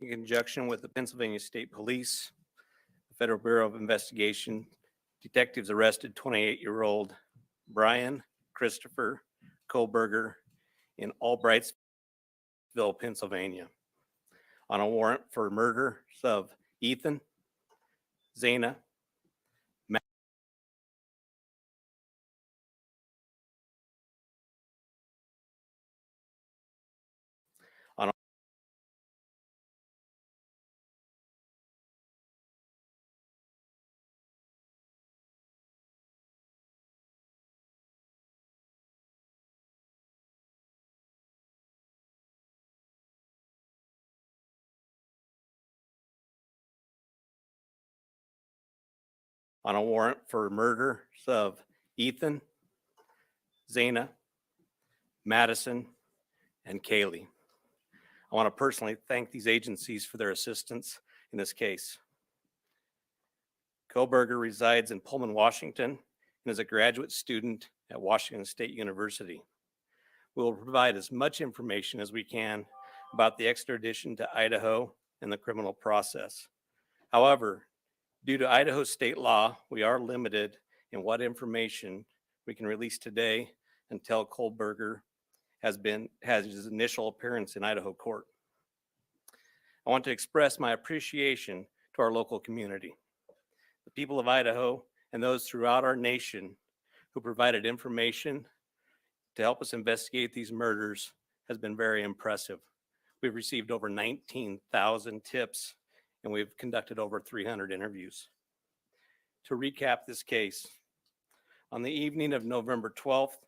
in conjunction with the Pennsylvania State Police, the Federal Bureau of Investigation, detectives arrested 28-year-old Brian Christopher Kohlberger in Albrightsville, Pennsylvania, on a warrant for murder of Ethan, Zana, on a on a warrant for murder of Ethan, Zana, Madison, and Kaylee. I want to personally thank these agencies for their assistance in this case. Kohlberger resides in Pullman, Washington, and is a graduate student at Washington State University. We will provide as much information as we can about the extradition to Idaho and the criminal process. However, due to Idaho state law, we are limited in what information we can release today until Kohlberger has his initial appearance in Idaho court. I want to express my appreciation to our local community, the people of Idaho, and those throughout our nation who provided information to help us investigate these murders has been very impressive. We've received over 19,000 tips, and we've conducted over 300 interviews. To recap this case, on the evening of November 12th,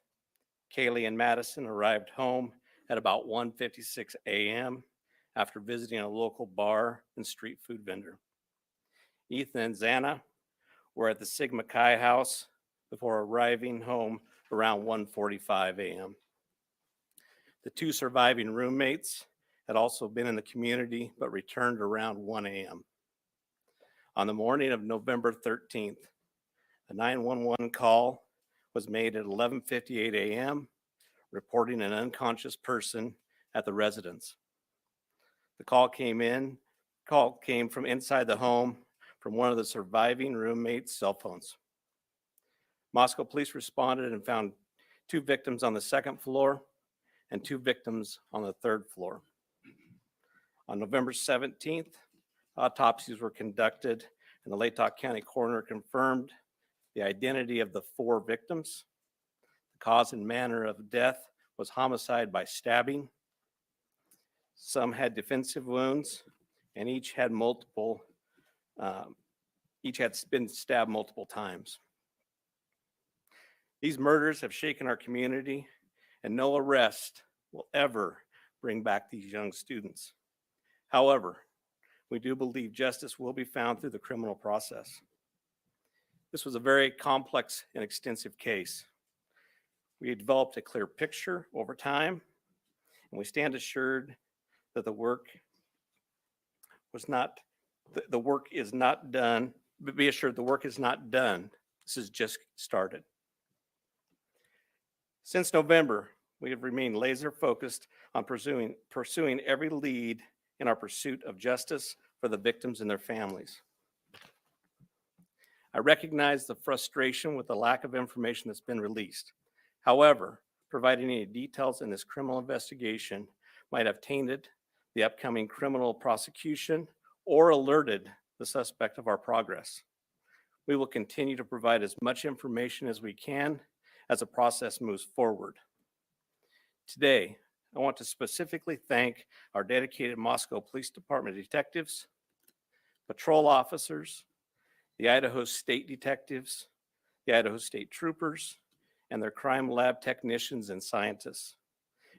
Kaylee and Madison arrived home at about 1:56 a.m. after visiting a local bar and street food vendor. Ethan and Zana were at the Sigma Chi house before arriving home around 1:45 a.m. The two surviving roommates had also been in the community but returned around 1 a.m. On the morning of November 13th, a 911 call was made at 11:58 a.m. reporting an unconscious person at the residence. The call came from inside the home from one of the surviving roommates' cell phones. Moscow police responded and found 2 victims on the 2nd floor and 2 victims on the 3rd floor. On November 17th, autopsies were conducted and the Latah County coroner confirmed the identity of the 4 victims. The cause and manner of death was homicide by stabbing. Some had defensive wounds, and each had been stabbed multiple times. These murders have shaken our community, and no arrest will ever bring back these young students. However, we do believe justice will be found through the criminal process. This was a very complex and extensive case. We developed a clear picture over time, and we stand assured that the work is not done, but be assured the work is not done. This is just started. Since November, we have remained laser focused on pursuing every lead in our pursuit of justice for the victims and their families. I recognize the frustration with the lack of information that's been released. However, providing any details in this criminal investigation might have tainted the upcoming criminal prosecution or alerted the suspect of our progress. We will continue to provide as much information as we can as the process moves forward. Today, I want to specifically thank our dedicated Moscow Police Department detectives, patrol officers, the Idaho State detectives, the Idaho State troopers, and their crime lab technicians and scientists,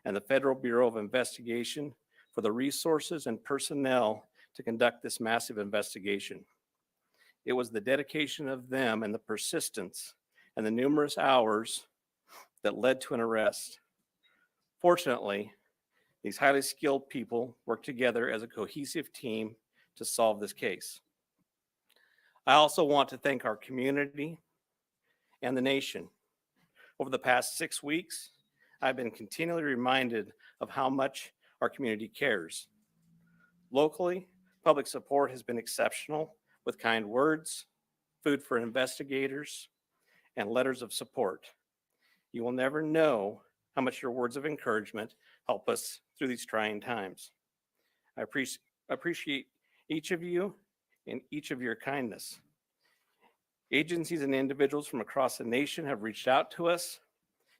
and the Federal Bureau of Investigation for the resources and personnel to conduct this massive investigation. It was the dedication of them and the persistence and the numerous hours that led to an arrest. Fortunately, these highly skilled people worked together as a cohesive team to solve this case. I also want to thank our community and the nation. Over the past 6 weeks, I've been continually reminded of how much our community cares. Locally, public support has been exceptional with kind words, food for investigators, and letters of support. You will never know how much your words of encouragement help us through these trying times. I appreciate each of you and each of your kindness. Agencies and individuals from across the nation have reached out to us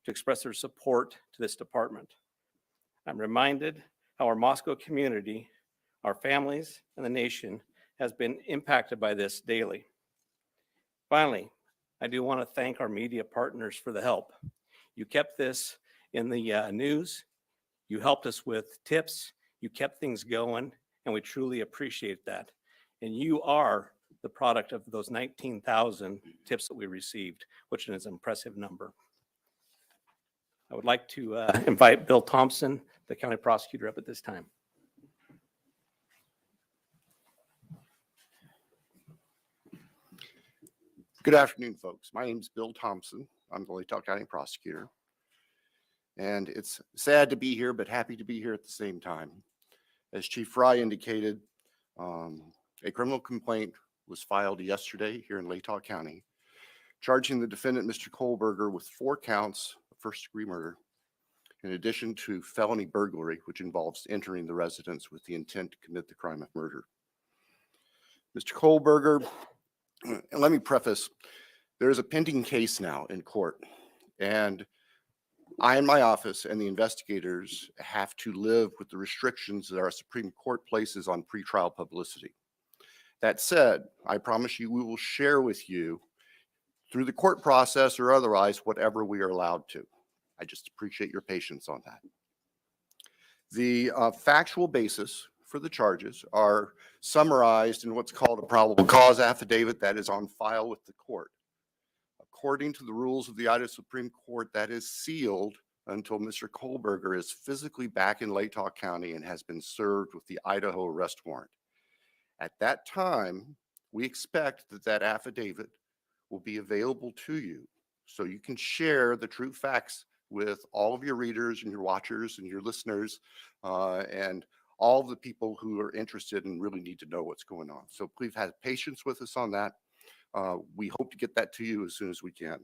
to express their support to this department. I'm reminded how our Moscow community, our families, and the nation has been impacted by this daily. Finally, I do want to thank our media partners for the help. You kept this in the news, you helped us with tips, you kept things going, and we truly appreciate that. And you are the product of those 19,000 tips that we received, which is an impressive number. I would like to invite Bill Thompson, the county prosecutor, up at this time. Good afternoon, folks. My name is Bill Thompson. I'm the Latah County prosecutor. And it's sad to be here, but happy to be here at the same time. As Chief Fry indicated, a criminal complaint was filed yesterday here in Latah County, charging the defendant, Mr. Kohlberger, with 4 counts of first-degree murder, in addition to felony burglary, which involves entering the residence with the intent to commit the crime of murder. Mr. Kohlberger, and let me preface, there is a pending case now in court, and I and my office and the investigators have to live with the restrictions that our Supreme Court places on pretrial publicity. That said, I promise you we will share with you through the court process or otherwise whatever we are allowed to. I just appreciate your patience on that. The factual basis for the charges are summarized in what's called a probable cause affidavit that is on file with the court. According to the rules of the Idaho Supreme Court, that is sealed until Mr. Kohlberger is physically back in Latah County and has been served with the Idaho arrest warrant. At that time, we expect that that affidavit will be available to you so you can share the true facts with all of your readers and your watchers and your listeners and all of the people who are interested and really need to know what's going on. So please have patience with us on that. We hope to get that to you as soon as we can.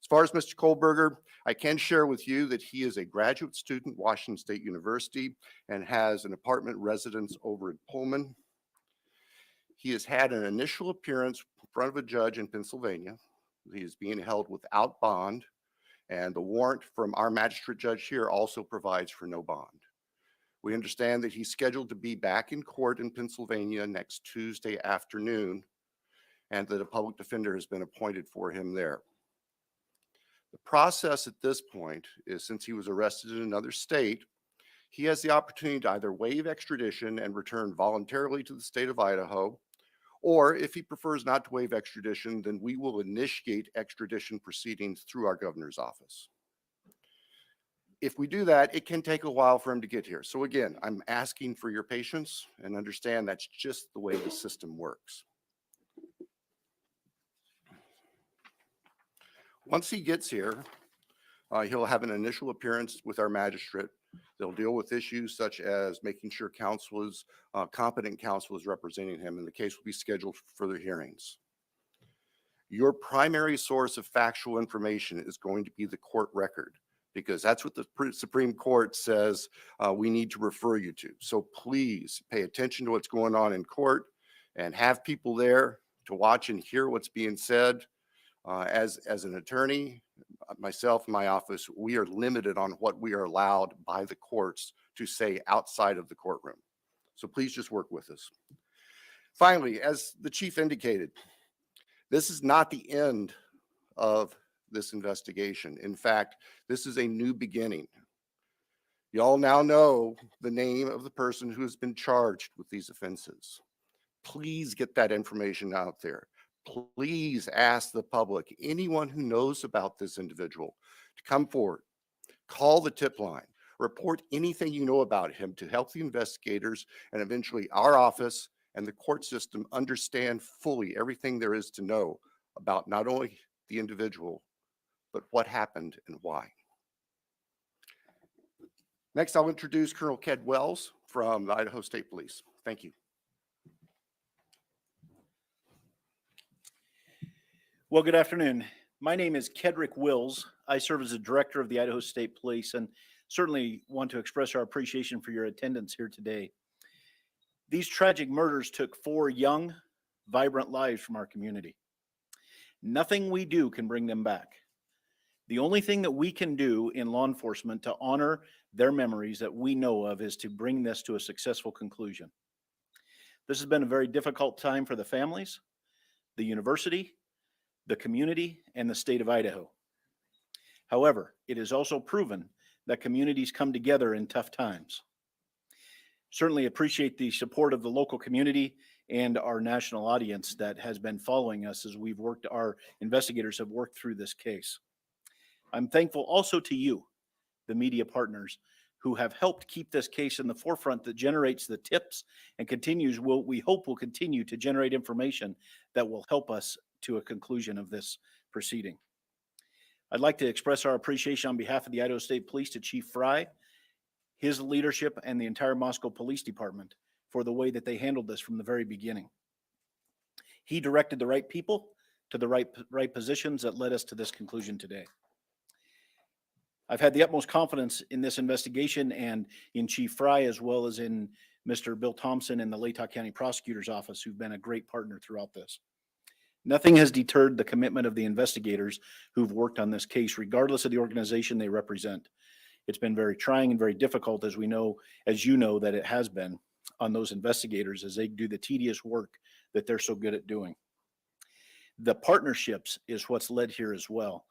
As far as Mr. Kohlberger, I can share with you that he is a graduate student at Washington State University and has an apartment residence over in Pullman. He has had an initial appearance in front of a judge in Pennsylvania. He is being held without bond, and the warrant from our magistrate judge here also provides for no bond. We understand that he's scheduled to be back in court in Pennsylvania next Tuesday afternoon, and that a public defender has been appointed for him there. The process at this point is, since he was arrested in another state, he has the opportunity to either waive extradition and return voluntarily to the state of Idaho, or if he prefers not to waive extradition, then we will initiate extradition proceedings through our governor's office. If we do that, it can take a while for him to get here. So again, I'm asking for your patience and understand that's just the way the system works. Once he gets here, he'll have an initial appearance with our magistrate. They'll deal with issues such as making sure competent counsel is representing him, and the case will be scheduled for further hearings. Your primary source of factual information is going to be the court record, because that's what the Supreme Court says we need to refer you to. So please pay attention to what's going on in court and have people there to watch and hear what's being said. As an attorney, myself and my office, we are limited on what we are allowed by the courts to say outside of the courtroom. So please just work with us. Finally, as the chief indicated, this is not the end of this investigation. In fact, this is a new beginning. Y'all now know the name of the person who has been charged with these offenses. Please get that information out there. Please ask the public, anyone who knows about this individual, to come forward, call the tip line, report anything you know about him to help the investigators and eventually our office and the court system understand fully everything there is to know about not only the individual, but what happened and why. Next, I'll introduce Colonel Ked Wells from the Idaho State Police. Thank you. Well, good afternoon. My name is Kedrick Wills. I serve as the director of the Idaho State Police and certainly want to express our appreciation for your attendance here today. These tragic murders took 4 young, vibrant lives from our community. Nothing we do can bring them back. The only thing that we can do in law enforcement to honor their memories that we know of is to bring this to a successful conclusion. This has been a very difficult time for the families, the university, the community, and the state of Idaho. However, it is also proven that communities come together in tough times. Certainly appreciate the support of the local community and our national audience that has been following us as our investigators have worked through this case. I'm thankful also to you, the media partners, who have helped keep this case in the forefront that generates the tips and we hope will continue to generate information that will help us to a conclusion of this proceeding. I'd like to express our appreciation on behalf of the Idaho State Police to Chief Fry, his leadership, and the entire Moscow Police Department for the way that they handled this from the very beginning. He directed the right people to the right positions that led us to this conclusion today. I've had the utmost confidence in this investigation and in Chief Fry, as well as in Mr. Bill Thompson and the Latah County Prosecutor's Office, who've been a great partner throughout this. Nothing has deterred the commitment of the investigators who've worked on this case, regardless of the organization they represent. It's been very trying and very difficult, as you know, that it has been on those investigators as they do the tedious work that they're so good at doing. The partnerships is what's led here as well.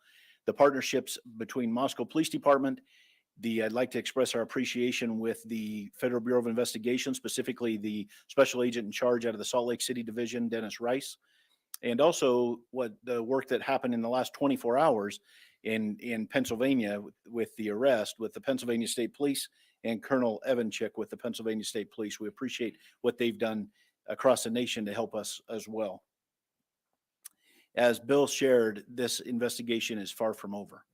The partnerships between Moscow Police Department, I'd like to express our appreciation with the Federal Bureau of Investigation, specifically the special agent in charge out of the Salt Lake City Division, Dennis Rice, and also the work that happened in the last 24 hours in Pennsylvania with the arrest with the Pennsylvania State Police and Colonel Evanchik with the Pennsylvania State Police. We appreciate what they've done across the nation to help us as well. As Bill shared, this investigation is far from over.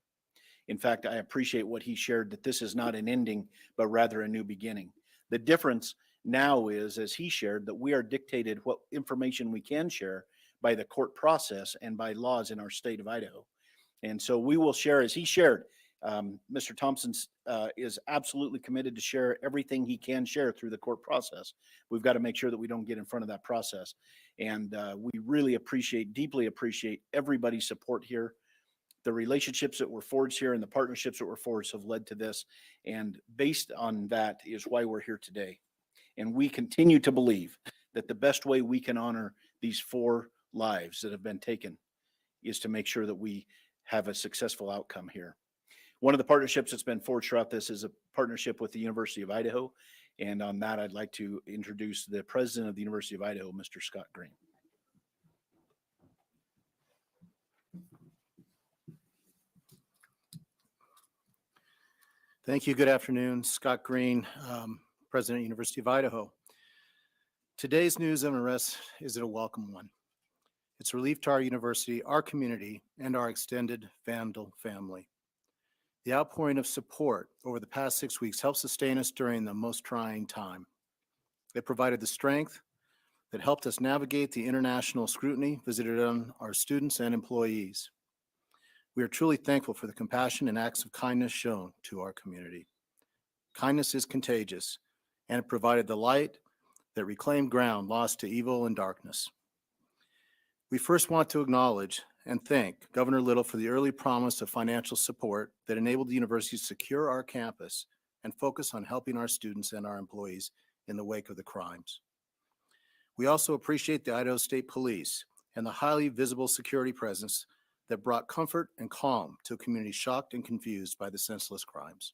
In fact, I appreciate what he shared, that this is not an ending, but rather a new beginning. The difference now is, as he shared, that we are dictated what information we can share by the court process and by laws in our state of Idaho. And so we will share, as he shared, Mr. Thompson is absolutely committed to share everything he can share through the court process. We've got to make sure that we don't get in front of that process. And we really deeply appreciate everybody's support here. The relationships that were forged here and the partnerships that were forged have led to this. And based on that is why we're here today. And we continue to believe that the best way we can honor these 4 lives that have been taken is to make sure that we have a successful outcome here. One of the partnerships that's been forged throughout this is a partnership with the University of Idaho. And on that, I'd like to introduce the president of the University of Idaho, Mr. Scott Green. Thank you. Good afternoon. Scott Green, President, University of Idaho. Today's news of arrest is a welcome one. It's relief to our university, our community, and our extended Vandal family. The outpouring of support over the past 6 weeks helped sustain us during the most trying time. It provided the strength that helped us navigate the international scrutiny visited on our students and employees. We are truly thankful for the compassion and acts of kindness shown to our community. Kindness is contagious, and it provided the light that reclaimed ground lost to evil and darkness. We first want to acknowledge and thank Governor Little for the early promise of financial support that enabled the university to secure our campus and focus on helping our students and our employees in the wake of the crimes. We also appreciate the Idaho State Police and the highly visible security presence that brought comfort and calm to a community shocked and confused by the senseless crimes.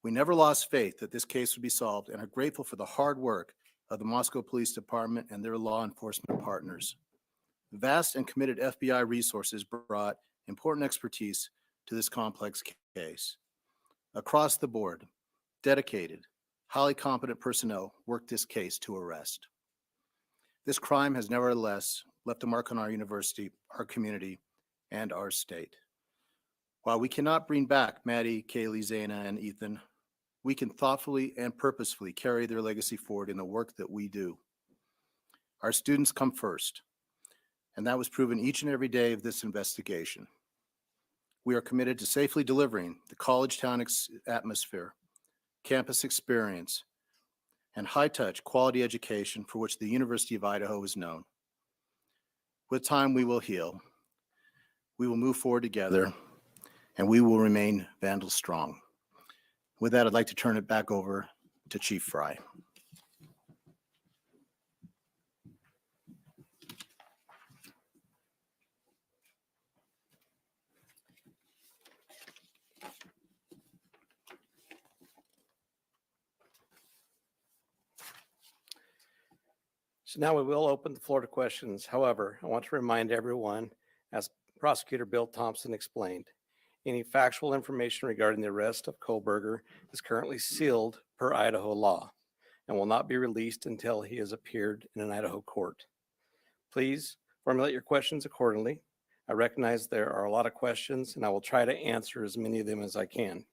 We never lost faith that this case would be solved and are grateful for the hard work of the Moscow Police Department and their law enforcement partners. Vast and committed FBI resources brought important expertise to this complex case. Across the board, dedicated, highly competent personnel worked this case to arrest. This crime has nevertheless left a mark on our university, our community, and our state. While we cannot bring back Maddie, Kaylee, Zana, and Ethan, we can thoughtfully and purposefully carry their legacy forward in the work that we do. Our students come first, and that was proven each and every day of this investigation. We are committed to safely delivering the college town atmosphere, campus experience, and high-touch quality education for which the University of Idaho is known. With time, we will heal. We will move forward together, and we will remain Vandal strong. With that, I'd like to turn it back over to Chief Fry. So now we will open the floor to questions. However, I want to remind everyone, as Prosecutor Bill Thompson explained, any factual information regarding the arrest of Kohlberger is currently sealed per Idaho law and will not be released until he has appeared in an Idaho court. Please formulate your questions accordingly. I recognize there are a lot of questions, and I will try to answer as many of them as I can.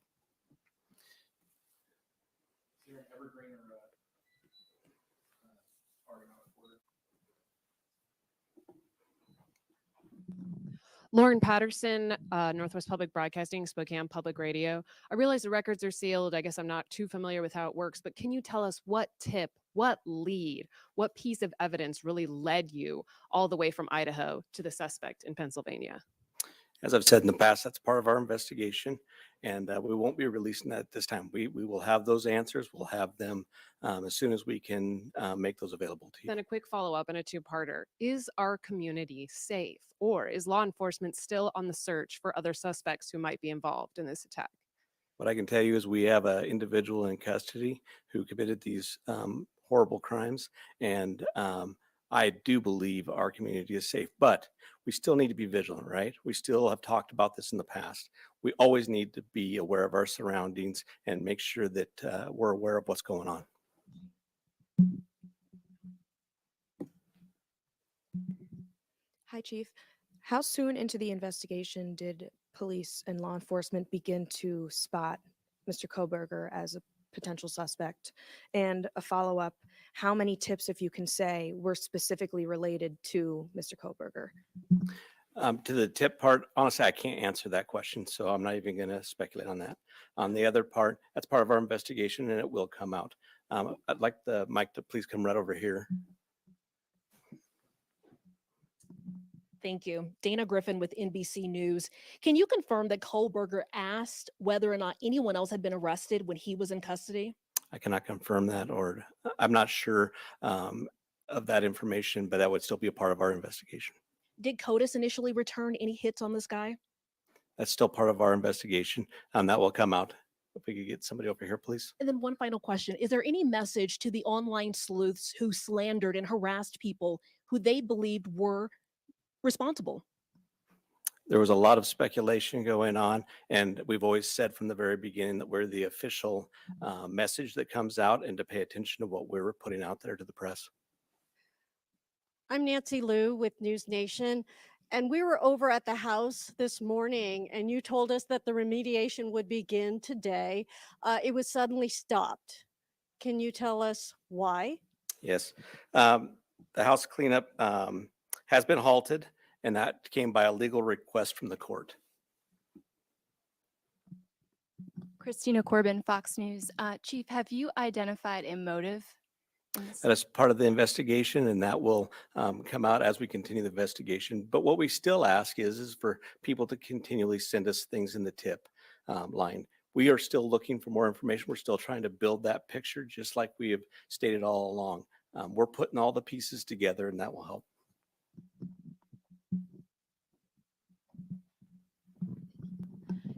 Lauren Patterson, Northwest Public Broadcasting, Spokane Public Radio. I realize the records are sealed. I guess I'm not too familiar with how it works, but can you tell us what tip, what lead, what piece of evidence really led you all the way from Idaho to the suspect in Pennsylvania? As I've said in the past, that's part of our investigation, and we won't be releasing that this time. We will have those answers. We'll have them as soon as we can make those available to you. Then a quick follow-up and a two-parter. Is our community safe, or is law enforcement still on the search for other suspects who might be involved in this attack? What I can tell you is we have an individual in custody who committed these horrible crimes, and I do believe our community is safe, but we still need to be vigilant, right? We still have talked about this in the past. We always need to be aware of our surroundings and make sure that we're aware of what's going on. Hi, Chief. How soon into the investigation did police and law enforcement begin to spot Mr. Kohlberger as a potential suspect? And a follow-up, how many tips, if you can say, were specifically related to Mr. Kohlberger? To the tip part, honestly, I can't answer that question, so I'm not even going to speculate on that. On the other part, that's part of our investigation, and it will come out. I'd like the mic to please come right over here. Thank you. Dana Griffin with NBC News. Can you confirm that Kohlberger asked whether or not anyone else had been arrested when he was in custody? I cannot confirm that, or I'm not sure of that information, but that would still be a part of our investigation. Did CODIS initially return any hits on this guy? That's still part of our investigation. That will come out. If we could get somebody over here, please. And then one final question. Is there any message to the online sleuths who slandered and harassed people who they believed were responsible? There was a lot of speculation going on, and we've always said from the very beginning that we're the official message that comes out, and to pay attention to what we're putting out there to the press. I'm Nancy Liu with News Nation, and we were over at the house this morning, and you told us that the remediation would begin today. It was suddenly stopped. Can you tell us why? Yes. The house cleanup has been halted, and that came by a legal request from the court. Christina Corbin, Fox News. Chief, have you identified a motive? That is part of the investigation, and that will come out as we continue the investigation. But what we still ask is for people to continually send us things in the tip line. We are still looking for more information. We're still trying to build that picture, just like we have stated all along. We're putting all the pieces together, and that will help.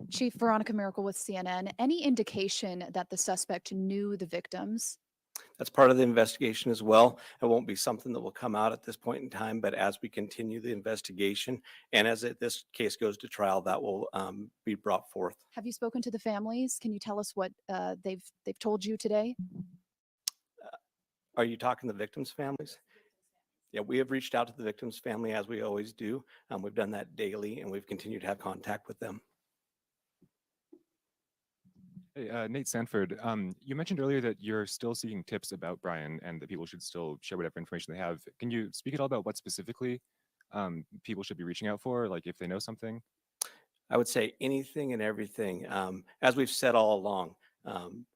Chief Veronica Miracle with CNN. Any indication that the suspect knew the victims? That's part of the investigation as well. It won't be something that will come out at this point in time, but as we continue the investigation and as this case goes to trial, that will be brought forth. Have you spoken to the families? Can you tell us what they've told you today? Are you talking the victims' families? Yeah, we have reached out to the victims' family as we always do. We've done that daily, and we've continued to have contact with them. Hey, Nate Sanford. You mentioned earlier that you're still seeking tips about Brian and that people should still share whatever information they have. Can you speak at all about what specifically people should be reaching out for, like if they know something? I would say anything and everything. As we've said all along,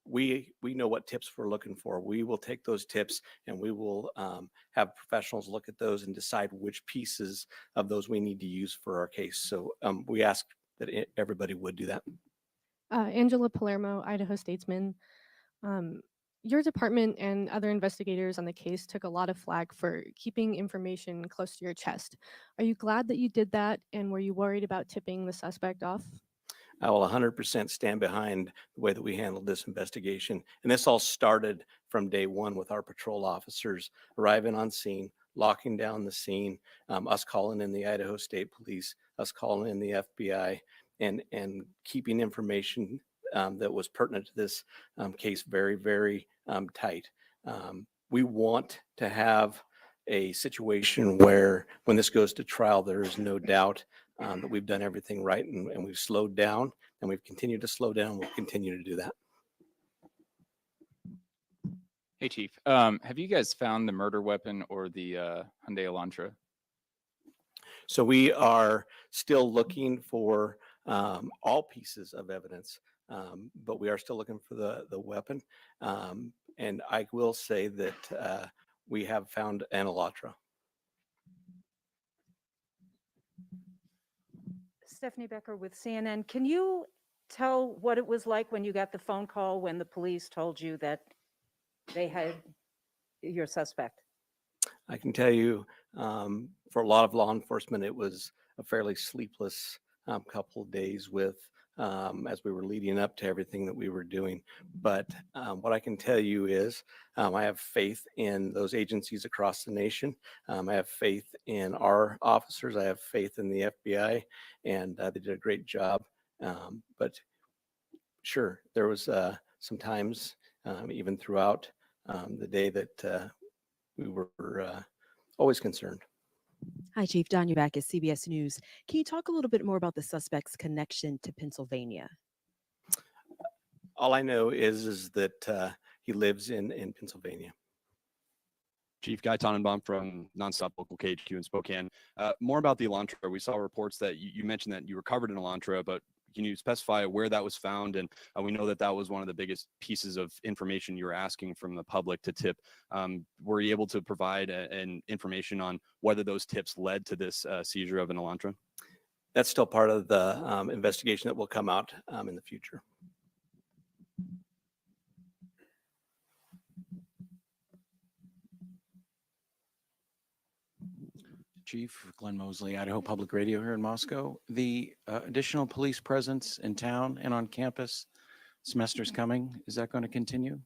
we know what tips we're looking for. We will take those tips and we will have professionals look at those and decide which pieces of those we need to use for our case. So we ask that everybody would do that. Angela Palermo, Idaho Statesman. Your department and other investigators on the case took a lot of flack for keeping information close to your chest. Are you glad that you did that? And were you worried about tipping the suspect off? I will 100% stand behind the way that we handled this investigation. And this all started from day one with our patrol officers arriving on scene, locking down the scene, us calling in the Idaho State Police, us calling in the FBI, and keeping information that was pertinent to this case very, very tight. We want to have a situation where when this goes to trial, there is no doubt that we've done everything right and we've slowed down and we've continued to slow down. We'll continue to do that. Hey, Chief. Have you guys found the murder weapon or the Hyundai Elantra? So we are still looking for all pieces of evidence, but we are still looking for the weapon. And I will say that we have found an Elantra. Stephanie Becker with CNN. Can you tell what it was like when you got the phone call when the police told you that they had your suspect? I can tell you for a lot of law enforcement, it was a fairly sleepless couple of days with as we were leading up to everything that we were doing. But what I can tell you is I have faith in those agencies across the nation. I have faith in our officers. I have faith in the FBI, and they did a great job. But sure, there was some times, even throughout the day, that we were always concerned. Hi, Chief. Don, you're back at CBS News. Can you talk a little bit more about the suspect's connection to Pennsylvania? All I know is that he lives in Pennsylvania. Chief Guy Tannenbaum from Nonstop Local KHQ in Spokane. More about the Elantra. We saw reports that you mentioned that you recovered an Elantra, but can you specify where that was found? And we know that that was one of the biggest pieces of information you were asking from the public to tip. Were you able to provide an information on whether those tips led to this seizure of an Elantra? That's still part of the investigation that will come out in the future. Chief Glenn Mosley, Idaho Public Radio here in Moscow. The additional police presence in town and on campus, semester's coming. Is that going to continue?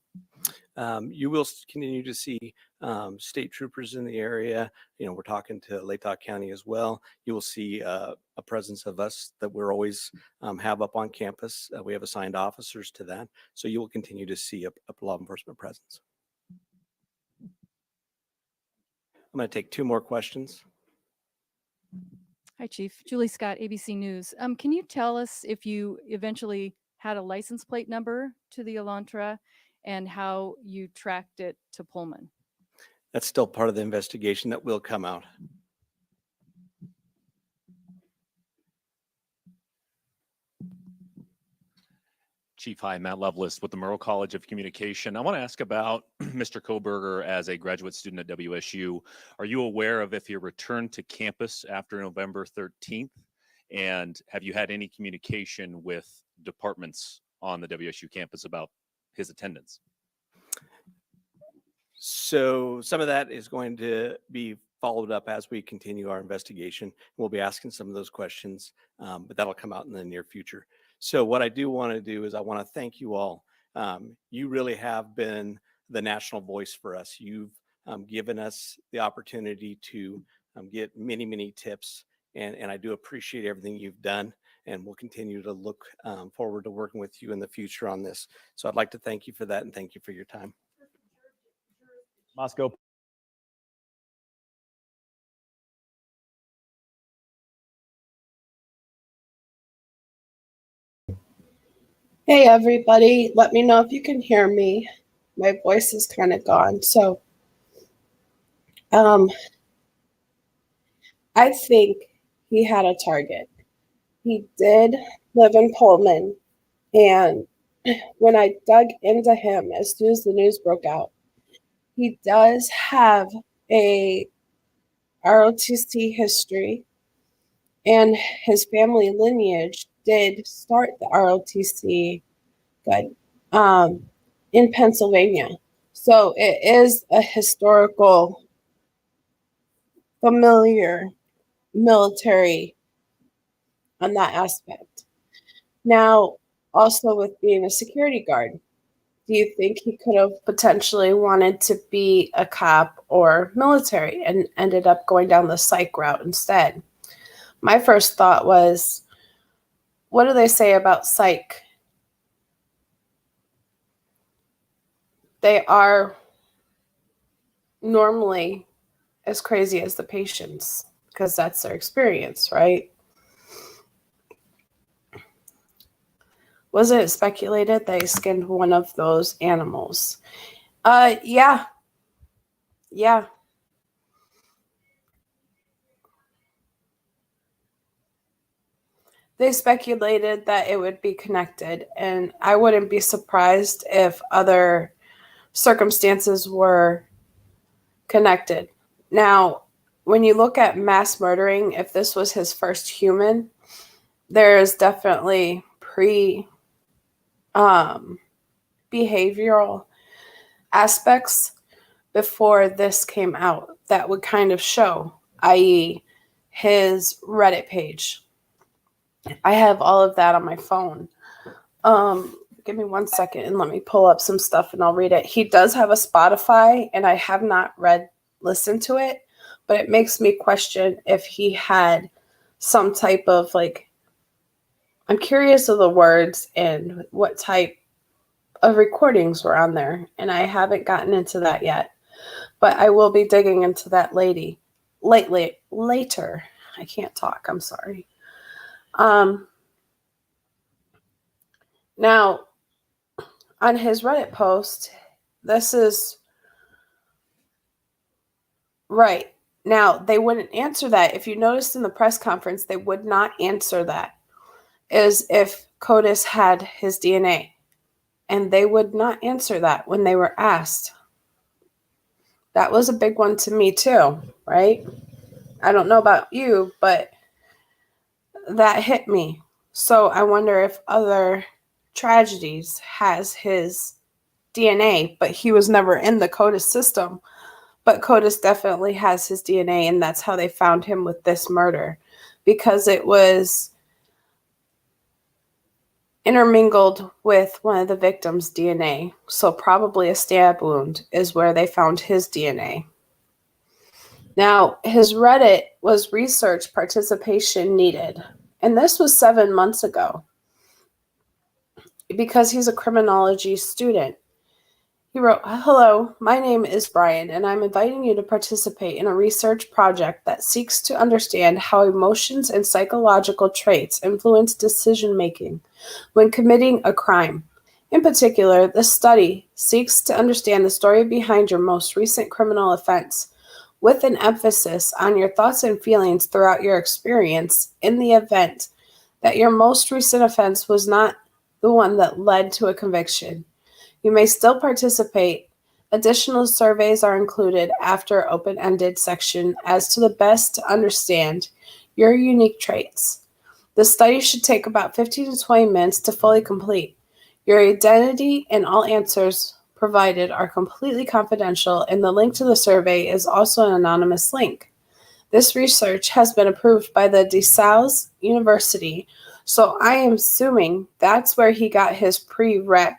You will continue to see state troopers in the area. You know, we're talking to Latah County as well. You will see a presence of us that we're always have up on campus. We have assigned officers to that. So you will continue to see a law enforcement presence. I'm going to take two more questions. Hi, Chief. Julie Scott, ABC News. Can you tell us if you eventually had a license plate number to the Elantra and how you tracked it to Pullman? That's still part of the investigation that will come out. Chief, hi, Matt Lovelace with the Murrow College of Communication. I want to ask about Mr. Koberger as a graduate student at WSU. Are you aware of if he returned to campus after November 13th? And have you had any communication with departments on the WSU campus about his attendance? So some of that is going to be followed up as we continue our investigation. We'll be asking some of those questions, but that'll come out in the near future. So what I do want to do is I want to thank you all. You really have been the national voice for us. You've given us the opportunity to get many, many tips, and I do appreciate everything you've done, and we'll continue to look forward to working with you in the future on this. So I'd like to thank you for that, and thank you for your time. Moscow. Hey everybody, let me know if you can hear me. My voice is kind of gone. Um, I think he had a target. He did live in Pullman, and when I dug into him as soon as the news broke out, he does have a ROTC history, and his family lineage did start the ROTC good in Pennsylvania. So it is a historical, familiar military on that aspect. Now, also with being a security guard, do you think he could have potentially wanted to be a cop or military and ended up going down the psych route instead? My first thought was, what do they say about psych? They are normally as crazy as the patients because that's their experience, right? Was it speculated they skinned one of those animals? Yeah. Yeah. They speculated that it would be connected, and I wouldn't be surprised if other circumstances were connected. Now, when you look at mass murdering, if this was his first human, there is definitely behavioral aspects before this came out that would kind of show, i.e., his Reddit page. I have all of that on my phone. Give me 1 second and let me pull up some stuff and I'll read it. He does have a Spotify, and I have not listened to it, but it makes me question if he had some type of I'm curious of the words and what type of recordings were on there, and I haven't gotten into that yet. But I will be digging into that later. I can't talk. I'm sorry. Now, on his Reddit post, this is right. Now, they wouldn't answer that. If you noticed in the press conference, they would not answer that as if CODIS had his DNA. And they would not answer that when they were asked. That was a big one to me too, right? I don't know about you, but that hit me. So I wonder if other tragedies has his DNA, but he was never in the CODIS system. But CODIS definitely has his DNA, and that's how they found him with this murder, because it was intermingled with one of the victims' DNA. So probably a stab wound is where they found his DNA. Now, his Reddit was research participation needed, and this was 7 months ago because he's a criminology student. He wrote, "Hello, my name is Brian, and I'm inviting you to participate in a research project that seeks to understand how emotions and psychological traits influence decision making when committing a crime. In particular, this study seeks to understand the story behind your most recent criminal offense, with an emphasis on your thoughts and feelings throughout your experience in the event that your most recent offense was not the one that led to a conviction. You may still participate. Additional surveys are included after open-ended section as to the best to understand your unique traits. The study should take about 15 to 20 minutes to fully complete. Your identity and all answers provided are completely confidential, and the link to the survey is also an anonymous link. This research has been approved by the DeSales University, so I am assuming that's where he got his prereq.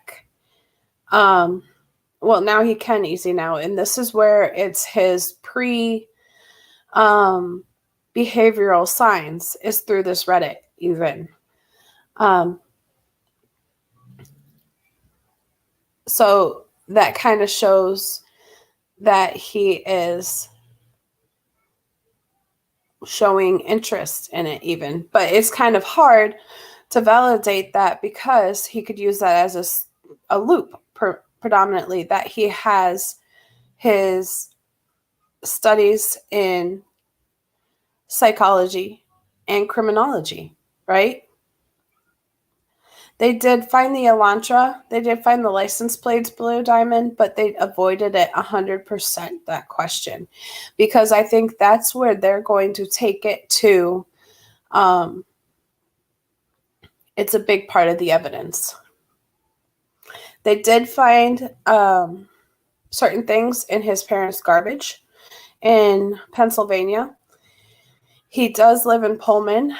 Well, now he can easy now, and this is where it's his behavioral science is through this Reddit even. So that kind of shows that he is showing interest in it even, but it's kind of hard to validate that because he could use that as a loop predominantly that he has his studies in psychology and criminology, right? They did find the Elantra. They did find the license plates Blue Diamond, but they avoided it 100%, that question, because I think that's where they're going to take it to. It's a big part of the evidence. They did find certain things in his parents' garbage in Pennsylvania. He does live in Pullman.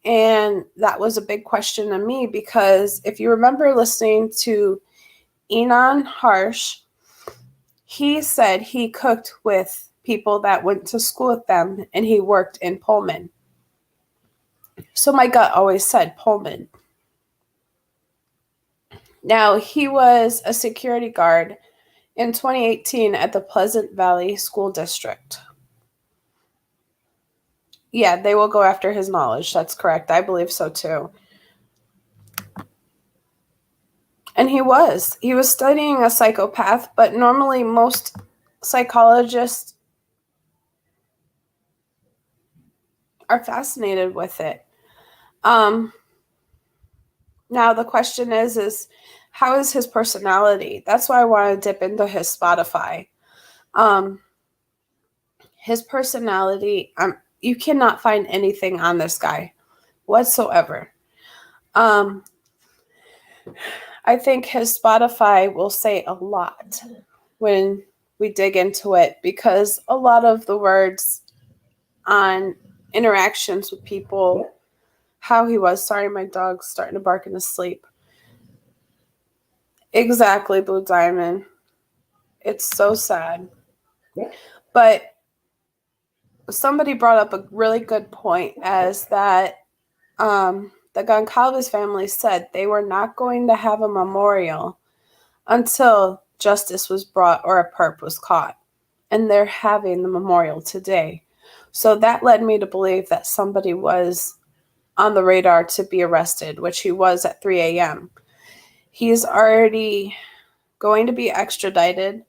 And that was a big question to me because if you remember listening to Enon Harsh, he said he cooked with people that went to school with them and he worked in Pullman. So my gut always said Pullman. Now, he was a security guard in 2018 at the Pleasant Valley School District. Yeah, they will go after his knowledge. That's correct. I believe so too. And he was studying a psychopath, but normally most psychologists are fascinated with it. Now the question is how is his personality? That's why I want to dip into his Spotify. His personality, you cannot find anything on this guy whatsoever. I think his Spotify will say a lot when we dig into it because a lot of the words on interactions with people, how he was. Sorry, my dog's starting to bark in his sleep. Exactly, Blue Diamond. It's so sad. But somebody brought up a really good point as that the Goncalves family said they were not going to have a memorial until justice was brought or a perp was caught. And they're having the memorial today. So that led me to believe that somebody was on the radar to be arrested, which he was at 3 a.m. He's already going to be extradited.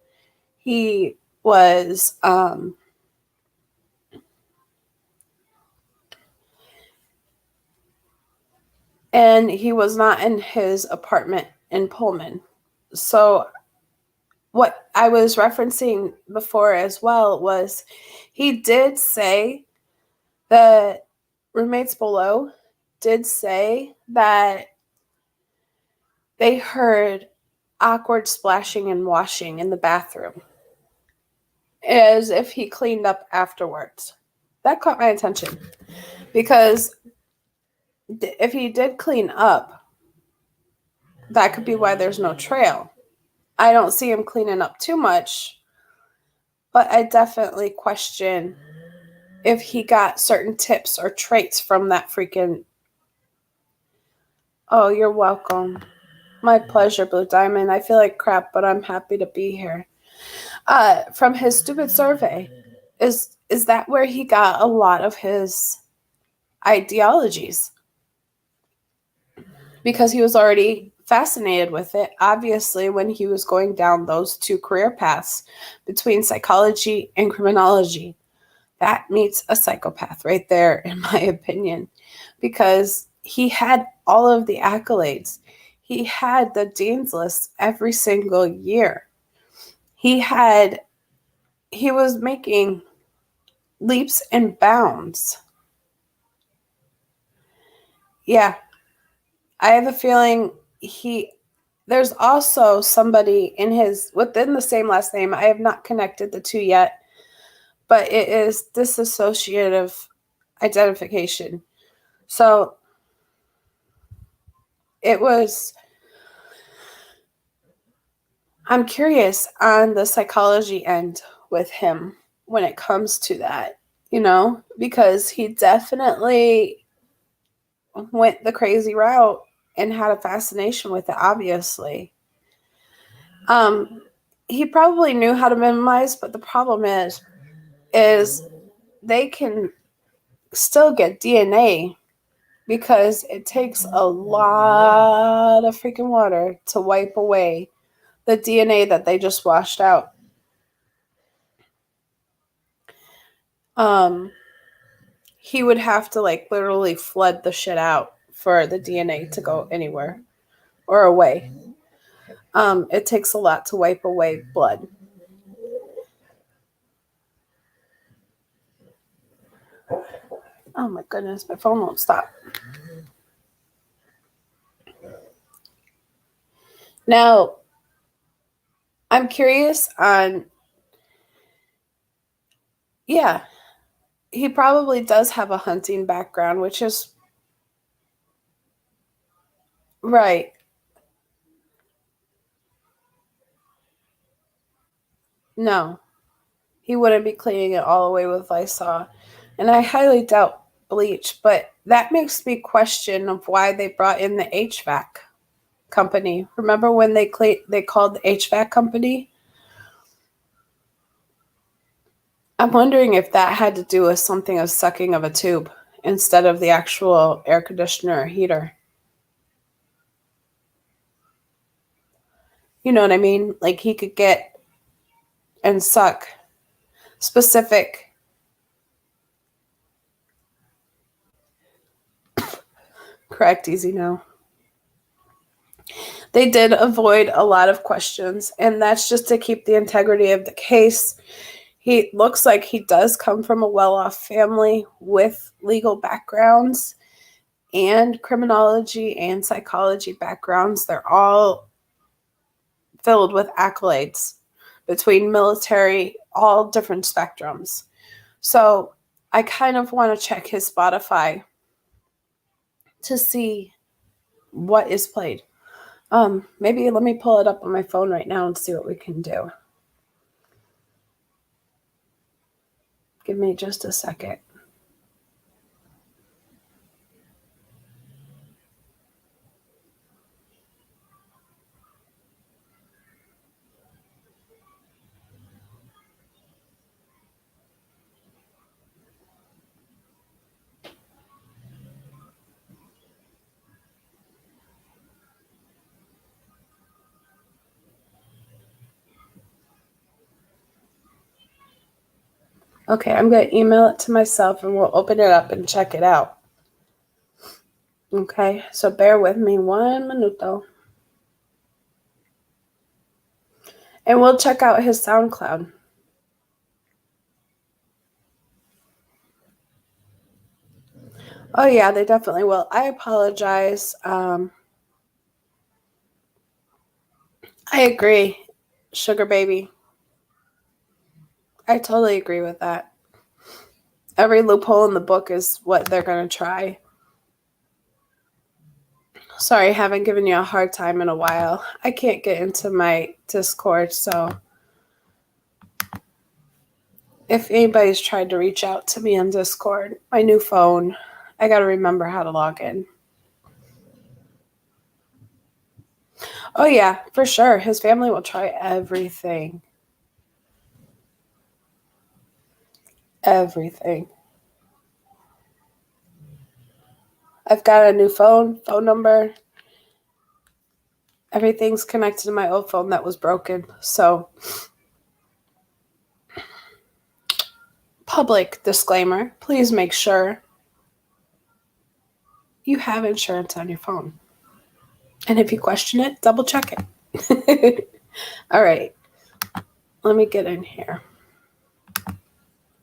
He was and he was not in his apartment in Pullman. So what I was referencing before as well was he did say, the roommates below did say that they heard awkward splashing and washing in the bathroom as if he cleaned up afterwards. That caught my attention because if he did clean up, that could be why there's no trail. I don't see him cleaning up too much, but I definitely question if he got certain tips or traits from that freaking. Oh, you're welcome. My pleasure, Blue Diamond. I feel like crap, but I'm happy to be here. From his stupid survey, is that where he got a lot of his ideologies? Because he was already fascinated with it, obviously, when he was going down those two career paths between psychology and criminology. That meets a psychopath right there, in my opinion, because he had all of the accolades. He had the dean's list every single year. He was making leaps and bounds. Yeah, I have a feeling there's also somebody within the same last name. I have not connected the two yet, but it is dissociative identification. So I'm curious on the psychology end with him when it comes to that, because he definitely went the crazy route and had a fascination with it, obviously. He probably knew how to minimize, but the problem is they can still get DNA because it takes a lot of freaking water to wipe away the DNA that they just washed out. He would have to like literally flood the shit out for the DNA to go anywhere or away. It takes a lot to wipe away blood. Oh my goodness, my phone won't stop. Now, I'm curious on, yeah, he probably does have a hunting background, which is right. No, he wouldn't be cleaning it all away with Lysol. And I highly doubt bleach, but that makes me question of why they brought in the HVAC company. Remember when they called the HVAC company? I'm wondering if that had to do with something of sucking of a tube instead of the actual air conditioner or heater. You know what I mean? Like he could get and suck specific. Correct, easy now. They did avoid a lot of questions, and that's just to keep the integrity of the case. He looks like he does come from a well-off family with legal backgrounds and criminology and psychology backgrounds. They're all filled with accolades between military, all different spectrums. So I kind of want to check his Spotify to see what is played. Maybe let me pull it up on my phone right now and see what we can do. Give me just a second. Okay, I'm going to email it to myself and we'll open it up and check it out. Okay, so bear with me 1 minuto. And we'll check out his SoundCloud. Oh yeah, they definitely will. I apologize. I agree, sugar baby. I totally agree with that. Every loophole in the book is what they're going to try. Sorry, haven't given you a hard time in a while. I can't get into my Discord, so if anybody's tried to reach out to me on Discord, my new phone, I got to remember how to log in. Oh yeah, for sure. His family will try everything. Everything. I've got a new phone number. Everything's connected to my old phone that was broken. So, public disclaimer, please make sure you have insurance on your phone. And if you question it, double check it. All right. Let me get in here.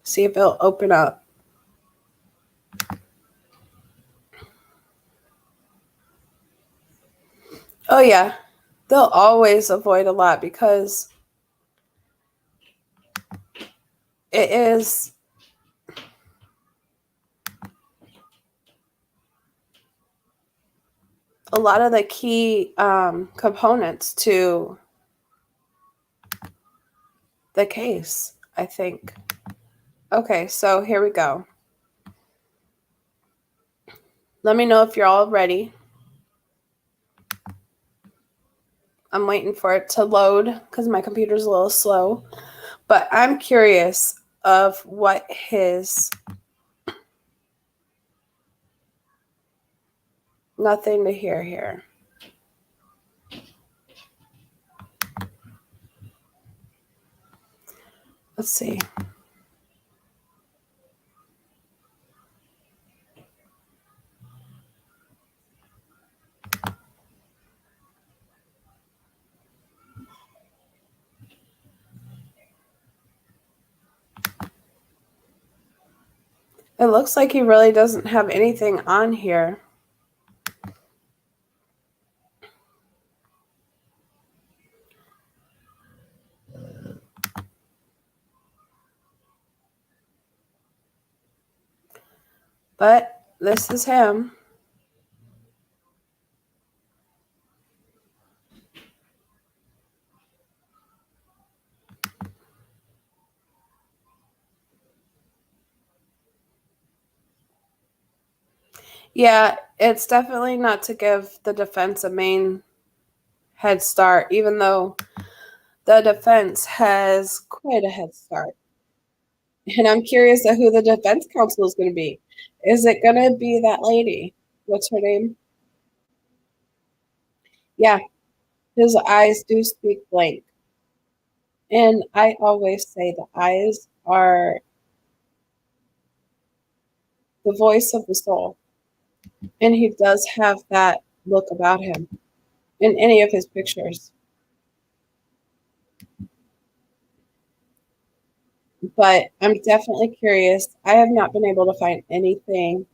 See if it'll open up. Oh, yeah. They'll always avoid a lot because it is a lot of the key components to the case, I think. Okay, so here we go. Let me know if you're all ready. I'm waiting for it to load because my computer's a little slow. But I'm curious of what his Nothing to hear here. Let's see. It looks like he really doesn't have anything on here. But this is him. Yeah, it's definitely not to give the defense a main head start, even though the defense has quite a head start. And I'm curious at who the defense counsel is going to be. Is it going to be that lady? What's her name? Yeah, his eyes do speak blank. And I always say the eyes are the voice of the soul. And he does have that look about him in any of his pictures. But I'm definitely curious. I have not been able to find anything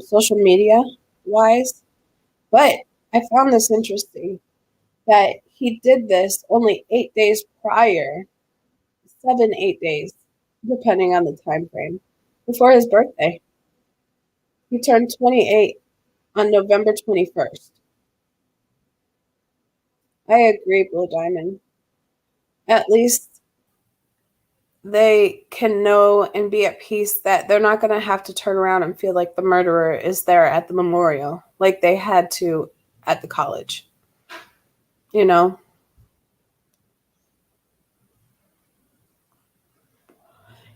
social media wise, but I found this interesting that he did this only 8 days prior, 7, 8 days, depending on the time frame, before his birthday. He turned 28 on November 21st. I agree, Blue Diamond. At least they can know and be at peace that they're not going to have to turn around and feel like the murderer is there at the memorial like they had to at the college. You know?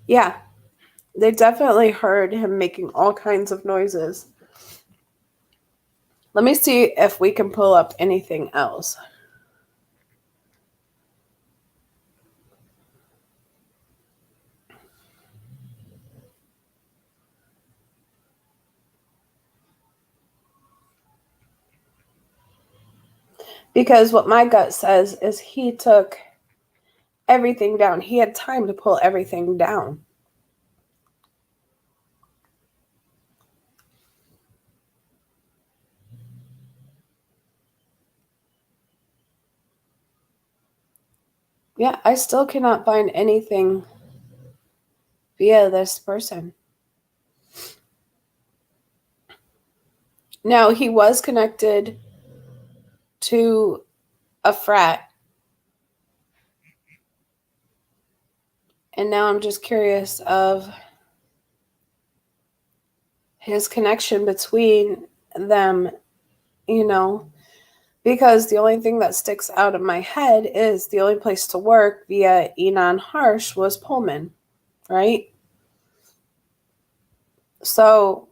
Yeah, they definitely heard him making all kinds of noises. Let me see if we can pull up anything else. Because what my gut says is he took everything down. He had time to pull everything down. Yeah, I still cannot find anything via this person. Now, he was connected to a frat. And now I'm just curious of his connection between them, you know, because the only thing that sticks out of my head is the only place to work via Enon Harsh was Pullman, right? So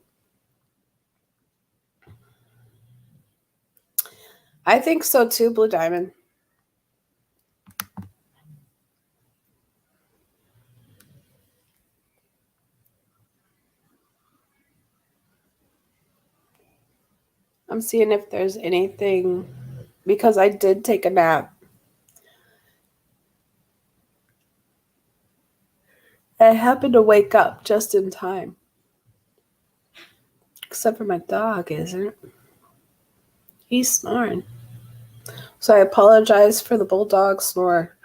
I think so too, Blue Diamond. I'm seeing if there's anything, because I did take a nap. I happened to wake up just in time. Except for my dog isn't. He's snoring. So I apologize for the bulldog snore.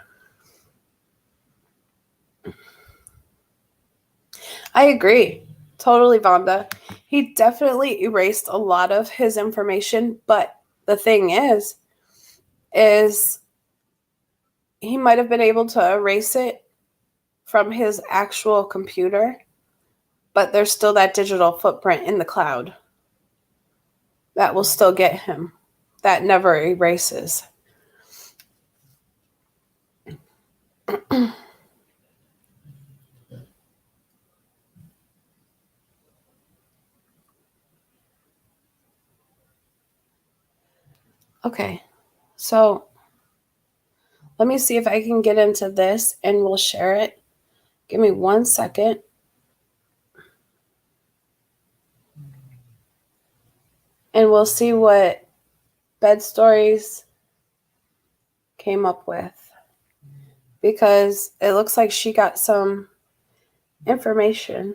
I agree. Totally, Vonda. He definitely erased a lot of his information, but the thing is he might have been able to erase it from his actual computer, but there's still that digital footprint in the cloud that will still get him. That never erases. Okay, so let me see if I can get into this and we'll share it. Give me 1 second. And we'll see what Bed Stories came up with, because it looks like she got some information.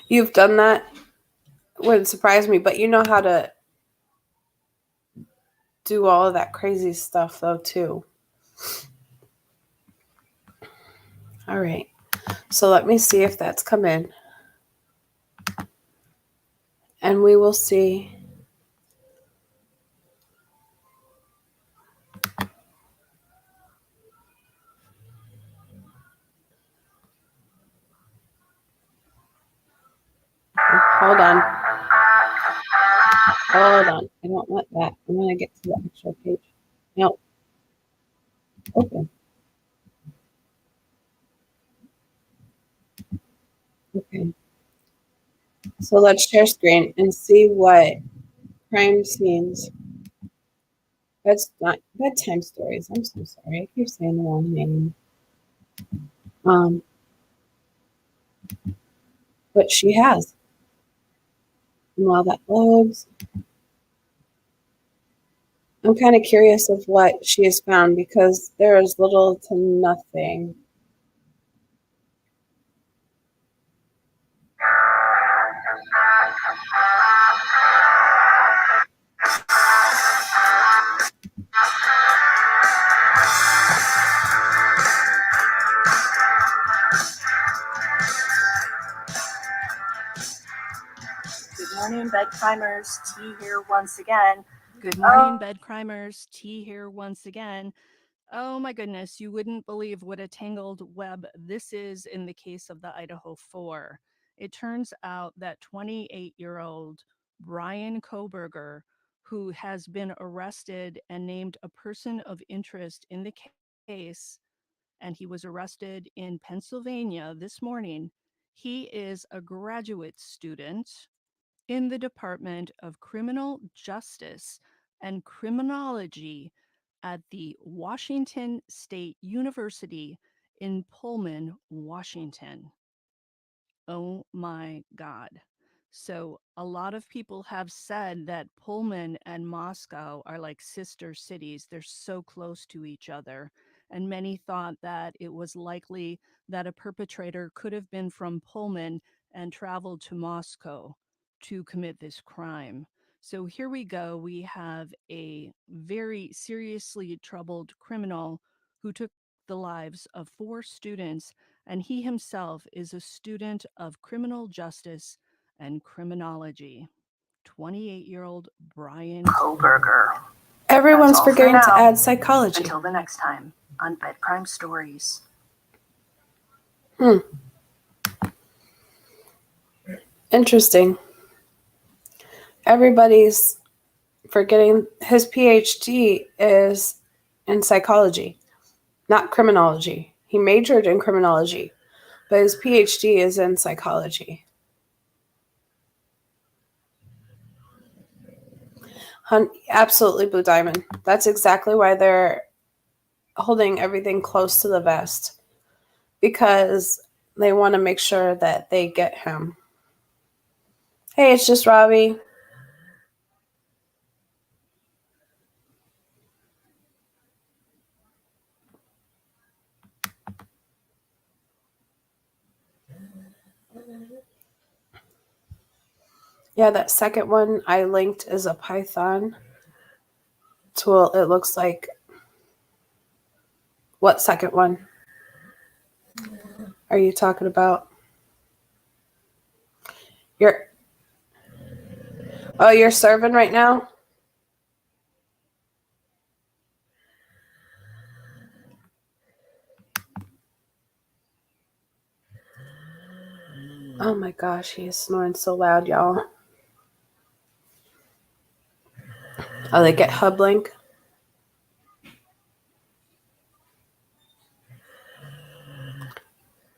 You've done that? Wouldn't surprise me, but you know how to do all of that crazy stuff though too. All right. So let me see if that's come in. And we will see. Hold on. Hold on. I don't want that. I want to get to the actual page. No. Open. Okay. So let's share screen and see what crime scenes. That's not bedtime stories. I'm so sorry. I keep saying the wrong name. But she has. And while that loads, I'm kind of curious of what she has found, because there is little to nothing. Good morning, bed climbers. T here once again. Good morning, bed crimers. T here once again. Oh my goodness, you wouldn't believe what a tangled web this is in the case of the Idaho 4. It turns out that 28-year-old Brian Koberger, who has been arrested and named a person of interest in the case, and he was arrested in Pennsylvania this morning. He is a graduate student in the Department of Criminal Justice and Criminology at the Washington State University in Pullman, Washington. Oh my God. So, a lot of people have said that Pullman and Moscow are like sister cities. They're so close to each other. And many thought that it was likely that a perpetrator could have been from Pullman and traveled to Moscow to commit this crime. So, here we go. We have a very seriously troubled criminal who took the lives of 4 students, and he himself is a student of criminal justice and criminology. 28-year-old Brian Koberger. Everyone's That's all for forgetting to now. add psychology. Until the next time on Bed Crime Stories. Interesting. Everybody's forgetting his PhD is in psychology, not criminology. He majored in criminology, but his PhD is in psychology. Absolutely, Blue Diamond. That's exactly why they're holding everything close to the vest, because they want to make sure that they get him. Hey, it's just Robbie. Yeah, that second one I linked is a Python tool. It looks like. What second one are you talking about? You're serving right now? Oh my gosh, he is snoring so loud, y'all. Oh, they get hub link.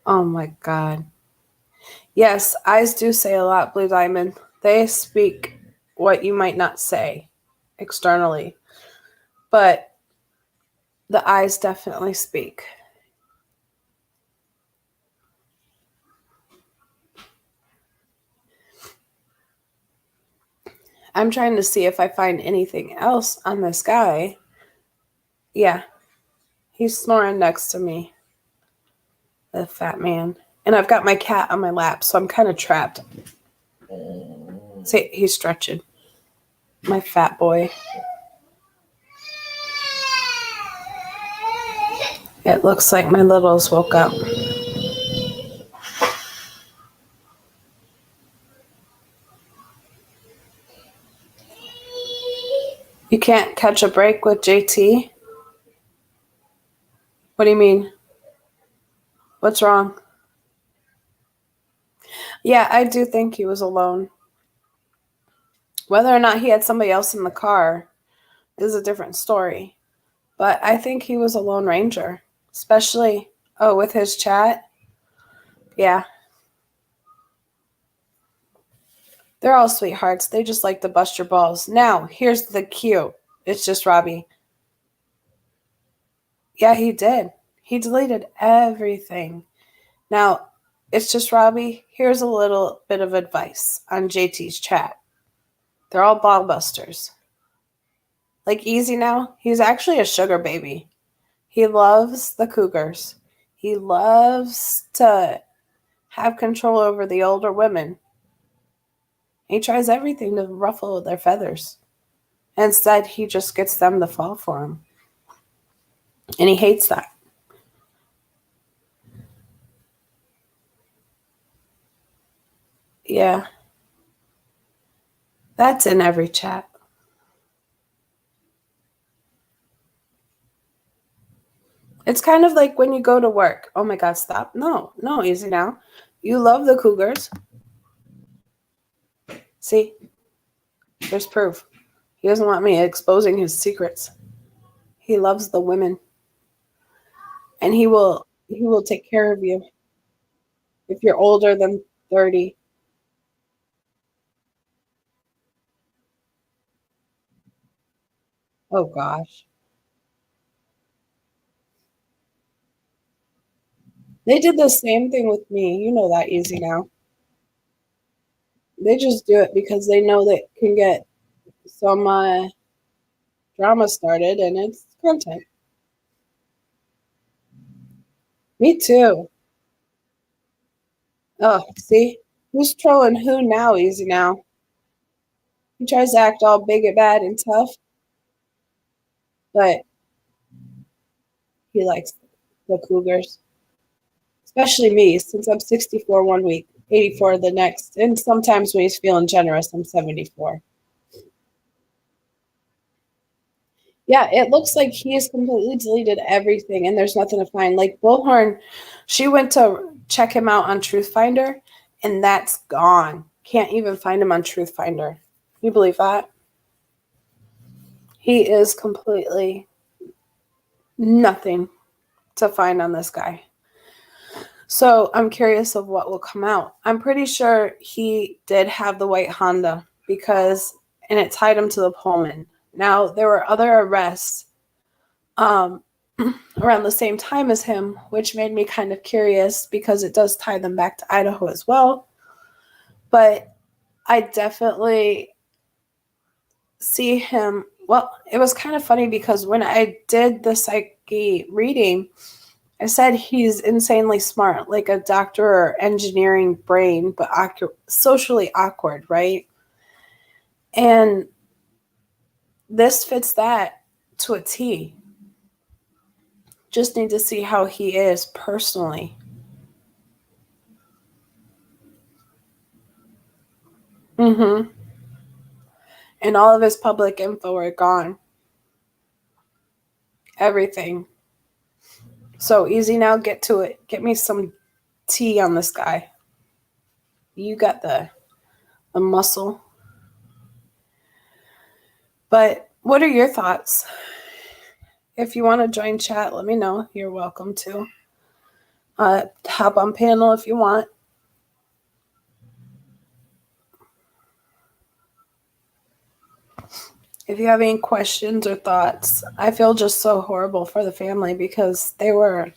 Oh my God. Yes, eyes do say a lot, Blue Diamond. They speak what you might not say externally, but the eyes definitely speak. I'm trying to see if I find anything else on this guy. Yeah, he's snoring next to me, the fat man. And I've got my cat on my lap, so I'm kind of trapped. See, he's stretching. My fat boy. It looks like my littles woke up. You can't catch a break with JT? What do you mean? What's wrong? Yeah, I do think he was alone. Whether or not he had somebody else in the car is a different story. But I think he was a Lone Ranger, especially, with his chat. Yeah. They're all sweethearts. They just like to bust your balls. Now, here's the cue. It's just Robbie. Yeah, he did. He deleted everything. Now, it's just Robbie. Here's a little bit of advice on JT's chat. They're all ball busters. Like Easy Now, he's actually a sugar baby. He loves the cougars. He loves to have control over the older women. He tries everything to ruffle their feathers. Instead, he just gets them to fall for him. And he hates that. Yeah. That's in every chat. It's kind of like when you go to work. Oh my God, stop. No, Easy Now. You love the cougars. See? There's proof. He doesn't want me exposing his secrets. He loves the women. And he will take care of you if you're older than 30. Oh gosh. They did the same thing with me. You know that, Easy Now. They just do it because they know they can get some drama started, and it's content. Me too. Oh, see? Who's trolling who now, Easy Now? He tries to act all big and bad and tough, but he likes the cougars. Especially me, since I'm 64 one week, 84 the next, and sometimes when he's feeling generous, I'm 74. Yeah, it looks like he has completely deleted everything and there's nothing to find. Like Bullhorn, she went to check him out on Truth Finder and that's gone. Can't even find him on Truth Finder. You believe that? He is completely nothing to find on this guy. So I'm curious of what will come out. I'm pretty sure he did have the white Honda and it tied him to the Pullman. Now, there were other arrests around the same time as him, which made me kind of curious because it does tie them back to Idaho as well. But I definitely see him. Well, it was kind of funny because when I did the psyche reading, I said he's insanely smart, like a doctor or engineering brain, but socially awkward, right? And this fits that to a T. Just need to see how he is personally. Mm-hmm. And all of his public info are gone. Everything. So Easy Now, get to it. Get me some tea on this guy. You got the muscle. But what are your thoughts? If you want to join chat, let me know. You're welcome to. Hop on panel if you want. if you have any questions or thoughts. I feel just so horrible for the family because they were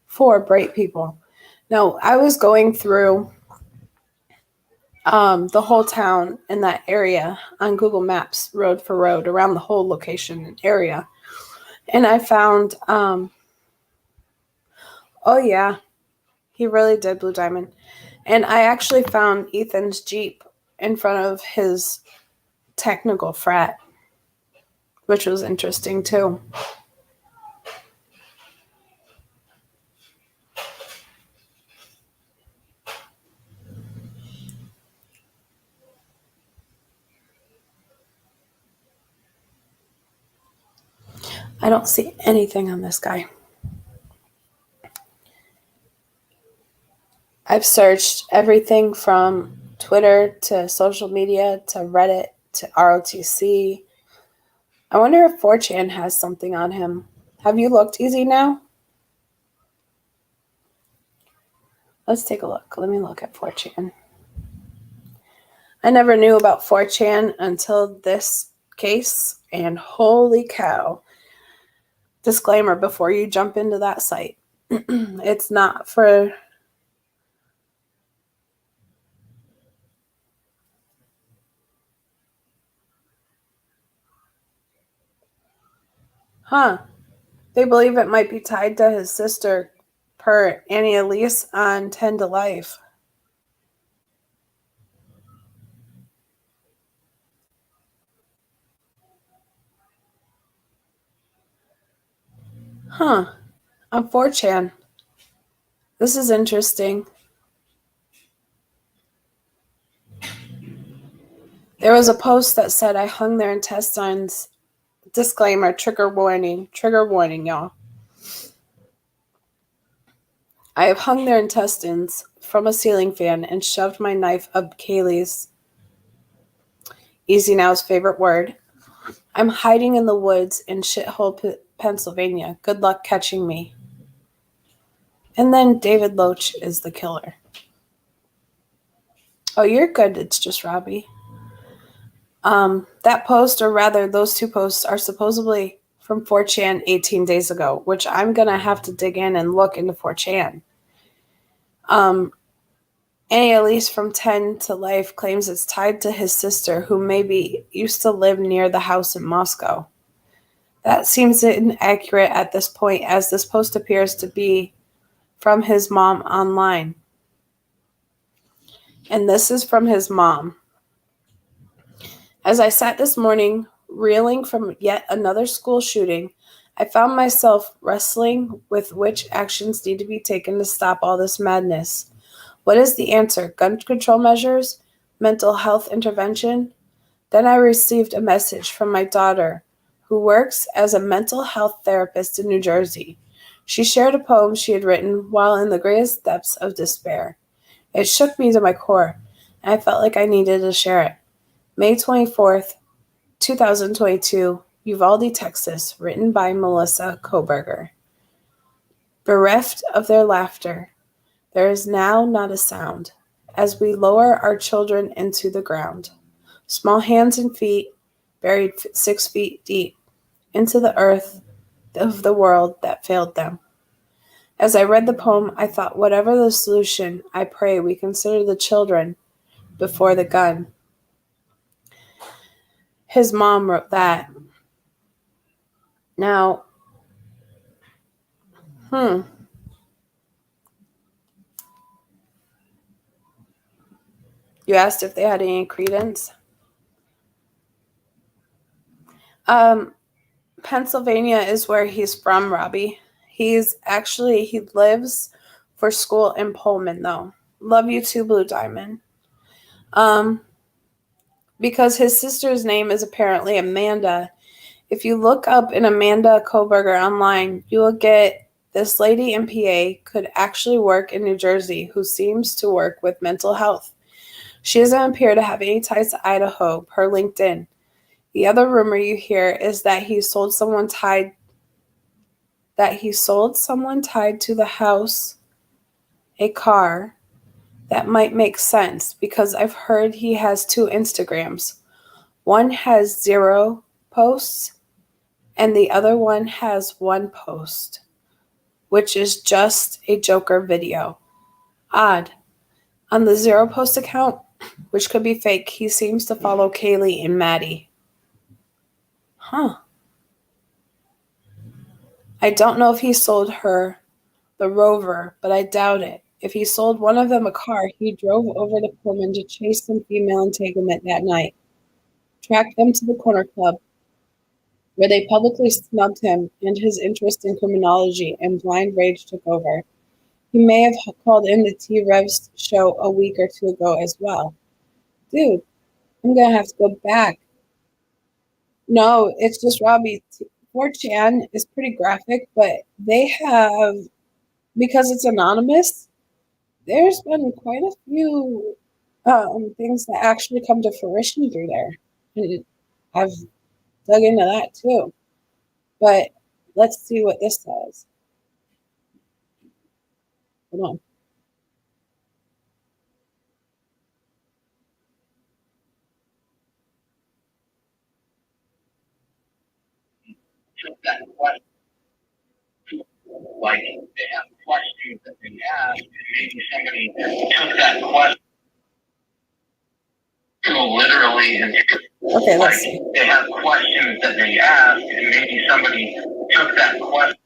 4 bright people. Now, I was going through the whole town in that area on Google Maps, road for road, around the whole location and area. And I found, oh yeah, he really did, Blue Diamond. And I actually found Ethan's Jeep in front of his technical frat, which was interesting too. I don't see anything on this guy. I've searched everything from Twitter to social media to Reddit to ROTC. I wonder if 4chan has something on him. Have you looked, Easy, now? Let's take a look. Let me look at 4chan. I never knew about 4chan until this case, and holy cow. Disclaimer before you jump into that site. It's not for... Huh. They believe it might be tied to his sister, per Annie Elise on 10 to Life. Huh. On 4chan. This is interesting. There was a post that said, I hung their intestines. Disclaimer, trigger warning, y'all. I have hung their intestines from a ceiling fan and shoved my knife up Kaylee's, Easy Now's favorite word. I'm hiding in the woods in shithole Pennsylvania. Good luck catching me. And then David Loach is the killer. Oh, you're good. It's just Robbie. That post, or rather those 2 posts, are supposedly from 4chan 18 days ago, which I'm going to have to dig in and look into 4chan. Annie Elise from 10 to Life claims it's tied to his sister, who maybe used to live near the house in Moscow. That seems inaccurate at this point, as this post appears to be from his mom online. And this is from his mom. As I sat this morning, reeling from yet another school shooting, I found myself wrestling with which actions need to be taken to stop all this madness. What is the answer? Gun control measures? Mental health intervention? Then I received a message from my daughter, who works as a mental health therapist in New Jersey. She shared a poem she had written while in the greatest depths of despair. It shook me to my core, and I felt like I needed to share it. May 24th, 2022, Uvalde, Texas, written by Melissa Koberger. Bereft of their laughter, there is now not a sound, as we lower our children into the ground. Small hands and feet, buried 6 feet deep, into the earth of the world that failed them. As I read the poem, I thought, whatever the solution, I pray we consider the children before the gun. His mom wrote that. Now, you asked if they had any credence. Pennsylvania is where he's from, Robbie. He lives for school in Pullman, though. Love you too, Blue Diamond. Because his sister's name is apparently Amanda. If you look up an Amanda Koberger online, you will get this lady in PA could actually work in New Jersey who seems to work with mental health. She doesn't appear to have any ties to Idaho per LinkedIn. The other rumor you hear is that he sold someone tied to the house a car. That might make sense because I've heard he has 2 Instagrams. One has 0 posts, and the other one has 1 post, which is just a Joker video. Odd. On the 0 post account, which could be fake, he seems to follow Kaylee and Maddie. Huh. I don't know if he sold her the Rover, but I doubt it. If he sold one of them a car, he drove over to Pullman to chase some female entanglement that night, tracked them to the corner club, where they publicly snubbed him and his interest in criminology, and blind rage took over. He may have called in the T-Revs show a week or 2 ago as well. Dude, I'm gonna have to go back. No, it's just Robbie. 4chan is pretty graphic, but they have, because it's anonymous, there's been quite a few things that actually come to fruition through there. And I've dug into that too. But let's see what this says. Hold on. Like they have questions that they ask, and maybe somebody took that question literally and Okay, let's see. they have questions that they ask, and maybe somebody took that question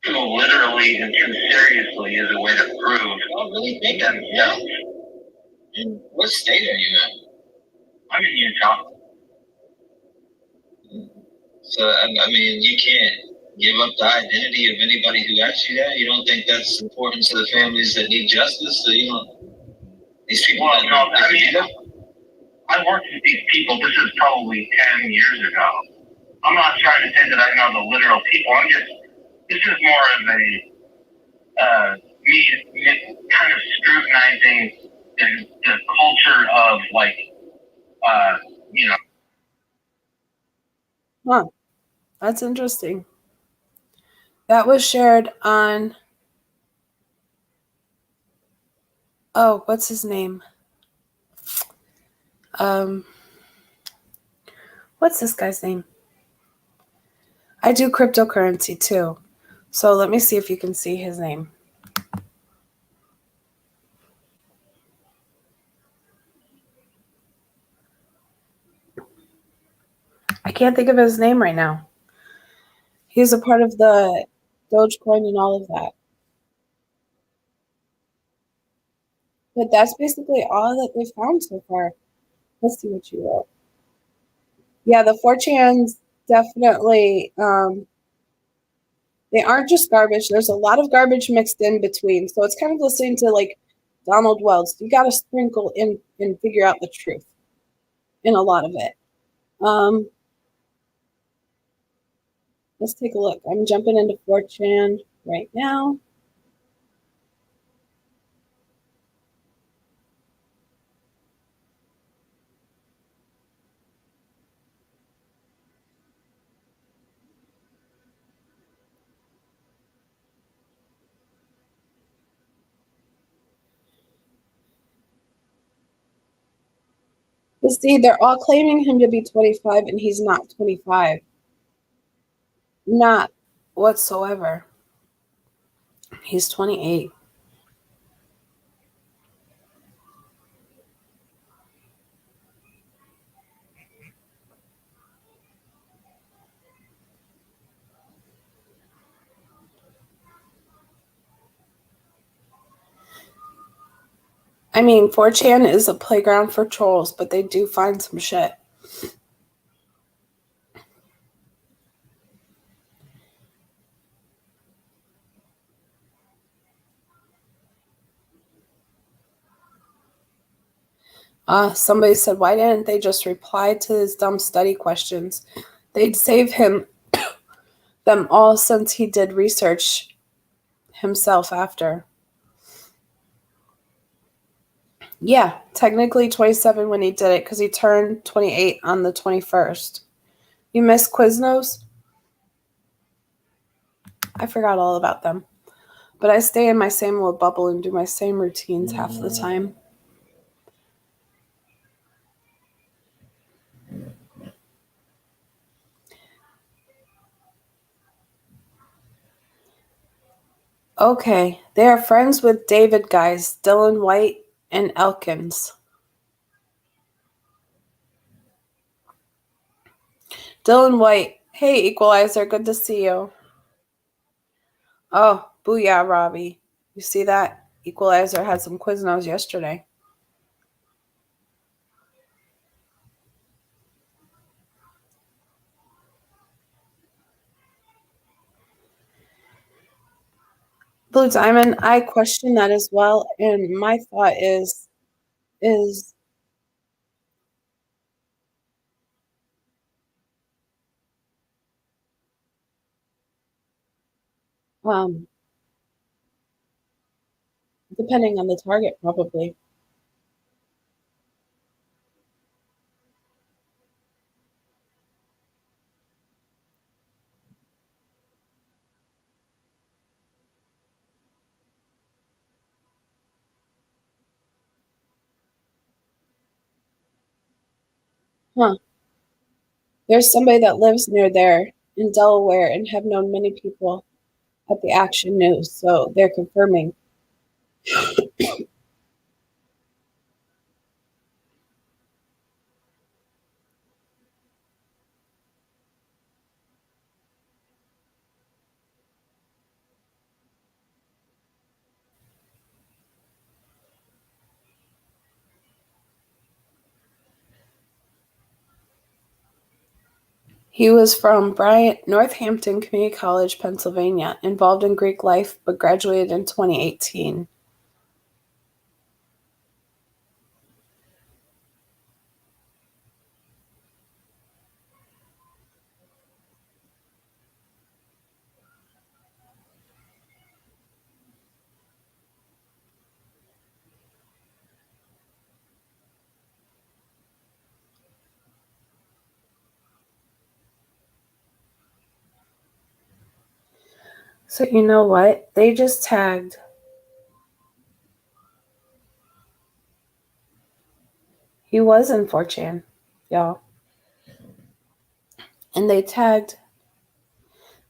too literally and too seriously as a way to prove. I don't really think that. Yeah. In what state are you in? I'm in Utah. So I mean, you can't give up the identity of anybody who asks you that. You don't think that's important to the families that need justice? So you don't. These people. Well, no, I mean, I worked with these people. This is probably 10 years ago. I'm not trying to say that I know the literal people. This is more of a me kind of scrutinizing the culture of like, you know. Huh. That's interesting. That was shared on, oh, what's his name? What's this guy's name? I do cryptocurrency too. So let me see if you can see his name. I can't think of his name right now. He's a part of the Dogecoin and all of that. But that's basically all that they found so far. Let's see what you wrote. Yeah, the 4chans definitely, they aren't just garbage. There's a lot of garbage mixed in between. So it's kind of listening to like Donald Wells. You got to sprinkle in and figure out the truth in a lot of it. Let's take a look. I'm jumping into 4chan right now. But see, they're all claiming him to be 25 and he's not 25. Not whatsoever. He's 28. I mean, 4chan is a playground for trolls, but they do find some shit. Somebody said, why didn't they just reply to his dumb study questions? They'd save him them all since he did research himself after. Yeah, technically 27 when he did it because he turned 28 on the 21st. You missed Quiznos? I forgot all about them. But I stay in my same little bubble and do my same routines half the time. Okay, they are friends with David guys, Dylan White and Elkins. Dylan White, hey Equalizer, good to see you. Oh, booyah, Robbie. You see that? Equalizer had some Quiznos yesterday. Blue Diamond, I question that as well, and my thought is um depending on the target, probably. Huh. There's somebody that lives near there in Delaware and have known many people at the Action News, so they're confirming. He was from Bryant, Northampton Community College, Pennsylvania, involved in Greek life, but graduated in 2018. So you know what? They just tagged. He was in 4chan, y'all. And they tagged.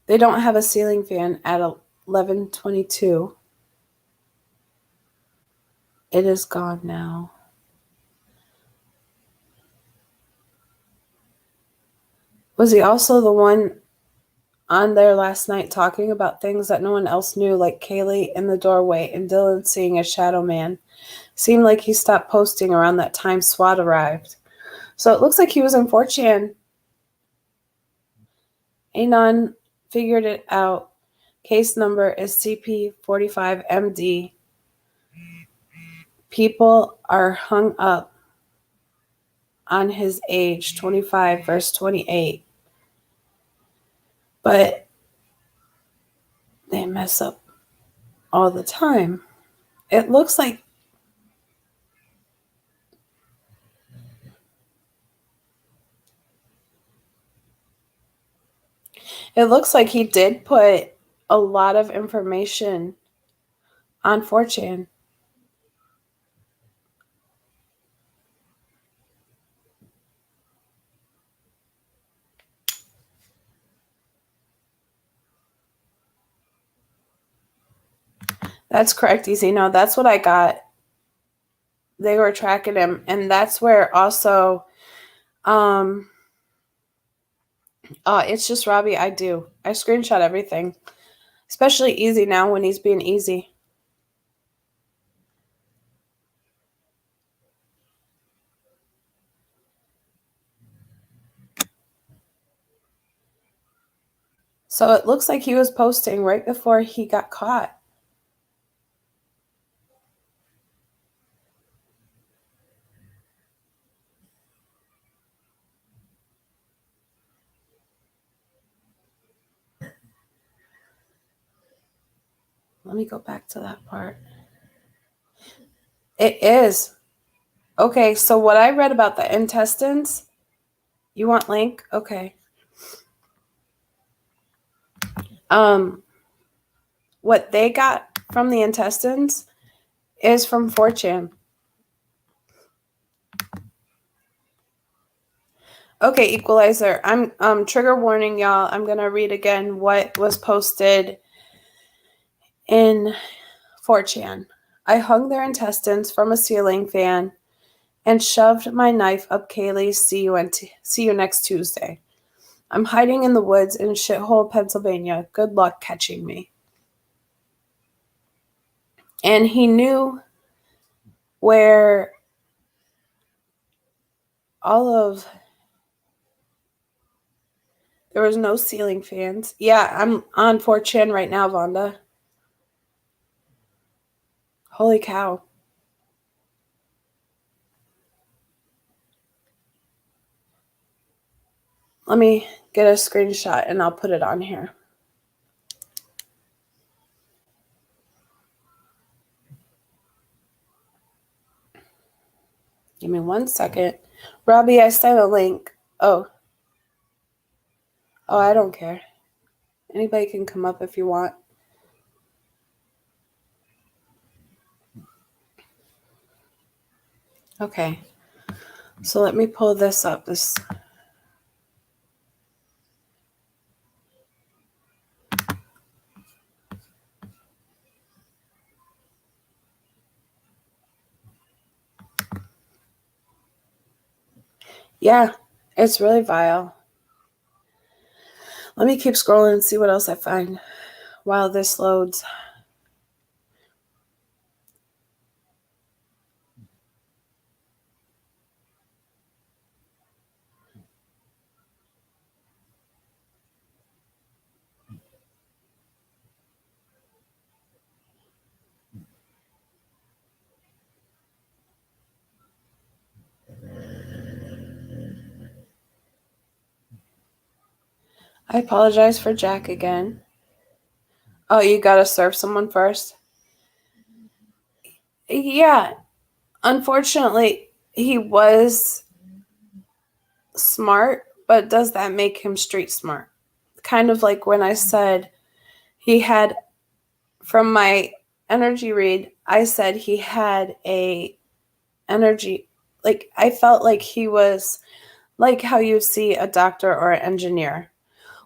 They don't have a ceiling fan at 11:22. It is gone now. Was he also the one on there last night talking about things that no one else knew, like Kaylee in the doorway and Dylan seeing a shadow man? Seemed like he stopped posting around that time SWAT arrived. So it looks like he was in 4chan. Anon figured it out. Case number is CP45MD. People are hung up on his age, 25 verse 28. But they mess up all the time. It looks like he did put a lot of information on 4chan. That's correct, Easy. No, that's what I got. They were tracking him, and that's where also it's just Robbie. I screenshot everything, especially Easy now when he's being easy. So it looks like he was posting right before he got caught. Let me go back to that part. It is. Okay, so what I read about the intestines, you want link? Okay. What they got from the intestines is from 4chan. Okay, Equalizer. I'm trigger warning, y'all. I'm gonna read again what was posted in 4chan. I hung their intestines from a ceiling fan and shoved my knife up Kaylee's see you next Tuesday. I'm hiding in the woods in shithole Pennsylvania. Good luck catching me. And he knew where there was no ceiling fans. Yeah, I'm on 4chan right now, Vonda. Holy cow. Let me get a screenshot and I'll put it on here. Give me 1 second. Robbie, I sent a link. Oh, I don't care. Anybody can come up if you want. Okay. So let me pull this up. Yeah, it's really vile. Let me keep scrolling and see what else I find while this loads. I apologize for Jack again. Oh, you gotta serve someone first? Yeah, unfortunately, he was smart, but does that make him street smart? Kind of like when I said he had, from my energy read, I said he had a energy, like I felt like he was like how you see a doctor or an engineer,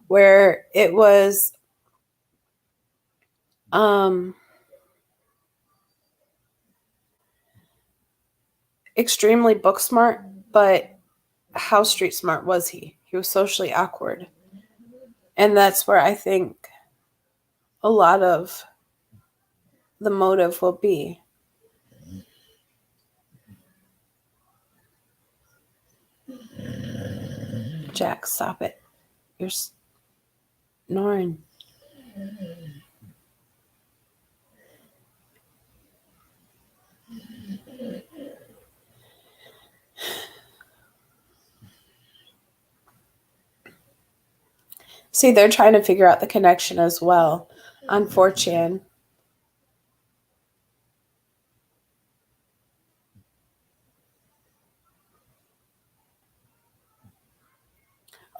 where it was extremely book smart, but how street smart was he? He was socially awkward. And that's where I think a lot of the motive will be. Jack, stop it. You're snoring. See, they're trying to figure out the connection as well on 4chan.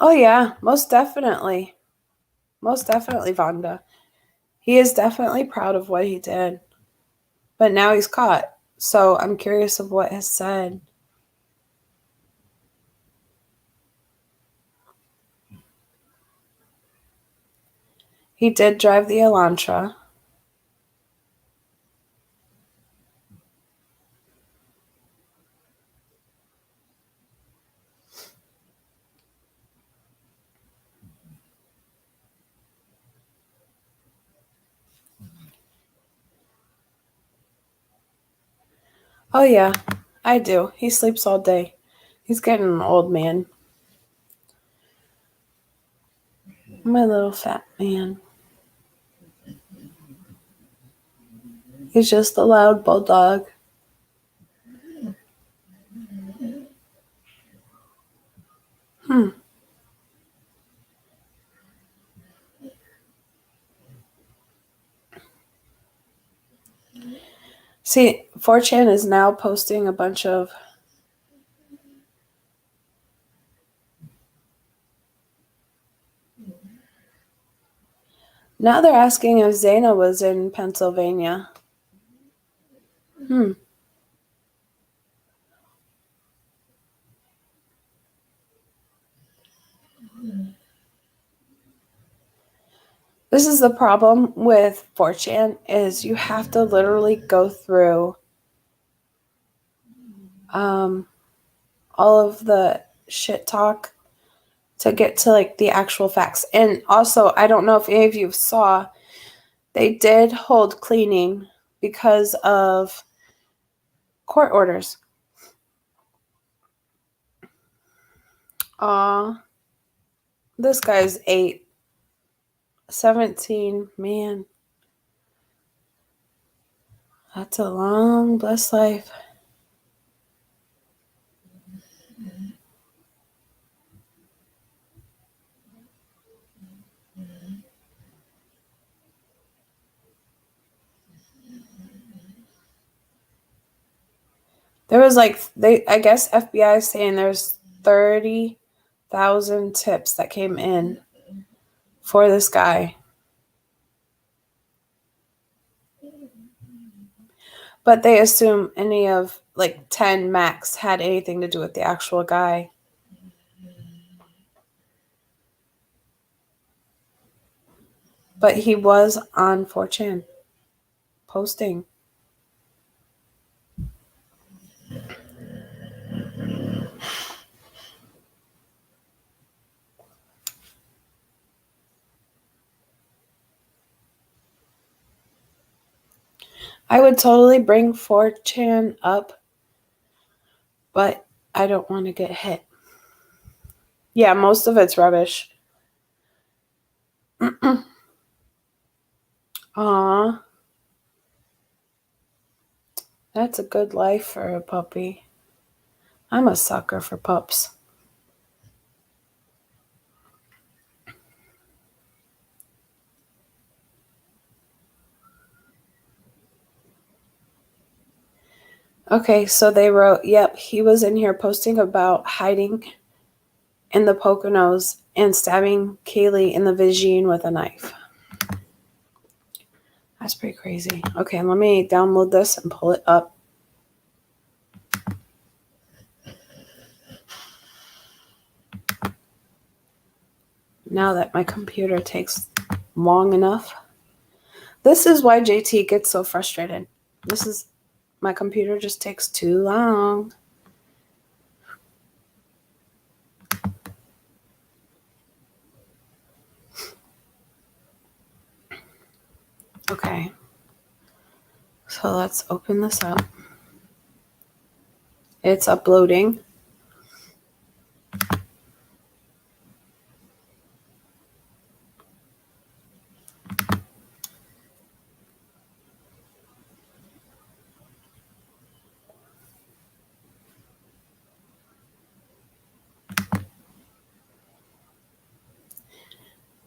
Oh, yeah, most definitely. Most definitely, Vonda. He is definitely proud of what he did. But now he's caught. So I'm curious of what is said. He did drive the Elantra. Oh, yeah, I do. He sleeps all day. He's getting an old man. My little fat man. He's just a loud bulldog. See, 4chan is now posting a bunch of now they're asking if Zaina was in Pennsylvania. This is the problem with 4chan is you have to literally go through all of the shit talk to get to like the actual facts. And also, I don't know if any of you saw, they did hold cleaning because of court orders. This guy's 8, 17, man. That's a long, blessed life. There was like, I guess FBI is saying there's 30,000 tips that came in for this guy. But they assume any of like 10 max had anything to do with the actual guy. But he was on 4chan posting. I would totally bring 4chan up, but I don't want to get hit. Yeah, most of it's rubbish. Aw. That's a good life for a puppy. I'm a sucker for pups. Okay, so they wrote, yep, he was in here posting about hiding in the Poconos and stabbing Kaylee in the vagine with a knife. That's pretty crazy. Okay, let me download this and pull it up. Now that my computer takes long enough. This is why JT gets so frustrated. My computer just takes too long. Okay. So let's open this up. It's uploading.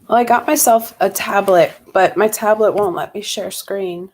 Well, I got myself a tablet, but my tablet won't let me share screen.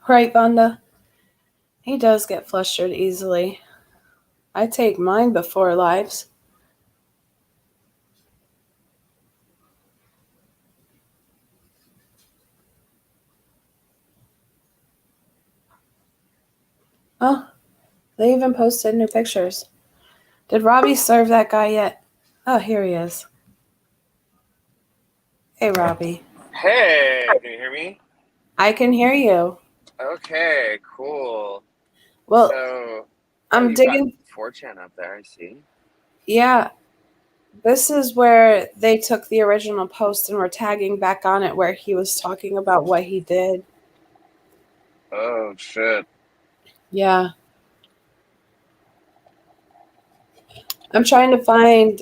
Right, Vonda? He does get flustered easily. I take mine before lives. Oh, they even posted new pictures. Did Robbie serve that guy yet? Oh, here he is. Hey, Robbie. Hey, can you hear me? I can hear you. Okay, cool. Well, So, I'm you've got digging. 4chan up there, I see. Yeah, this is where they took the original post and were tagging back on it where he was talking about what he did. Oh, shit. Yeah. I'm trying to find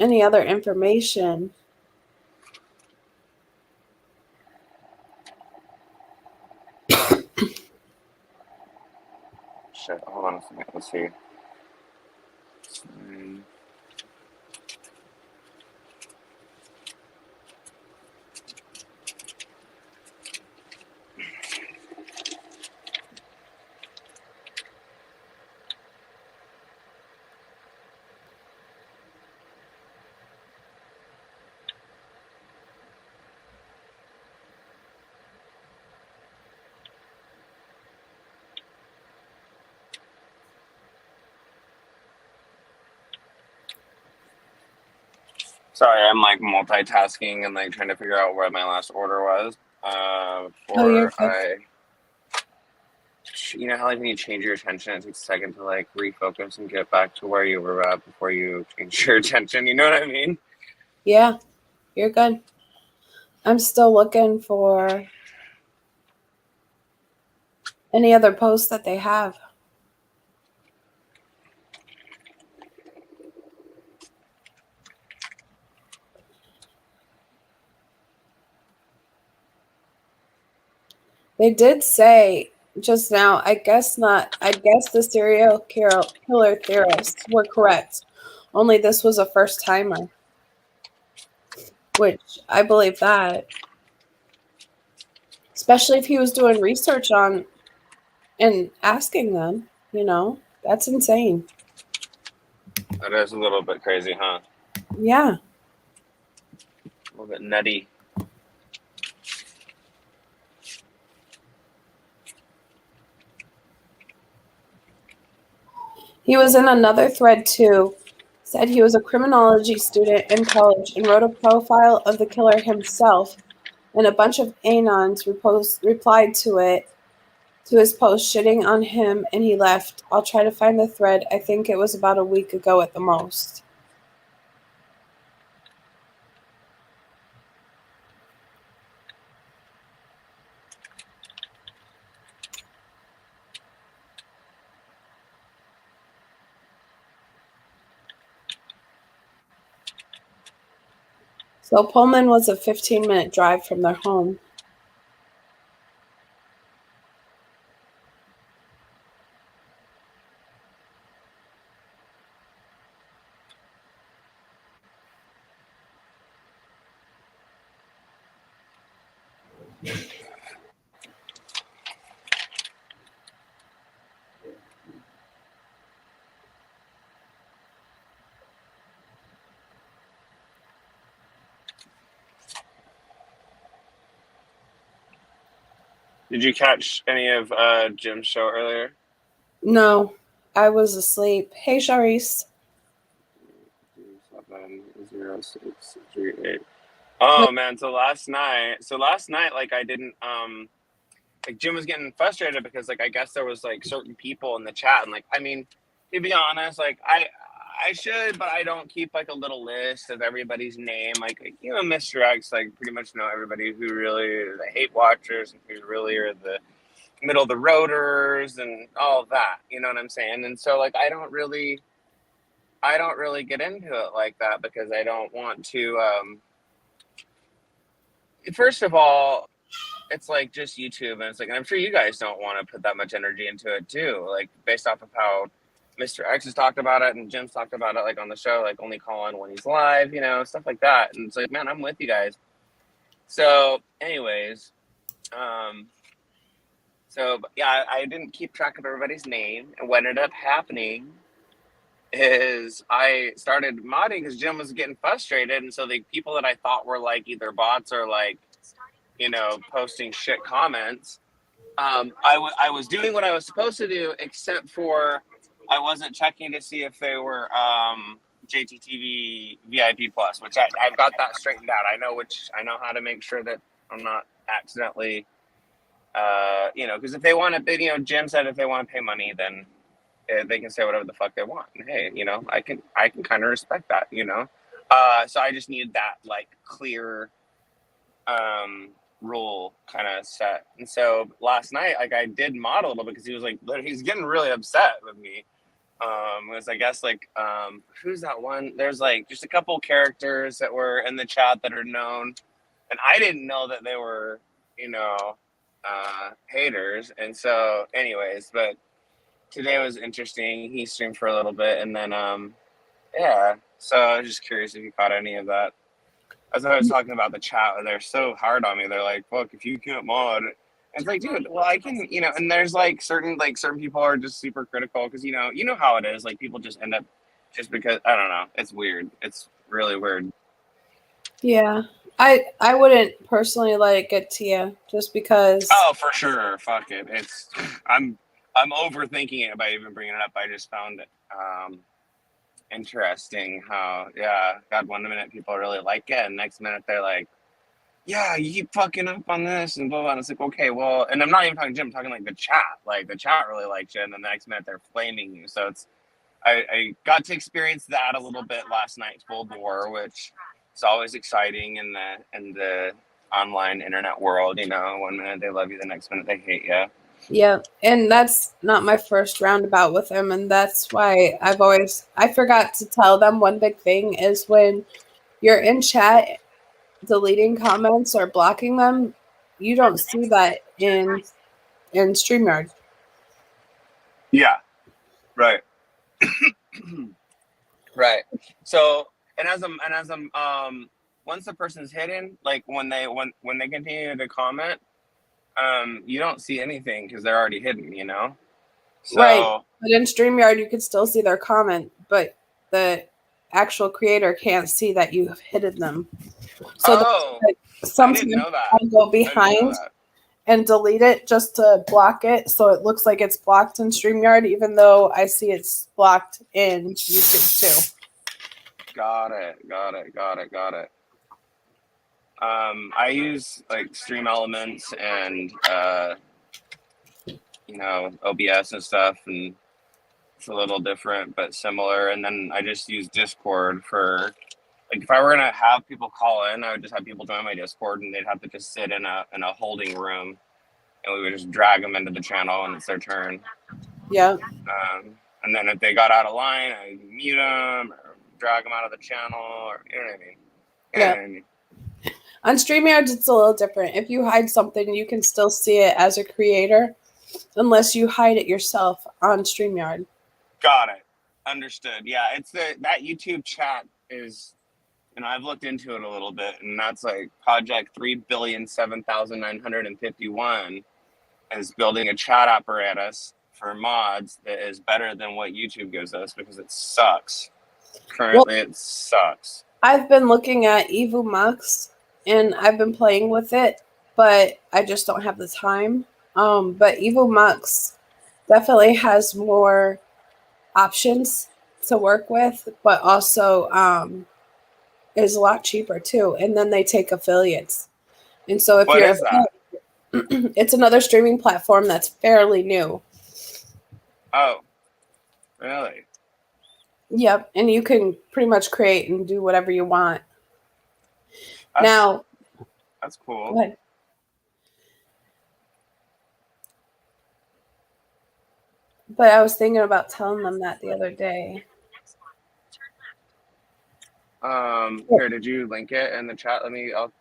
any other information. Shit, hold on a second. Let's see. Sorry, I'm like multitasking and like trying to figure out where my last order was. Oh, you're Before good. you know how like when you change your attention, it takes a second to like refocus and get back to where you were at before you change your attention. You know what I mean? Yeah, you're good. I'm still looking for any other posts that they have. They did say just now, I guess not, I guess the serial killer theorists were correct. Only this was a first timer, which I believe that. Especially if he was doing research on and asking them, that's insane. That is a little bit crazy, huh? Yeah. A little bit nutty. He was in another thread too. Said he was a criminology student in college and wrote a profile of the killer himself, and a bunch of anons replied to his post shitting on him, and he left. I'll try to find the thread. I think it was about a week ago at the most. So Pullman was a 15-minute drive from their home. Did you catch any of Jim's show earlier? No, I was asleep. Hey, Sharice. 70638. Oh man, so last night, like I didn't like Jim was getting frustrated because like I guess there was like certain people in the chat, and like I mean, to be honest, like I should, but I don't keep like a little list of everybody's name. Like Mr. X, like pretty much know everybody who really are the hate watchers and who really are the middle of the roaders and all of that. You know what I'm saying? And so like I don't really get into it like that because I don't want to first of all, it's like just YouTube, and it's like, and I'm sure you guys don't want to put that much energy into it too, like based off of how Mr. X has talked about it and Jim's talked about it, like on the show, like only call in when he's live, stuff like that. And it's like, man, I'm with you guys. So anyways, so yeah, I didn't keep track of everybody's name, and what ended up happening is I started modding because Jim was getting frustrated, and so the people that I thought were like either bots or like posting shit comments, I was doing what I was supposed to do, except for I wasn't checking to see if they were JTTV VIP plus, which I've got that straightened out. I know how to make sure that I'm not accidentally because if they want to, Jim said if they want to pay money, then they can say whatever the fuck they want. And hey, I can kind of respect that, so I just need that like clear rule kind of set. And so last night, like I did model it because he was like, he's getting really upset with me was I guess like who's that one? There's like just a couple characters that were in the chat that are known, and I didn't know that they were, you know, haters. And so, anyways, but today was interesting. He streamed for a little bit, and then yeah. So I was just curious if you caught any of that. As I was talking about the chat, they're so hard on me. They're like, "Fuck, if you can't mod." It's like, dude, well, I can, you know. And there's like certain people are just super critical because you know how it is. Like people just end up just because I don't know. It's weird. It's really weird. Yeah. I wouldn't personally let it get to you just because. Oh, for sure. Fuck it. It's I'm overthinking it by even bringing it up. I just found it interesting how God, one minute people really like it, and next minute they're like, yeah, you keep fucking up on this and blah blah. And it's like, okay, well, and I'm not even talking Jim, I'm talking like the chat. Like the chat really likes you, and then the next minute they're flaming you. So it's I got to experience that a little bit last night, full bore, which is always exciting in the online internet world. You know, one minute they love you, the next minute they hate you. Yeah, and that's not my first roundabout with him, and that's why I forgot to tell them one big thing is when you're in chat deleting comments or blocking them, you don't see that in StreamYard. Yeah, right. Right. So and as I'm once the person's hidden, like when they continue to comment, you don't see anything because they're already hidden, you know? So Right, but in StreamYard you can still see their comment, but the actual creator can't see that you've hidden them. So I sometimes didn't know that. I go I didn't know behind that. and delete it just to block it so it looks like it's blocked in StreamYard, even though I see it's blocked in YouTube too. Got it. I use like Stream Elements and you know, OBS and stuff, and it's a little different but similar. And then I just use Discord for like if I were gonna have people call in, I would just have people join my Discord and they'd have to just sit in a holding room, and we would just drag them into the channel when it's their turn. Yeah. And then if they got out of line, I mute them or drag them out of the channel, or you know what I mean. You know Yeah. what I mean? On StreamYard, it's a little different. If you hide something, you can still see it as a creator, unless you hide it yourself on StreamYard. Got it. Understood. Yeah, it's that YouTube chat is, you know, I've looked into it a little bit, and that's like Project 3,007,951 is building a chat apparatus for mods that is better than what YouTube gives us because it sucks. Currently, it sucks. I've been looking at Evo Mux, and I've been playing with it, but I just don't have the time. But Evo Mux definitely has more options to work with, but also is a lot cheaper too. And then they take affiliates. And so if What you're is that? it's another streaming platform that's fairly new. Oh, really? Yep, and you can pretty much create and do whatever you want. Now, that's cool. Go ahead. But I was thinking about telling them that the other day. Here, did you link it in the chat? I'll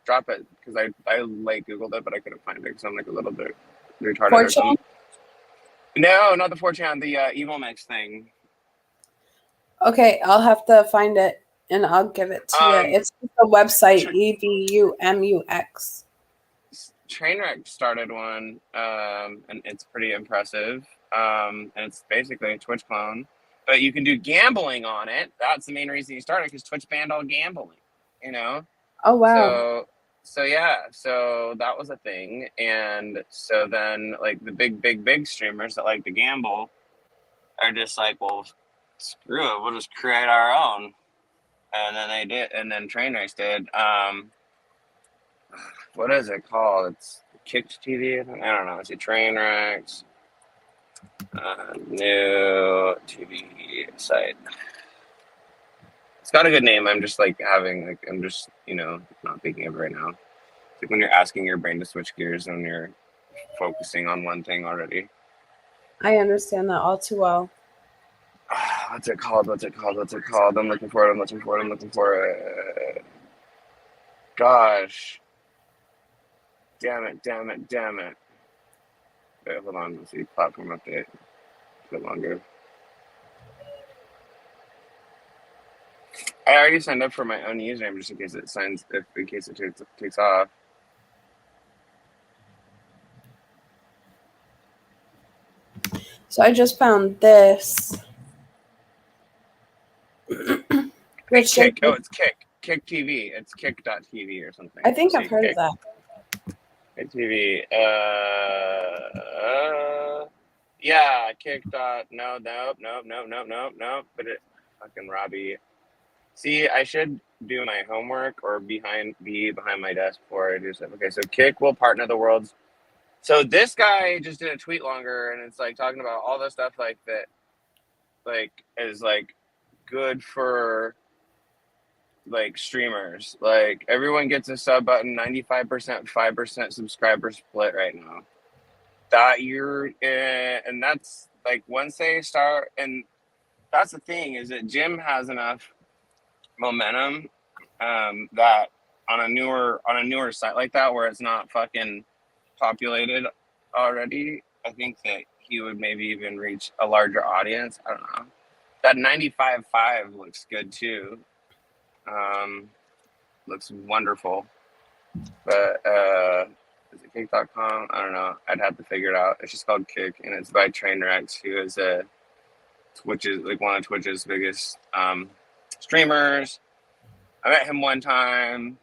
drop it because I like Googled it, but I couldn't find it because I'm like a little bit retarded or 4chan? something. No, not the 4chan, the Evil Mix thing. Okay, I'll have to find it and I'll give it to you. It's the website EVUMUX. Trainwreck started one, and it's pretty impressive. And it's basically a Twitch clone, but you can do gambling on it. That's the main reason you started, because Twitch banned all gambling, you know? Oh, wow. So yeah, so that was a thing. And so then like the big streamers that like to gamble are just like, well, screw it, we'll just create our own. And then they did, and then Trainwreck did. What is it called? It's Kicked TV. I don't know. It's a Trainwreck new TV site. It's got a good name. I'm just like I'm just, you know, not thinking of it right now. It's like when you're asking your brain to switch gears when you're focusing on one thing already. I understand that all too well. What's it called? I'm looking for it. Gosh. Damn it. Wait, hold on. Let's see. Platform update. A bit longer. I already signed up for my own username just in case it takes off. So I just found this. Which Kick. Oh, it's Kick. Kick TV. It's kick.tv or something. I think Say I've heard Kick. of that. Kick TV. Yeah, Kick. Nope. But it fucking Robbie. See, I should do my homework or be behind my desk before I do stuff. Okay, so Kick will partner the world's. So this guy just did a tweet longer, and it's like talking about all the stuff like that, like is like good for like streamers. Like everyone gets a sub button, 95%, 5% subscriber split right now. That you're, and that's like once they start, and that's the thing is that Jim has enough momentum that on a newer site like that where it's not fucking populated already, I think that he would maybe even reach a larger audience. I don't know. That 95.5 looks good too. Looks wonderful. But is it kick.com? I don't know. I'd have to figure it out. It's just called Kick, and it's by Trainwreck, who is one of Twitch's biggest streamers. I met him one time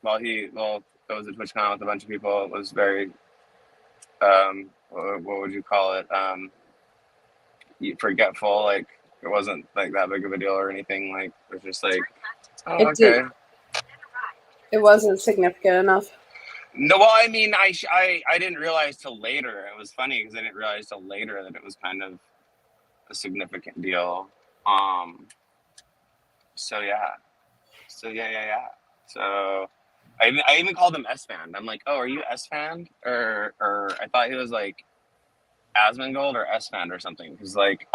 while it was a Twitch con with a bunch of people. It was very what would you call it? Forgetful. Like it wasn't like that big of a deal or anything. Like it was just like, oh, okay. It wasn't significant enough. No, well, I mean, I didn't realize till later. It was funny because I didn't realize till later that it was kind of a significant deal. So yeah. So I even called him S-Fan. I'm like, oh, are you S-Fan? Or I thought he was like Asmongold or S-Fan or something. Because like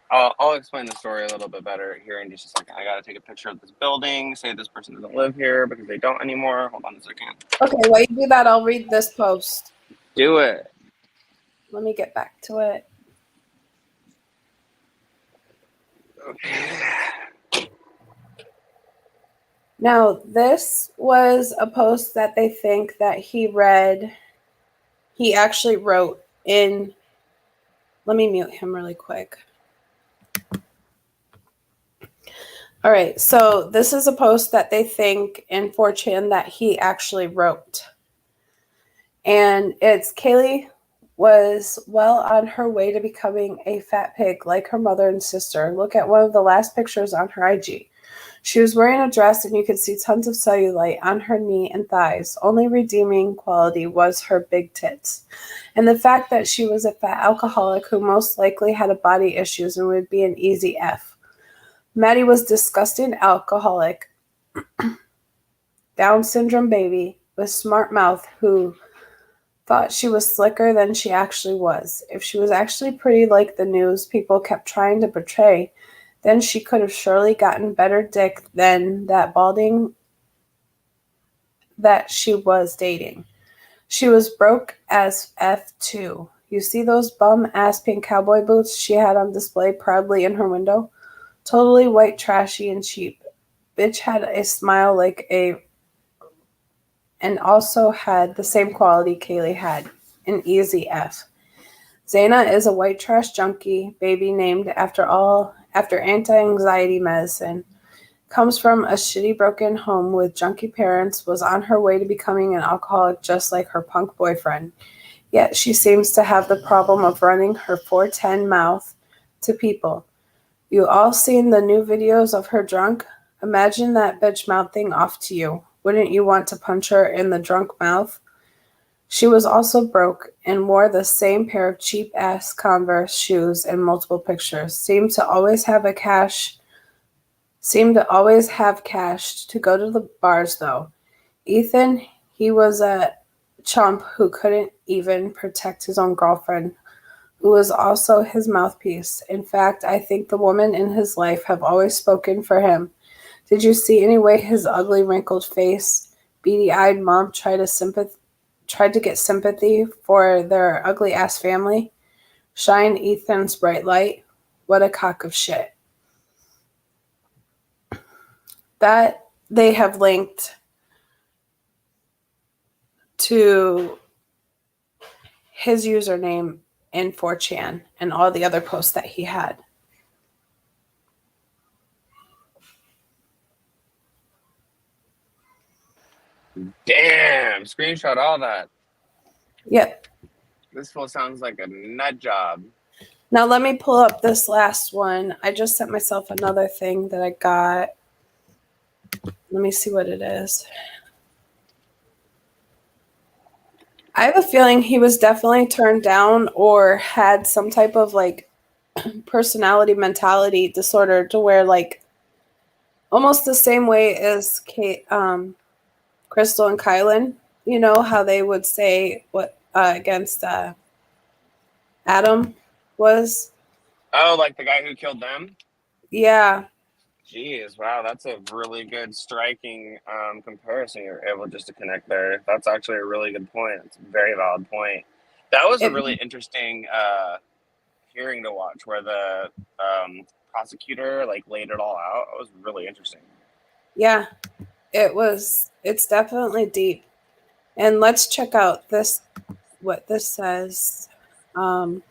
I'll explain the story a little bit better here in just a second. I gotta take a picture of this building, say this person doesn't live here because they don't anymore. Hold on a second. Okay, while you do that, I'll read this post. Do it. Let me get back to it. Okay. Now, this was a post that they think that he actually wrote in. Let me mute him really quick. All right, so this is a post that they think in 4chan that he actually wrote. And it's Kaylee was well on her way to becoming a fat pig like her mother and sister. Look at one of the last pictures on her IG. She was wearing a dress and you could see tons of cellulite on her knee and thighs. Only redeeming quality was her big tits. And the fact that she was a fat alcoholic who most likely had a body issues and would be an easy F. Maddie was disgusting alcoholic, Down syndrome baby with smart mouth who thought she was slicker than she actually was. If she was actually pretty like the news people kept trying to portray, then she could have surely gotten better dick than that balding that she was dating. She was broke as F too. You see those bum-ass pink cowboy boots she had on display proudly in her window? Totally white, trashy, and cheap. Bitch had a smile like and also had the same quality Kaylee had, an easy F. Zaina is a white trash junkie baby named after anti-anxiety medicine. Comes from a shitty broken home with junkie parents, was on her way to becoming an alcoholic just like her punk boyfriend. Yet she seems to have the problem of running her 410 mouth to people. You all seen the new videos of her drunk? Imagine that bitch mouthing off to you. Wouldn't you want to punch her in the drunk mouth? She was also broke and wore the same pair of cheap-ass Converse shoes in multiple pictures. Seemed to always have cash to go to the bars, though. Ethan, he was a chump who couldn't even protect his own girlfriend. who was also his mouthpiece. In fact, I think the women in his life have always spoken for him. Did you see any way his ugly, wrinkled face, beady-eyed mom tried to get sympathy for their ugly-ass family? Shine Ethan's bright light. What a cock of shit. That they have linked to his username in 4chan and all the other posts that he had. Damn, screenshot all that. Yep. This fool sounds like a nut job. Now let me pull up this last one. I just sent myself another thing that I got. Let me see what it is. I have a feeling he was definitely turned down or had some type of like personality mentality disorder to where like almost the same way as Crystal and Kylan, you know, how they would say what against Adam was. Oh, like the guy who killed them? Yeah. Jeez, wow, that's a really good striking comparison you're able just to connect there. That's actually a really good point. It's a very valid point. That was a really interesting hearing to watch where the prosecutor like laid it all out. It was really interesting. Yeah. It's definitely deep. And let's check out this what this says. And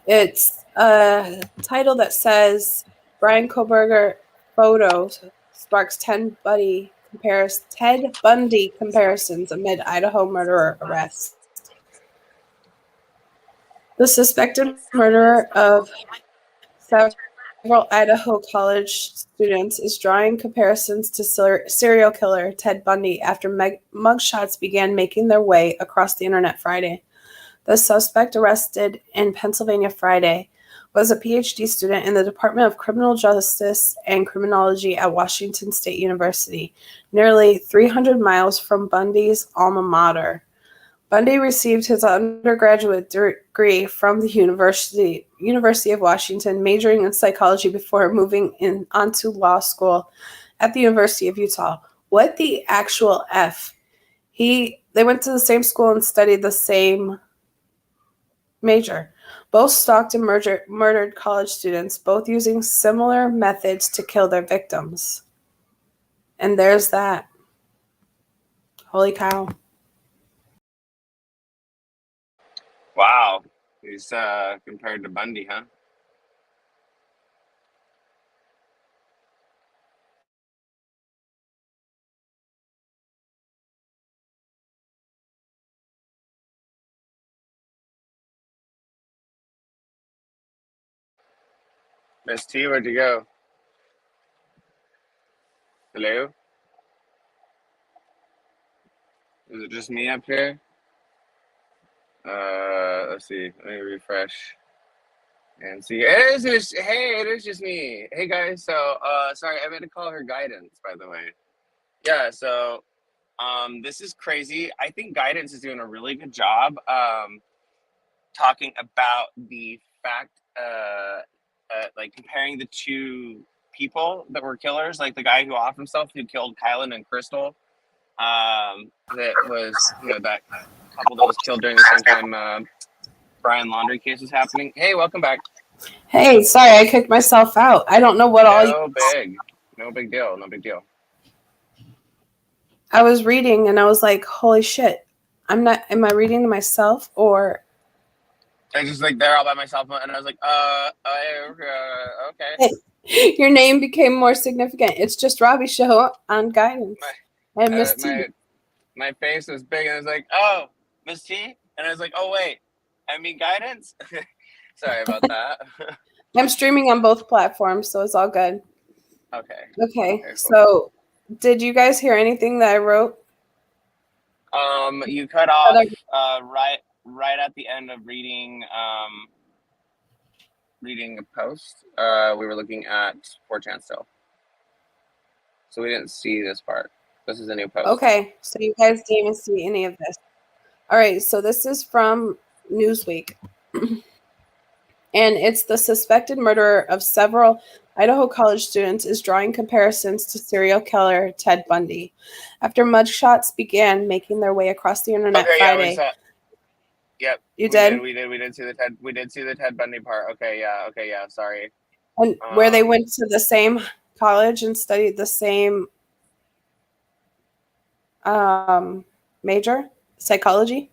it's a title that says Brian Koberger photo sparks Ted Bundy comparisons amid Idaho murderer arrest. The suspected murderer of several Idaho college students is drawing comparisons to serial killer Ted Bundy after mugshots began making their way across the internet Friday. The suspect arrested in Pennsylvania Friday was a PhD student in the Department of Criminal Justice and Criminology at Washington State University, nearly 300 miles from Bundy's alma mater. Bundy received his undergraduate degree from the University of Washington, majoring in psychology before moving onto law school at the University of Utah. What the actual F? They went to the same school and studied the same major. Both stalked and murdered college students, both using similar methods to kill their victims. And there's that. Holy cow. Wow. He's compared to Bundy, huh? Miss T, where'd you go? Hello? Is it just me up here? Let's see. Let me refresh and see. It is just me. Hey guys, so sorry, I meant to call her Guidance, by the way. Yeah, so this is crazy. I think Guidance is doing a really good job talking about the fact like comparing the two people that were killers, like the guy who off himself who killed Kylan and Crystal. That was, you know, that couple that was killed during the same time Brian Laundrie case was happening. Hey, welcome back. Hey, sorry, I kicked myself out. I don't know what No big deal. No big deal. I was reading and I was like, holy shit. Am I reading to myself or? I just like there all by myself and I was like, okay. Your name became more significant. It's just Robbie Show on Guidance. And Miss T. My face was big and I was like, oh, Miss T? And I was like, oh wait, I mean Guidance? Sorry about that. I'm streaming on both platforms, so it's all good. Okay. Okay, Cool. so did you guys hear anything that I wrote? You cut off right at the end of reading reading a post. We were looking at 4chan still. So we didn't see this part. This is a new post. Okay, so you guys didn't even see any of this. All right, so this is from Newsweek. And it's the suspected murderer of several Idaho college students is drawing comparisons to serial killer Ted Bundy. After mugshots began making their way across the internet Okay, yeah, we Friday. saw. Yep, You we did? did. We did see the Ted. We did see the Ted Bundy part. Okay, yeah. Okay, yeah. Sorry. And where they went to the same college and studied the same major, psychology,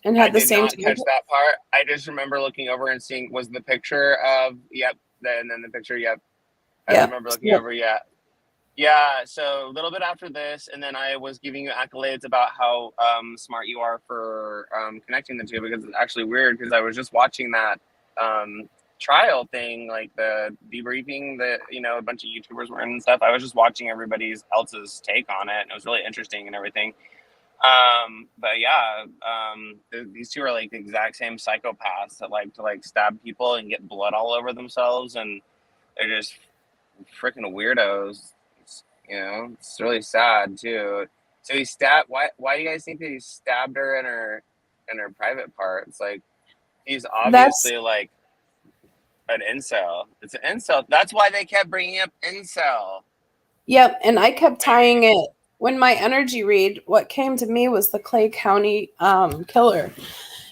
and I had the did same not catch target. that part. I just remember looking over and seeing was the picture of and then the picture. Yep, I Yeah. remember looking over. Yeah, yeah. So a little bit after this, and then I was giving you accolades about how smart you are for connecting the two, because it's actually weird because I was just watching that trial thing, like the debriefing that a bunch of YouTubers were in and stuff. I was just watching everybody's else's take on it, and it was really interesting and everything. But yeah, these two are like the exact same psychopaths that like to like stab people and get blood all over themselves, and they're just freaking weirdos. It's really sad too. So he stabbed. Why do you guys think that he stabbed her in her private parts? Like, he's That's obviously like an incel. It's an incel. That's why they kept bringing up incel. Yep, and I kept tying it. When my energy read, what came to me was the Clay County killer.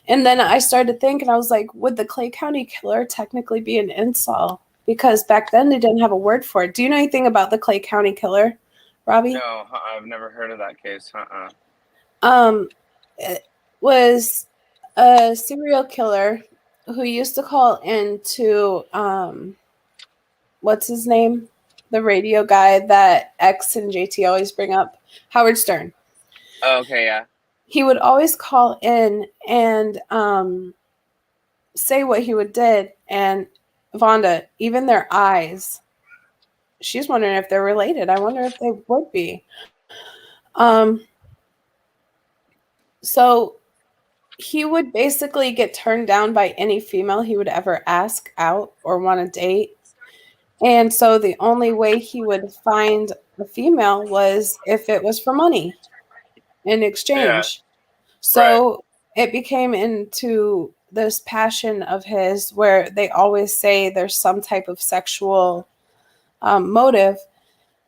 And then I started to think, and I was like, would the Clay County killer technically be an incel? Because back then they didn't have a word for it. Do you know anything about the Clay County killer, Robbie? No, I've never heard of that case. It was a serial killer who used to call into what's his name? The radio guy that X and JT always bring up, Howard Stern. Oh, okay, yeah. He would always call in and say what he would did. And Vonda, even their eyes, she's wondering if they're related. I wonder if they would be. So he would basically get turned down by any female he would ever ask out or want to date. And so the only way he would find a female was if it was for money in exchange. So it became into this passion of his where they always say there's some type of sexual motive,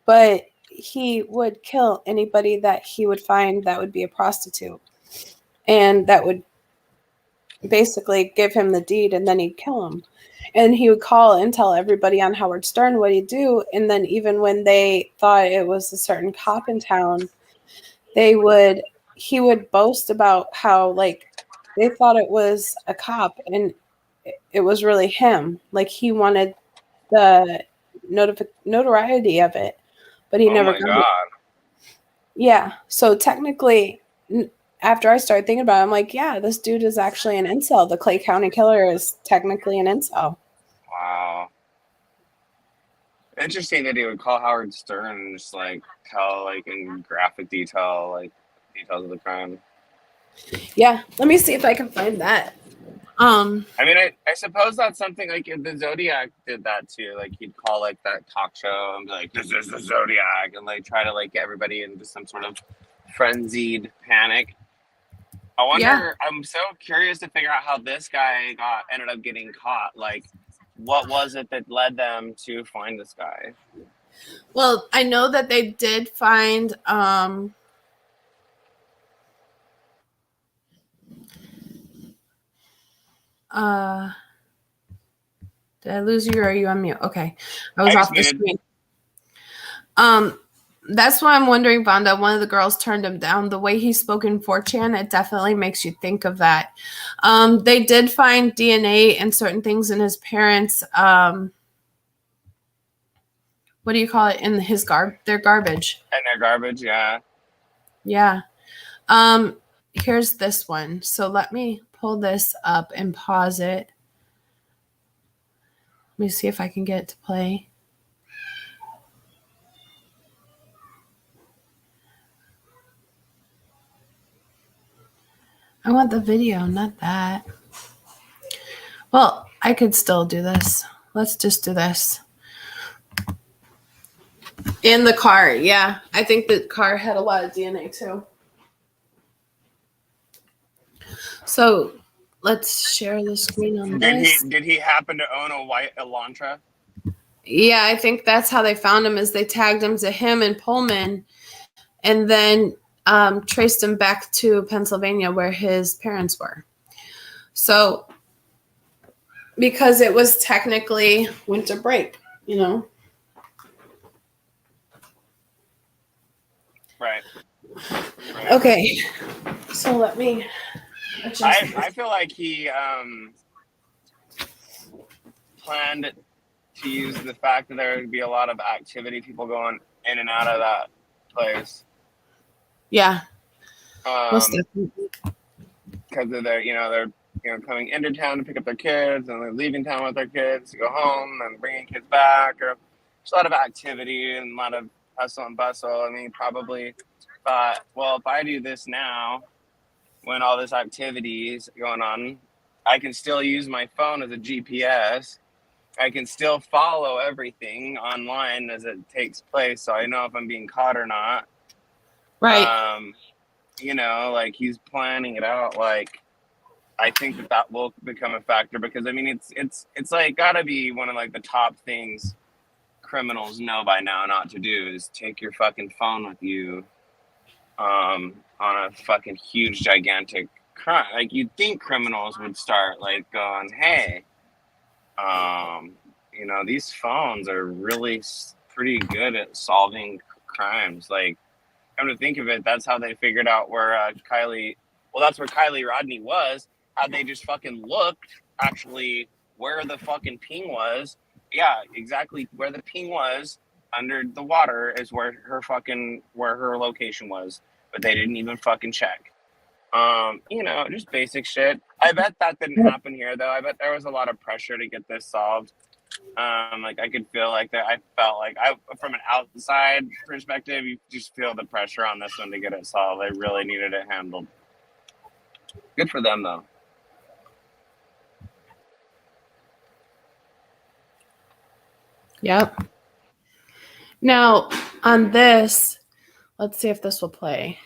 but he would kill anybody that he would find that would be a prostitute. And that would basically give him the deed, and then he'd kill him. And he would call and tell everybody on Howard Stern what he'd do. And then even when they thought it was a certain cop in town, he would boast about how like they thought it was a cop and it was really him. Like he wanted the notoriety of it, but he Oh never my got god. it. Yeah. So technically, after I started thinking about it, I'm like, yeah, this dude is actually an incel. The Clay County killer is technically an incel. Wow. Interesting that he would call Howard Stern and just like tell like in graphic detail like details of the crime. Yeah. Let me see if I can find that. I mean, I suppose that's something like if the Zodiac did that too. Like he'd call like that talk show and be like, "This is the Zodiac," and like try to like get everybody into some sort of frenzied panic. I wonder. Yeah. I'm so curious to figure out how this guy ended up getting caught. Like, what was it that led them to find this guy? Well, I know that they did find did I lose you or are you on mute? Okay. I was off the screen. That's why I'm wondering, Vonda, one of the girls turned him down. The way he spoke in 4chan, it definitely makes you think of that. They did find DNA and certain things in his parents' what do you call it? In his their garbage. And their garbage, yeah. Yeah. Here's this one. So let me pull this up and pause it. Let me see if I can get it to play. I want the video, not that. Well, I could still do this. Let's just do this. In the car, yeah. I think the car had a lot of DNA too. So let's share the screen on this. Did he happen to own a white Elantra? Yeah, I think that's how they found him, is they tagged him to him and Pullman, and then traced him back to Pennsylvania where his parents were. So because it was technically winter break, you know. Right. Okay, so let me adjust this. I feel like he planned to use the fact that there would be a lot of activity, people going in and out of that place. Yeah. Most definitely. Because of their, they're coming into town to pick up their kids, and they're leaving town with their kids to go home, and bringing kids back. Or there's a lot of activity and a lot of hustle and bustle. I mean, probably thought, well, if I do this now, when all this activity is going on, I can still use my phone as a GPS. I can still follow everything online as it takes place, so I know if I'm being caught or not. Right. Like he's planning it out. Like, I think that will become a factor, because I mean, it's like gotta be one of like the top things criminals know by now not to do is take your fucking phone with you on a fucking huge gigantic crime. Like, you'd think criminals would start like going, hey, these phones are really pretty good at solving crimes. Like, come to think of it, that's how they figured out where that's where Kylie Rodney was. How they just fucking looked actually where the fucking ping was. Yeah, exactly where the ping was under the water is where her location was, but they didn't even fucking check. Just basic shit. I bet that didn't happen here though. I bet there was a lot of pressure to get this solved. Like I could feel like that. I felt like from an outside perspective, you just feel the pressure on this one to get it solved. They really needed it handled. Good for them though. Yep. Now on this, let's see if this will play.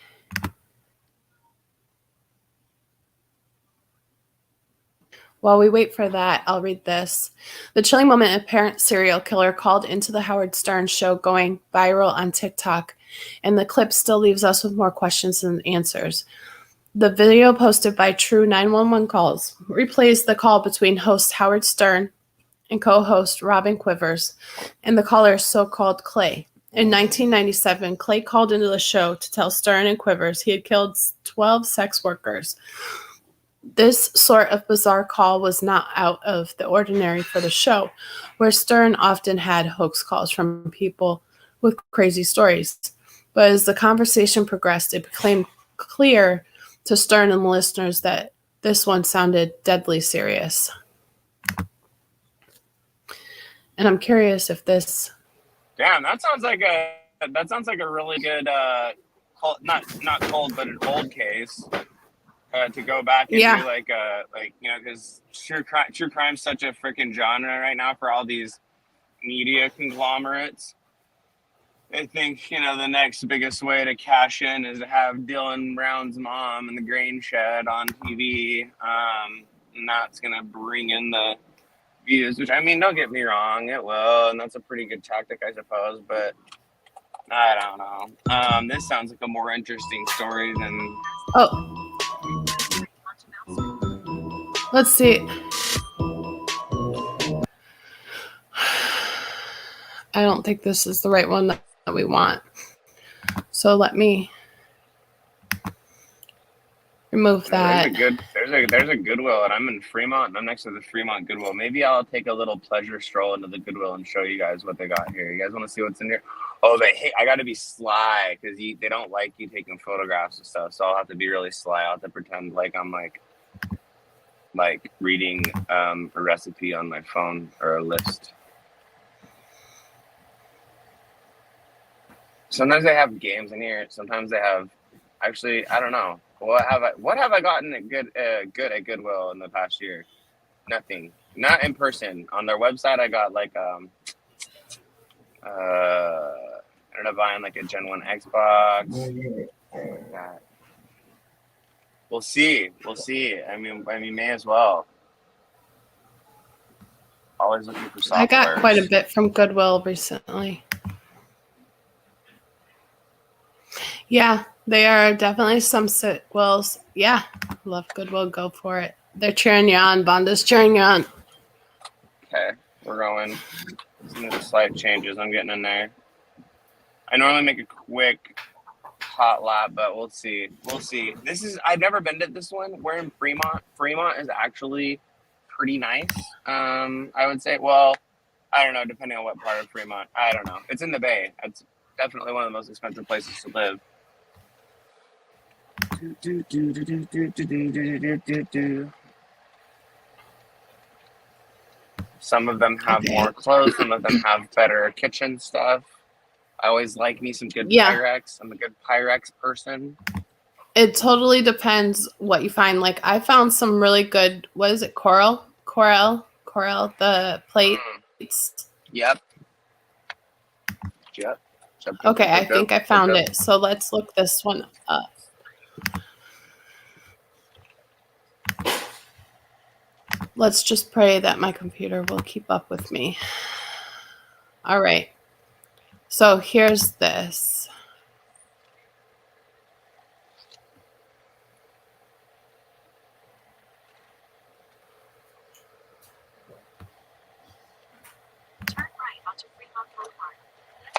While we wait for that, I'll read this. The chilling moment a parent serial killer called into the Howard Stern show going viral on TikTok, and the clip still leaves us with more questions than answers. The video posted by True 911 Calls replays the call between host Howard Stern and co-host Robin Quivers and the caller's so-called Clay. In 1997, Clay called into the show to tell Stern and Quivers he had killed 12 sex workers. This sort of bizarre call was not out of the ordinary for the show, where Stern often had hoax calls from people with crazy stories. But as the conversation progressed, it became clear to Stern and the listeners that this one sounded deadly serious. And I'm curious if this... Damn, that sounds like a really good not cold, but an old case. To go back and do because true crime's such a freaking genre right now for all these media conglomerates. I think the next biggest way to cash in is to have Dylan Brown's mom in the grain shed on TV, and that's gonna bring in the views. Which, I mean, don't get me wrong, it will, and that's a pretty good tactic, I suppose. But I don't know. This sounds like a more interesting story than. Oh. Let's see. I don't think this is the right one that we want. So let me remove that. There's a Goodwill, and I'm in Fremont, and I'm next to the Fremont Goodwill. Maybe I'll take a little pleasure stroll into the Goodwill and show you guys what they got here. You guys want to see what's in here? Oh, I got to be sly because they don't like you taking photographs and stuff. So I'll have to be really sly. I'll have to pretend like I'm like reading a recipe on my phone or a list. Sometimes they have games in here. Sometimes they have, actually, I don't know. What have I gotten at good at Goodwill in the past year? Nothing. Not in person. On their website, I got like I ended up buying like a Gen 1 Xbox. We'll see. We'll see. I mean, may as well. Always looking for software. I got quite a bit from Goodwill recently. Yeah, they are definitely some sequels. Yeah, love Goodwill. Go for it. They're cheering you on. Bonda's cheering you on. Okay, we're going. Some slight changes. I'm getting in there. I normally make a quick hot lap, but we'll see. We'll see. I've never been to this one. We're in Fremont. Fremont is actually pretty nice. I would say. Well, I don't know, depending on what part of Fremont. I don't know. It's in the Bay. It's definitely one of the most expensive places to live. Some of them have more clothes. Some of them have better kitchen stuff. I always like me some good Pyrex. I'm a good Pyrex person. It totally depends what you find. Like I found some really good, what is it? Coral, the plates. Yep. Okay, I think I found it. So let's look this one up. Let's just pray that my computer will keep up with me. All right. So here's this. Turn right onto Fremont Boulevard.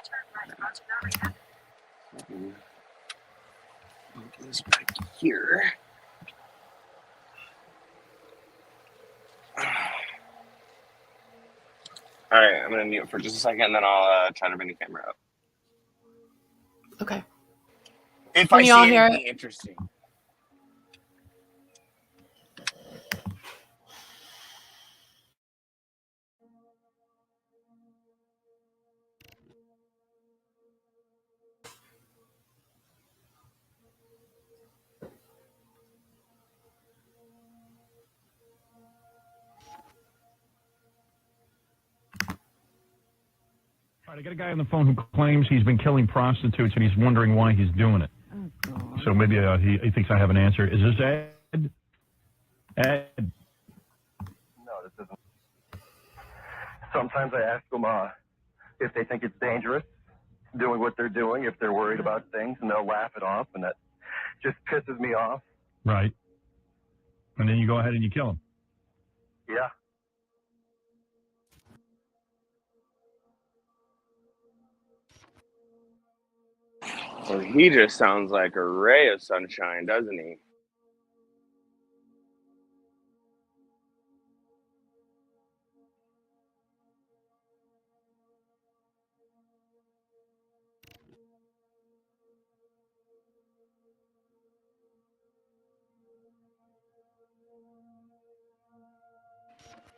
Turn right onto Marietta. Get this back here. All right, I'm gonna mute for just a second, then I'll try to bring the camera up. Okay. If Can I you all see hear anything it? interesting. All right, I got a guy on the phone who claims he's been killing prostitutes and he's wondering why he's doing it. Oh, so maybe he thinks I have an answer. Is this Ed? Ed? No, this isn't. Sometimes I ask them if they think it's dangerous doing what they're doing, if they're worried about things, and they'll laugh it off, and that just pisses me off. Right. And then you go ahead and you kill him. Yeah. Well, he just sounds like a ray of sunshine, doesn't he?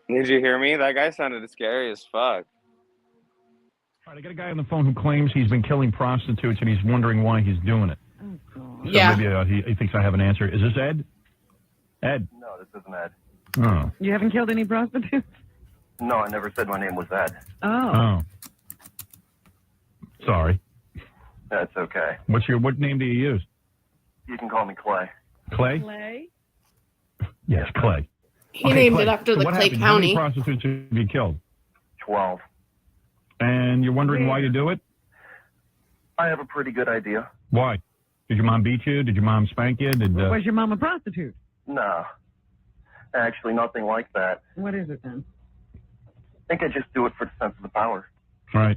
Did you hear me? That guy sounded scary as fuck. All right, I got a guy on the phone who claims he's been killing prostitutes and he's wondering why he's doing it. Oh, God. So Yeah. maybe he thinks I have an answer. Is this Ed? Ed? No, this isn't Ed. Oh. You haven't killed any prostitutes? No, I never said my name was Ed. Oh. Sorry. That's okay. What name do you use? You can call me Clay. Clay? Clay? Yes, Clay. He named Clay. it after So the what Clay happened? How many County. prostitutes have you killed? 12. And you're wondering why you do it? I have a pretty good idea. Why? Did your mom beat you? Did your mom spank you? Was your mom a prostitute? No. Actually, nothing like that. What is it then? I think I just do it for the sense of the power. Right.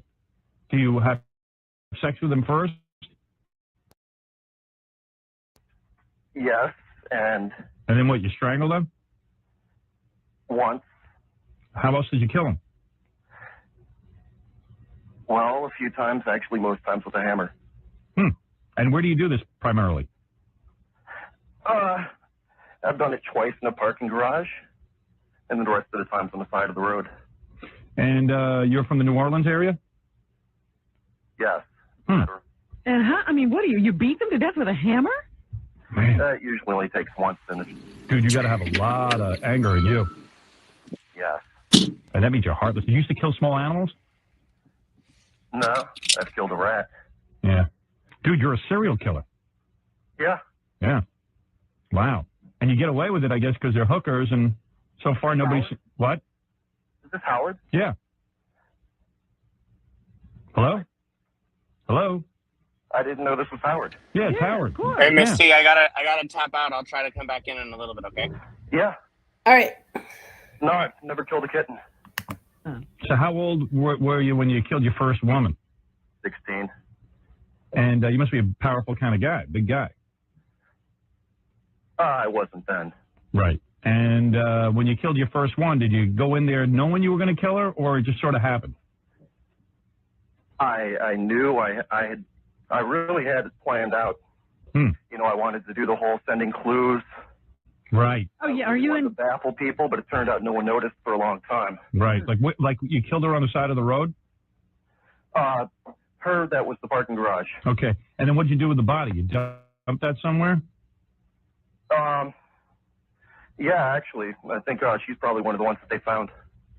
Do you have sex with them first? Yes, and And then what, you strangle them? once. How else did you kill them? Well, a few times, actually, most times with a hammer. And where do you do this primarily? I've done it twice in a parking garage, and then the rest of the times on the side of the road. And you're from the New Orleans area? Yes. And how, I mean, what do you beat them to death with a hammer? Man. That usually only takes once, and Dude, you got to have a lot of anger in you. yes. And that means you're heartless. You used to kill small animals? No, I've killed a rat. Yeah. Dude, you're a serial killer. Yeah. Yeah. Wow. And you get away with it, I guess, because they're hookers, and so far nobody's... What? Is this Howard? Yeah. Hello? Hello? I didn't know this was Howard. Yeah, it's Howard. Hey, Misty, I gotta tap out. I'll try to come back in a little bit. Okay. Yeah. All right. No, I've never killed a kitten. So how old were you when you killed your first woman? 16. And you must be a powerful kind of guy, big guy. I wasn't then. Right. And when you killed your first one, did you go in there knowing you were going to kill her, or it just sort of happened? I knew I really had it planned out. You know, I wanted to do the whole sending clues. Right. Oh yeah, are you to in? baffle people, but it turned out no one noticed for a long time. Right. Like you killed her on the side of the road? Her, that was the parking garage. Okay. And then what'd you do with the body? You dumped that somewhere? Yeah, actually, I think she's probably one of the ones that they found.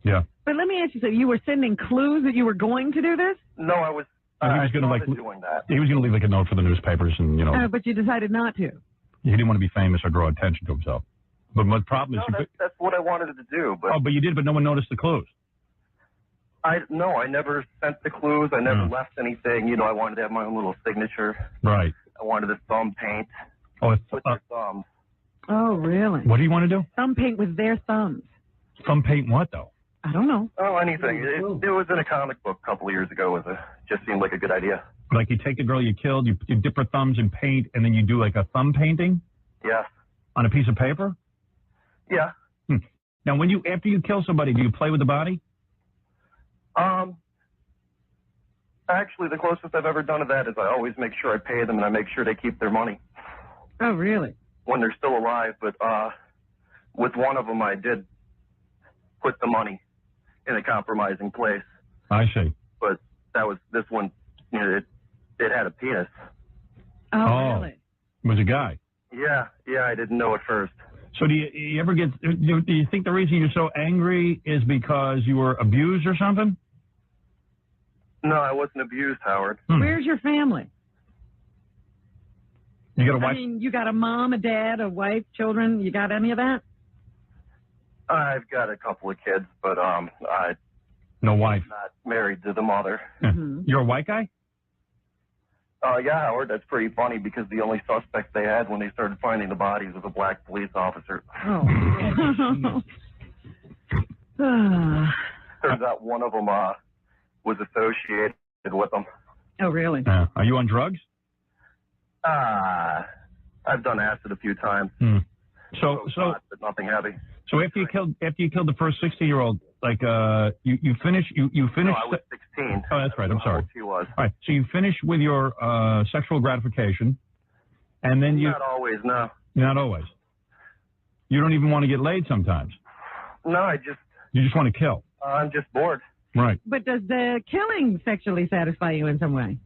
Yeah. But let me ask you something. You were sending clues that you were going to do this? No, I was. He was going to doing that. He was going to leave like a note for the newspapers, and you know. But you decided not to. He didn't want to be famous or draw attention to himself. But my problem is, That's what I wanted to do, but. Oh, but you did, but no one noticed the clues. I never sent the clues. I never left anything. You know, I wanted to have my own little signature. Right. I wanted a thumb paint. Oh, with their thumbs. Oh, really? What do you want to do? Thumb paint with their thumbs. Thumb paint what, though? I don't know. Oh, anything. It was in a comic book a couple of years ago. Just seemed like a good idea. Like you take the girl you killed, you dip her thumbs in paint, and then you do like a thumb painting? Yeah. On a piece of paper? Yeah. Now, after you kill somebody, do you play with the body? Actually, the closest I've ever done to that is I always make sure I pay them and I make sure they keep their money. Oh, really? When they're still alive, but with one of them, I did put the money in a compromising place. I see. But that was this one. You know, it had a penis. Oh, really? It was a guy. Yeah, I didn't know at first. So do you ever get? Do you think the reason you're so angry is because you were abused or something? No, I wasn't abused, Howard. Where's your family? You got a wife? I mean, you got a mom, a dad, a wife, children. You got any of that? I've got a couple of kids, but No wife. not married to the mother. You're a white guy? Yeah, Howard, that's pretty funny because the only suspect they had when they started finding the bodies was a black police officer. Oh. Turns out one of them was associated with them. Oh, really? Are you on drugs? I've done acid a few times. So, but nothing heavy. So after you killed the first 60-year-old, like you finished. No, I was 16. Oh, that's right. I'm sorry. She was. All right. So you finish with your sexual gratification, and then you. Not always, no. Not always. You don't even want to get laid sometimes. No, You just want to kill. I'm just bored. Right. But does the killing sexually satisfy you in some way?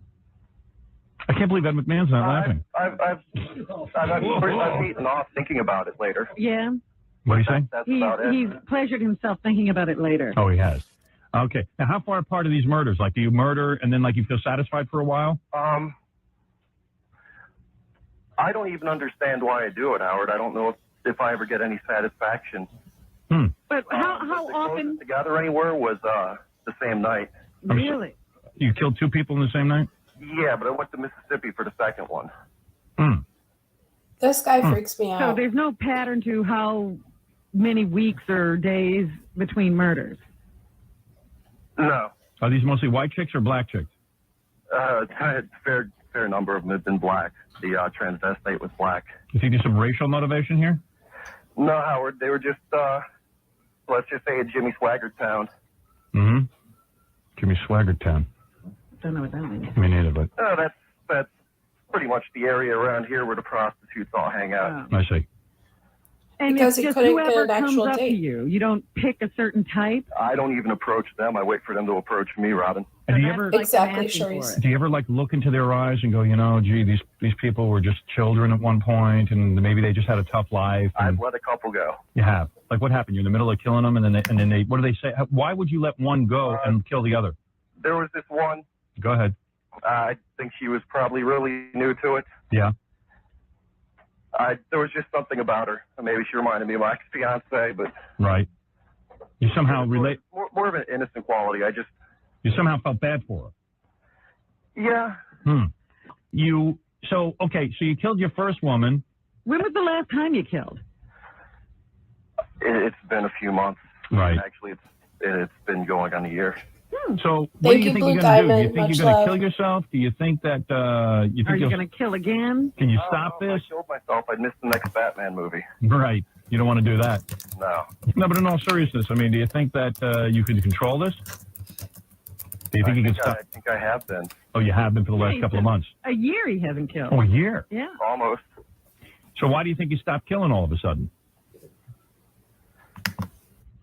I can't believe Ed McMahon's not laughing. I've eaten off thinking about it later. Yeah. What do you say? That's about it. He's pleasured himself thinking about it later. Oh, he has. Okay. Now, how far apart are these murders? Like, do you murder and then, like, you feel satisfied for a while? I don't even understand why I do it, Howard. I don't know if I ever get any satisfaction. But how often? Together anywhere was the same night. Really? You killed two people in the same night? Yeah, but I went to Mississippi for the second one. This guy freaks me So out. there's no pattern to how many weeks or days between murders? No. Are these mostly white chicks or black chicks? A fair number of them have been black. The transvestite was black. You think there's some racial motivation here? No, Howard. They were just, let's just say, a Jimmy Swaggart town. Jimmy Swaggart town. Don't know what that means. Me neither, but That's pretty much the area around here where the prostitutes all hang out. I see. And Because it's he just couldn't get whoever an comes actual up to date. you. You don't pick a certain type. I don't even approach them. I wait for them to approach me, Robin. And do you ever Exactly, Sharice. do you ever like look into their eyes and go, you know, gee, these people were just children at one point, and maybe they just had a tough life. And I've let a couple go. you have. Like, what happened? You're in the middle of killing them, and then they what do they say? Why would you let one go and kill the other? There was this one. Go ahead. I think she was probably really new to it. Yeah. There was just something about her. Maybe she reminded me of my ex-fiance, but Right. You somehow relate. more of an innocent quality. You somehow felt bad for her. Yeah. So you killed your first woman. When was the last time you killed? It's been a few months. Right. Actually, it's been going on a year. So what Thank do you you, think Blue you're going to do? Do you Diamond. think Much you're going to love. kill yourself? Do you think that you Are think you you'll going to kill again? Can you stop If this? I killed myself, I'd miss the next Batman movie. Right. You don't want to do that. No. No, but in all seriousness, I mean, do you think that you could control this? Do you think you can stop? I think I have been. Oh, you have been for the Yeah, last he couple said of months. A year he hasn't killed. Oh, a year. Yeah. Almost. So why do you think you stopped killing all of a sudden?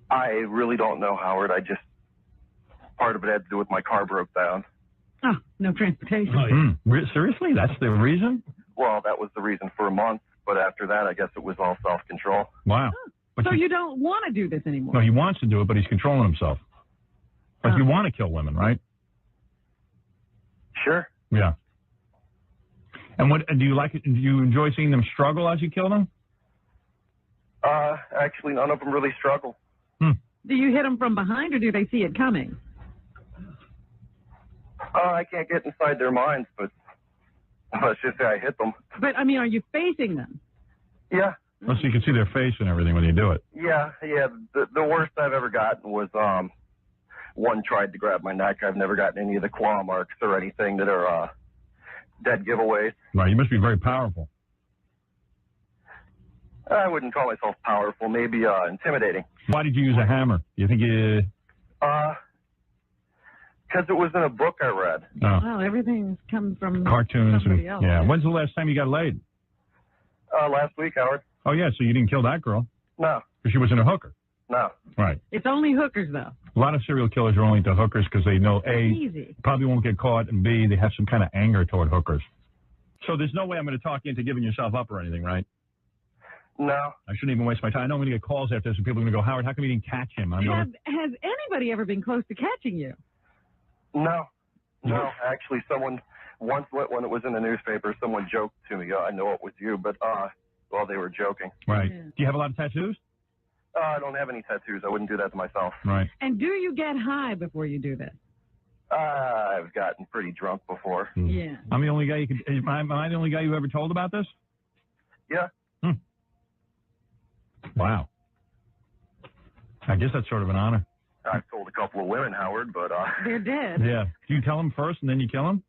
I really don't know, Howard. Part of it had to do with my car broke down. Oh, no transportation. Seriously? That's the reason? Well, that was the reason for a month, but after that, I guess it was all self-control. Wow. But So you don't want to do this anymore? No, he wants to do it, but he's controlling himself. Like you want to kill women, right? Sure. Yeah. And what do you like? Do you enjoy seeing them struggle as you kill them? Actually, none of them really struggle. Do you hit them from behind or do they see it coming? I can't get inside their minds, but let's just say I hit them. But, I mean, are you facing them? Yeah. Oh, so you can see their face and everything when you do it. Yeah. The worst I've ever gotten was one tried to grab my neck. I've never gotten any of the claw marks or anything that are dead giveaways. Right. You must be very powerful. I wouldn't call myself powerful. Maybe intimidating. Why did you use a hammer? You think you? Because it was in a book I read. Oh. Well, everything's come from Cartoons and somebody else. yeah. When's the last time you got laid? Last week, Howard. Oh yeah, so you didn't kill that girl No. because she wasn't a hooker. No. Right. It's only hookers, though. A lot of serial killers are only into hookers because they know A, Easy. probably won't get caught, and B, they have some kind of anger toward hookers. So there's no way I'm going to talk you into giving yourself up or anything, right? No. I shouldn't even waste my time. I know I'm going to get calls after this, and people are going to go, Howard, how come you didn't catch him? I'm Has going, anybody ever been close to catching you? No. No. Actually, someone once, when it was in the newspaper, someone joked to me. I know it was you, but well, they were joking. right. Yeah. Do you have a lot of tattoos? I don't have any tattoos. I wouldn't do that to myself. Right. And do you get high before you do this? I've gotten pretty drunk before. Yeah. I'm the only guy you could. Am I the only guy you ever told about this? Yeah. Wow. I guess that's sort of an honor. I've told a couple of women, Howard, but They're dead. Yeah. Do you tell them first and then you kill them?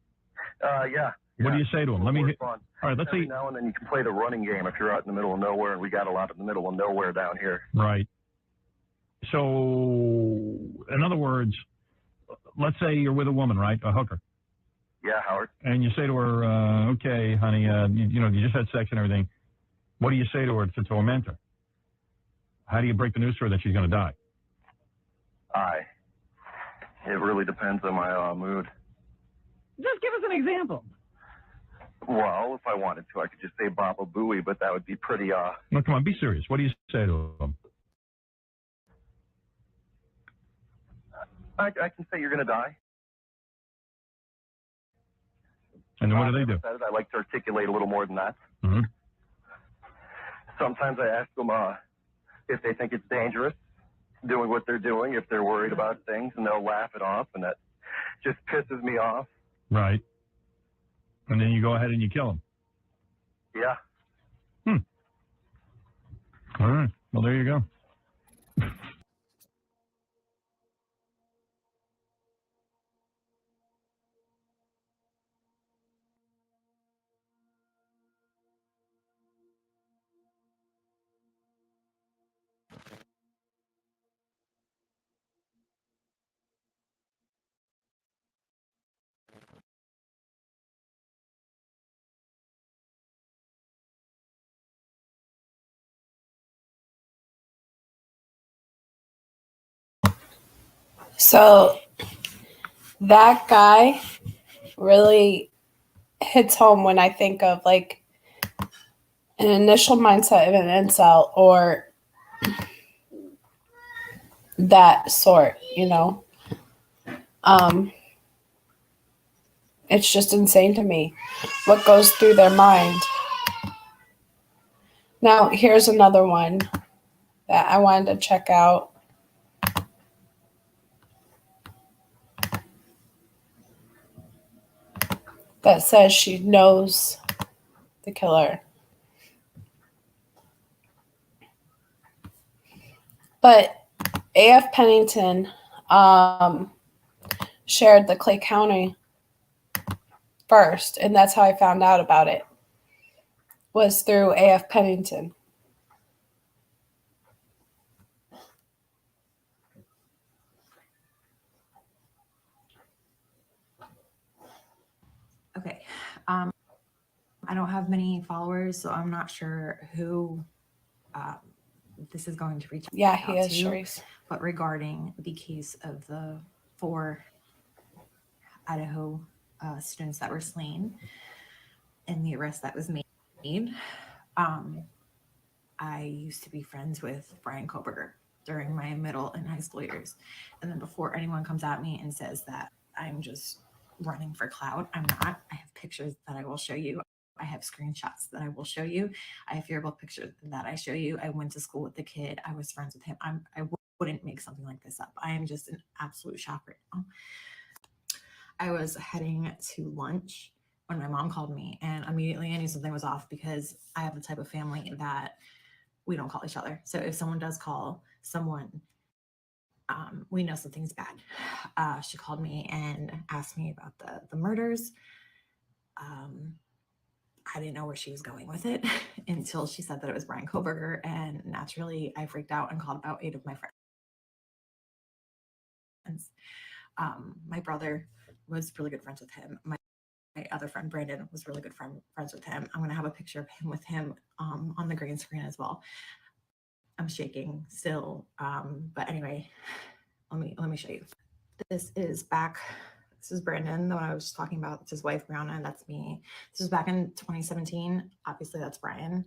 yeah. What do you say to them? Let me. Fun. All right. Let's Every see. now and then you can play the running game if you're out in the middle of nowhere, and we got a lot in the middle of nowhere down here. Right. So, in other words, let's say you're with a woman, right? A hooker. Yeah, Howard. And you say to her, okay, honey, you just had sex and everything. What do you say to her to torment her? How do you break the news to her that she's going to die? It really depends on my mood. Just give us an example. Well, if I wanted to, I could just say Baba Booey, but that would be pretty, No, come on, be serious. What do you say to them? I can say you're going to die. And then what do they do? I like to articulate a little more than that. Mm-hmm. Sometimes I ask them if they think it's dangerous doing what they're doing, if they're worried about things, and they'll laugh it off, and that just pisses me off. Right. And then you go ahead and you kill them. Yeah. All right. Well, there you go. So that guy really hits home when I think of like an initial mindset of an incel or that sort, It's just insane to me what goes through their mind. Now, here's another one that I wanted to check out. That says she knows the killer. But AF Pennington shared the Clay County first, and that's how I found out about it, was through AF Pennington. Okay. I don't have many followers, so I'm not sure who this is going to reach Yeah, he out is, to. Sharice. But regarding the case of the 4 Idaho students that were slain and the arrest that was made, I used to be friends with Brian Koberger during my middle and high school years. And then before anyone comes at me and says that I'm just running for clout, I'm not. I have pictures that I will show you. I have screenshots that I will show you. I have yearbook pictures that I show you. I went to school with the kid. I was friends with him. I wouldn't make something like this up. I am just in absolute shock right now. I was heading to lunch when my mom called me, and immediately I knew something was off because I have the type of family that we don't call each other. So if someone does call someone, we know something's bad. She called me and asked me about the murders. I didn't know where she was going with it until she said that it was Brian Koberger, and naturally I freaked out and called about 8 of my friends. My brother was really good friends with him. My other friend Brandon was really good friends with him. I'm gonna have a picture of him with him on the green screen as well. I'm shaking still, but anyway, let me show you. This is Brandon, the one I was just talking about. It's his wife Brianna, and that's me. This was back in 2017. Obviously, that's Brian.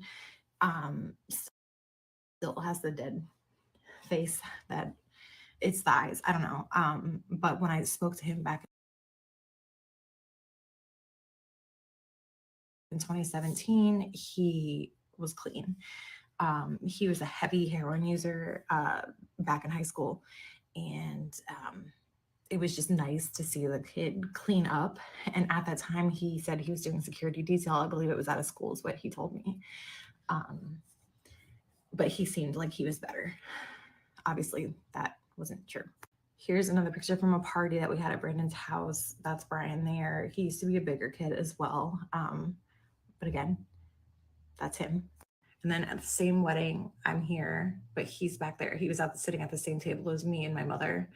Still has the dead face that it's the eyes. I don't know. But when I spoke to him back in 2017, he was clean. He was a heavy heroin user back in high school, and it was just nice to see the kid clean up. And at that time, he said he was doing security detail. I believe it was out of school is what he told me. But he seemed like he was better. Obviously, that wasn't true. Here's another picture from a party that we had at Brandon's house. That's Brian there. He used to be a bigger kid as well. But again, that's him. And then at the same wedding, I'm here, but he's back there. He was sitting at the same table as me and my mother.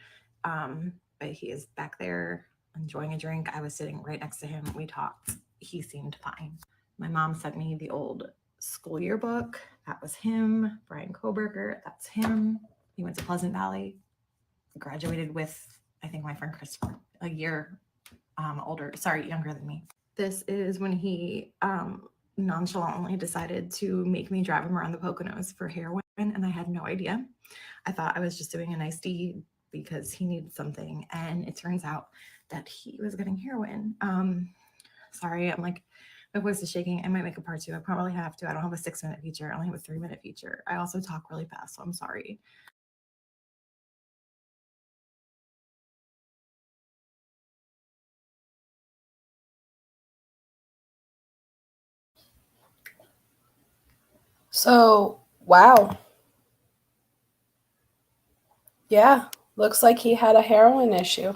But he is back there enjoying a drink. I was sitting right next to him. We talked. He seemed fine. My mom sent me the old school yearbook. That was him. Brian Koberger, that's him. He went to Pleasant Valley, graduated with, I think, my friend Christopher, a year younger than me. This is when he nonchalantly decided to make me drive him around the Poconos for heroin, and I had no idea. I thought I was just doing a nice deed because he needed something, and it turns out that he was getting heroin. Sorry, I'm like, my voice is shaking. I might make a part 2. I probably have to. I don't have a 6-minute feature. I only have a 3-minute feature. I also talk really fast, so I'm sorry. So, wow. Yeah, looks like he had a heroin issue.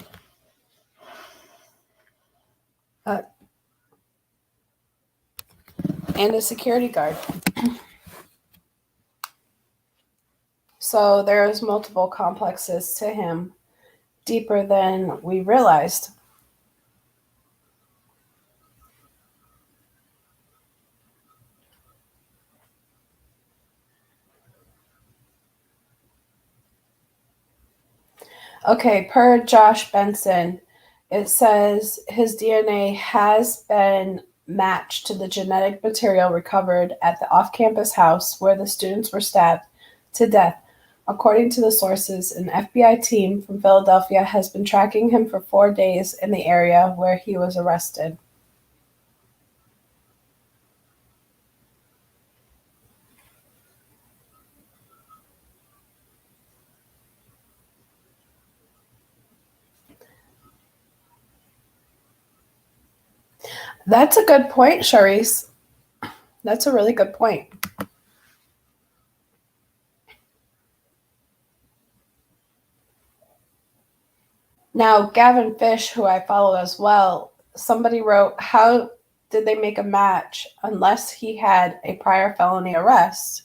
And a security guard. So there's multiple complexes to him, deeper than we realized. Okay, per Josh Benson, it says his DNA has been matched to the genetic material recovered at the off-campus house where the students were stabbed to death. According to the sources, an FBI team from Philadelphia has been tracking him for 4 days in the area where he was arrested. That's a good point, Charisse. That's a really good point. Now, Gavin Fish, who I follow as well, somebody wrote, how did they make a match unless he had a prior felony arrest?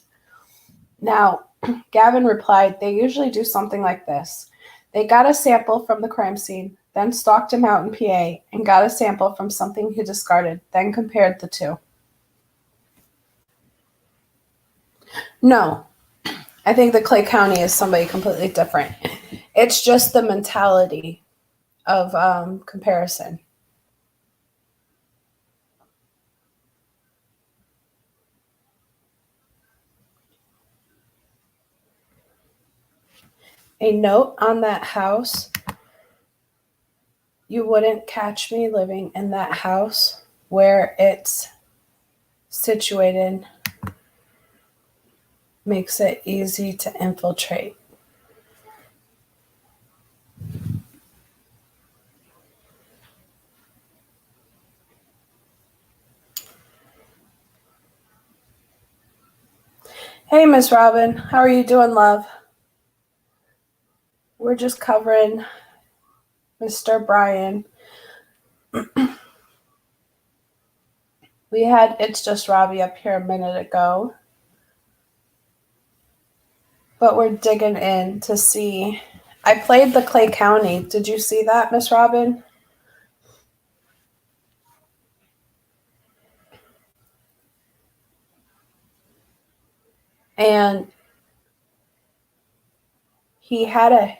Now, Gavin replied, they usually do something like this. They got a sample from the crime scene, then stalked him out in PA, and got a sample from something he discarded, then compared the two. No, I think that Clay County is somebody completely different. It's just the mentality of comparison. A note on that house. You wouldn't catch me living in that house where it's situated. Makes it easy to infiltrate. Hey, Miss Robin, how are you doing, love? We're just covering Mr. Brian. We had It's Just Robbie up here a minute ago, but we're digging in to see. I played the Clay County. Did you see that, Miss Robin? And he had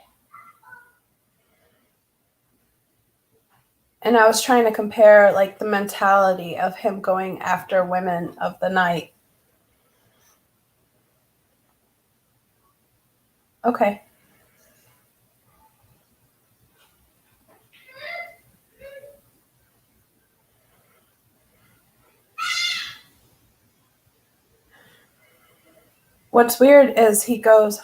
and I was trying to compare like the mentality of him going after women of the night. Okay. What's weird is he goes,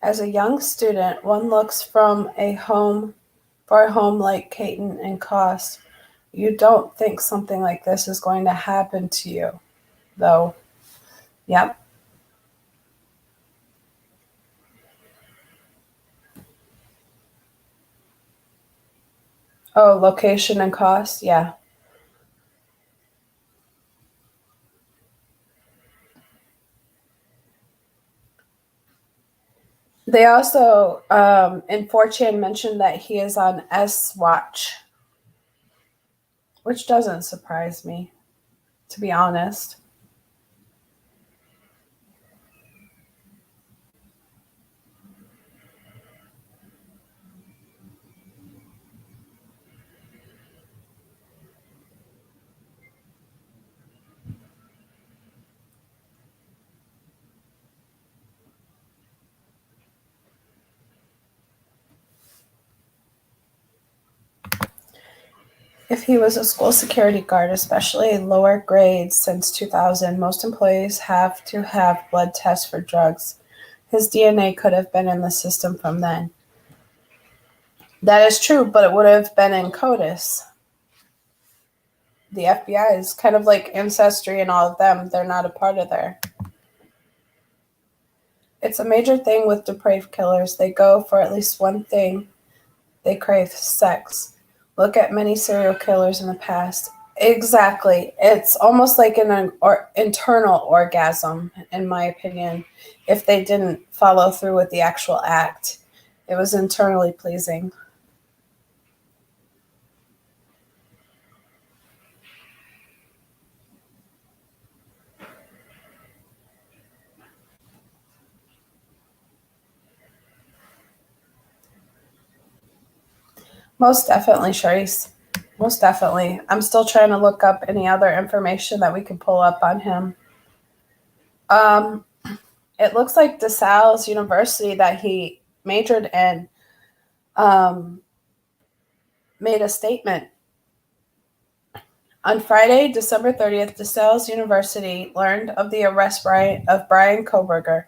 as a young student, one looks from a home like Caton and Cost. You don't think something like this is going to happen to you, though. Yep. Oh, location and cost? Yeah. They also, in 4chan, mentioned that he is on S Watch, which doesn't surprise me, to be honest. If he was a school security guard, especially lower grades since 2000, most employees have to have blood tests for drugs. His DNA could have been in the system from then. That is true, but it would have been in CODIS. The FBI is kind of like Ancestry and all of them. They're not a part of there. It's a major thing with depraved killers. They go for at least one thing. They crave sex. Look at many serial killers in the past. Exactly. It's almost like an internal orgasm, in my opinion, if they didn't follow through with the actual act. It was internally pleasing. Most definitely, Charisse. Most definitely. I'm still trying to look up any other information that we can pull up on him. It looks like DeSalle's University that he majored in made a statement. On Friday, December 30th, DeSalle's University learned of the arrest of Brian Koberger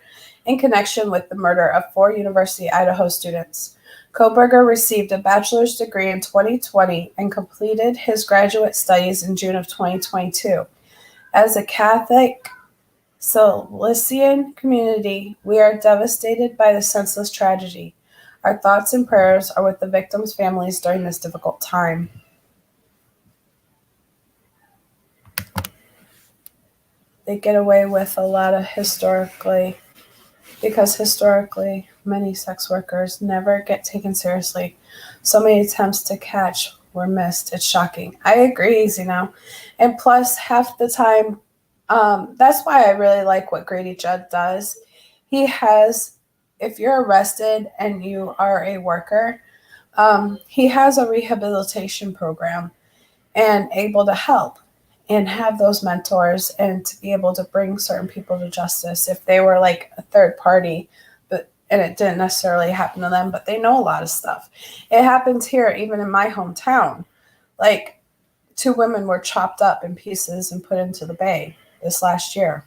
in connection with the murder of 4 University Idaho students. Koberger received a bachelor's degree in 2020 and completed his graduate studies in June of 2022. As a Catholic Cilician community, we are devastated by the senseless tragedy. Our thoughts and prayers are with the victims' families during this difficult time. They get away with a lot of because historically, many sex workers never get taken seriously. So many attempts to catch were missed. It's shocking. I agree, Easy Now. And plus, half the time, that's why I really like what Grady Judd does. He has, if you're arrested and you are a worker, he has a rehabilitation program and able to help and have those mentors and to be able to bring certain people to justice if they were like a third party, and it didn't necessarily happen to them, but they know a lot of stuff. It happens here, even in my hometown. Like 2 women were chopped up in pieces and put into the bay this last year.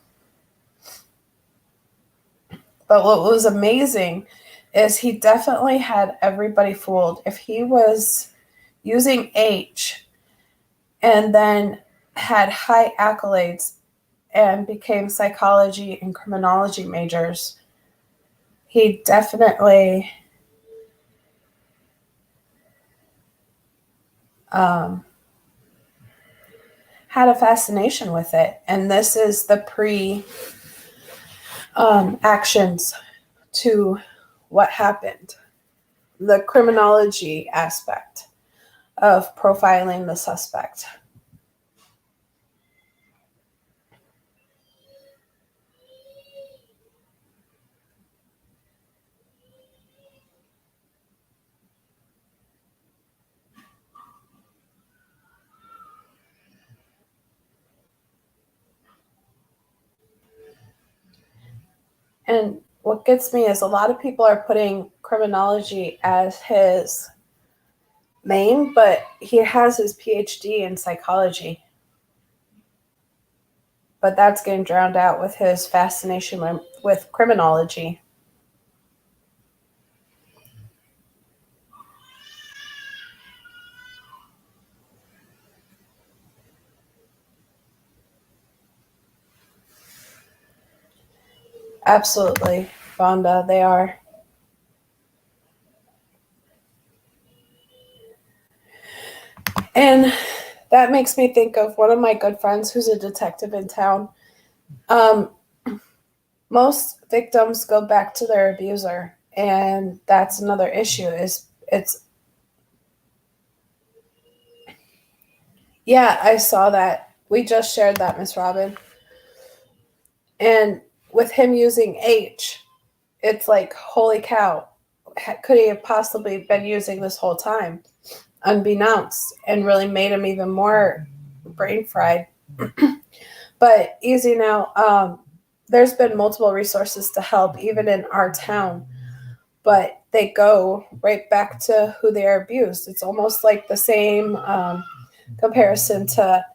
But what was amazing is he definitely had everybody fooled. If he was using H and then had high accolades and became psychology and criminology majors, he definitely had a fascination with it. And this is the actions to what happened, the criminology aspect of profiling the suspect. And what gets me is a lot of people are putting criminology as his main, but he has his PhD in psychology. But that's getting drowned out with his fascination with criminology. Absolutely, Vonda, they are. And that makes me think of one of my good friends who's a detective in town. Most victims go back to their abuser, and that's another issue. Yeah, I saw that. We just shared that, Miss Robin. And with him using H, it's like, holy cow, could he have possibly been using this whole time, unbeknownst, and really made him even more brain fried? But Easy Now, there's been multiple resources to help, even in our town, but they go right back to who they are abused. It's almost like the same comparison to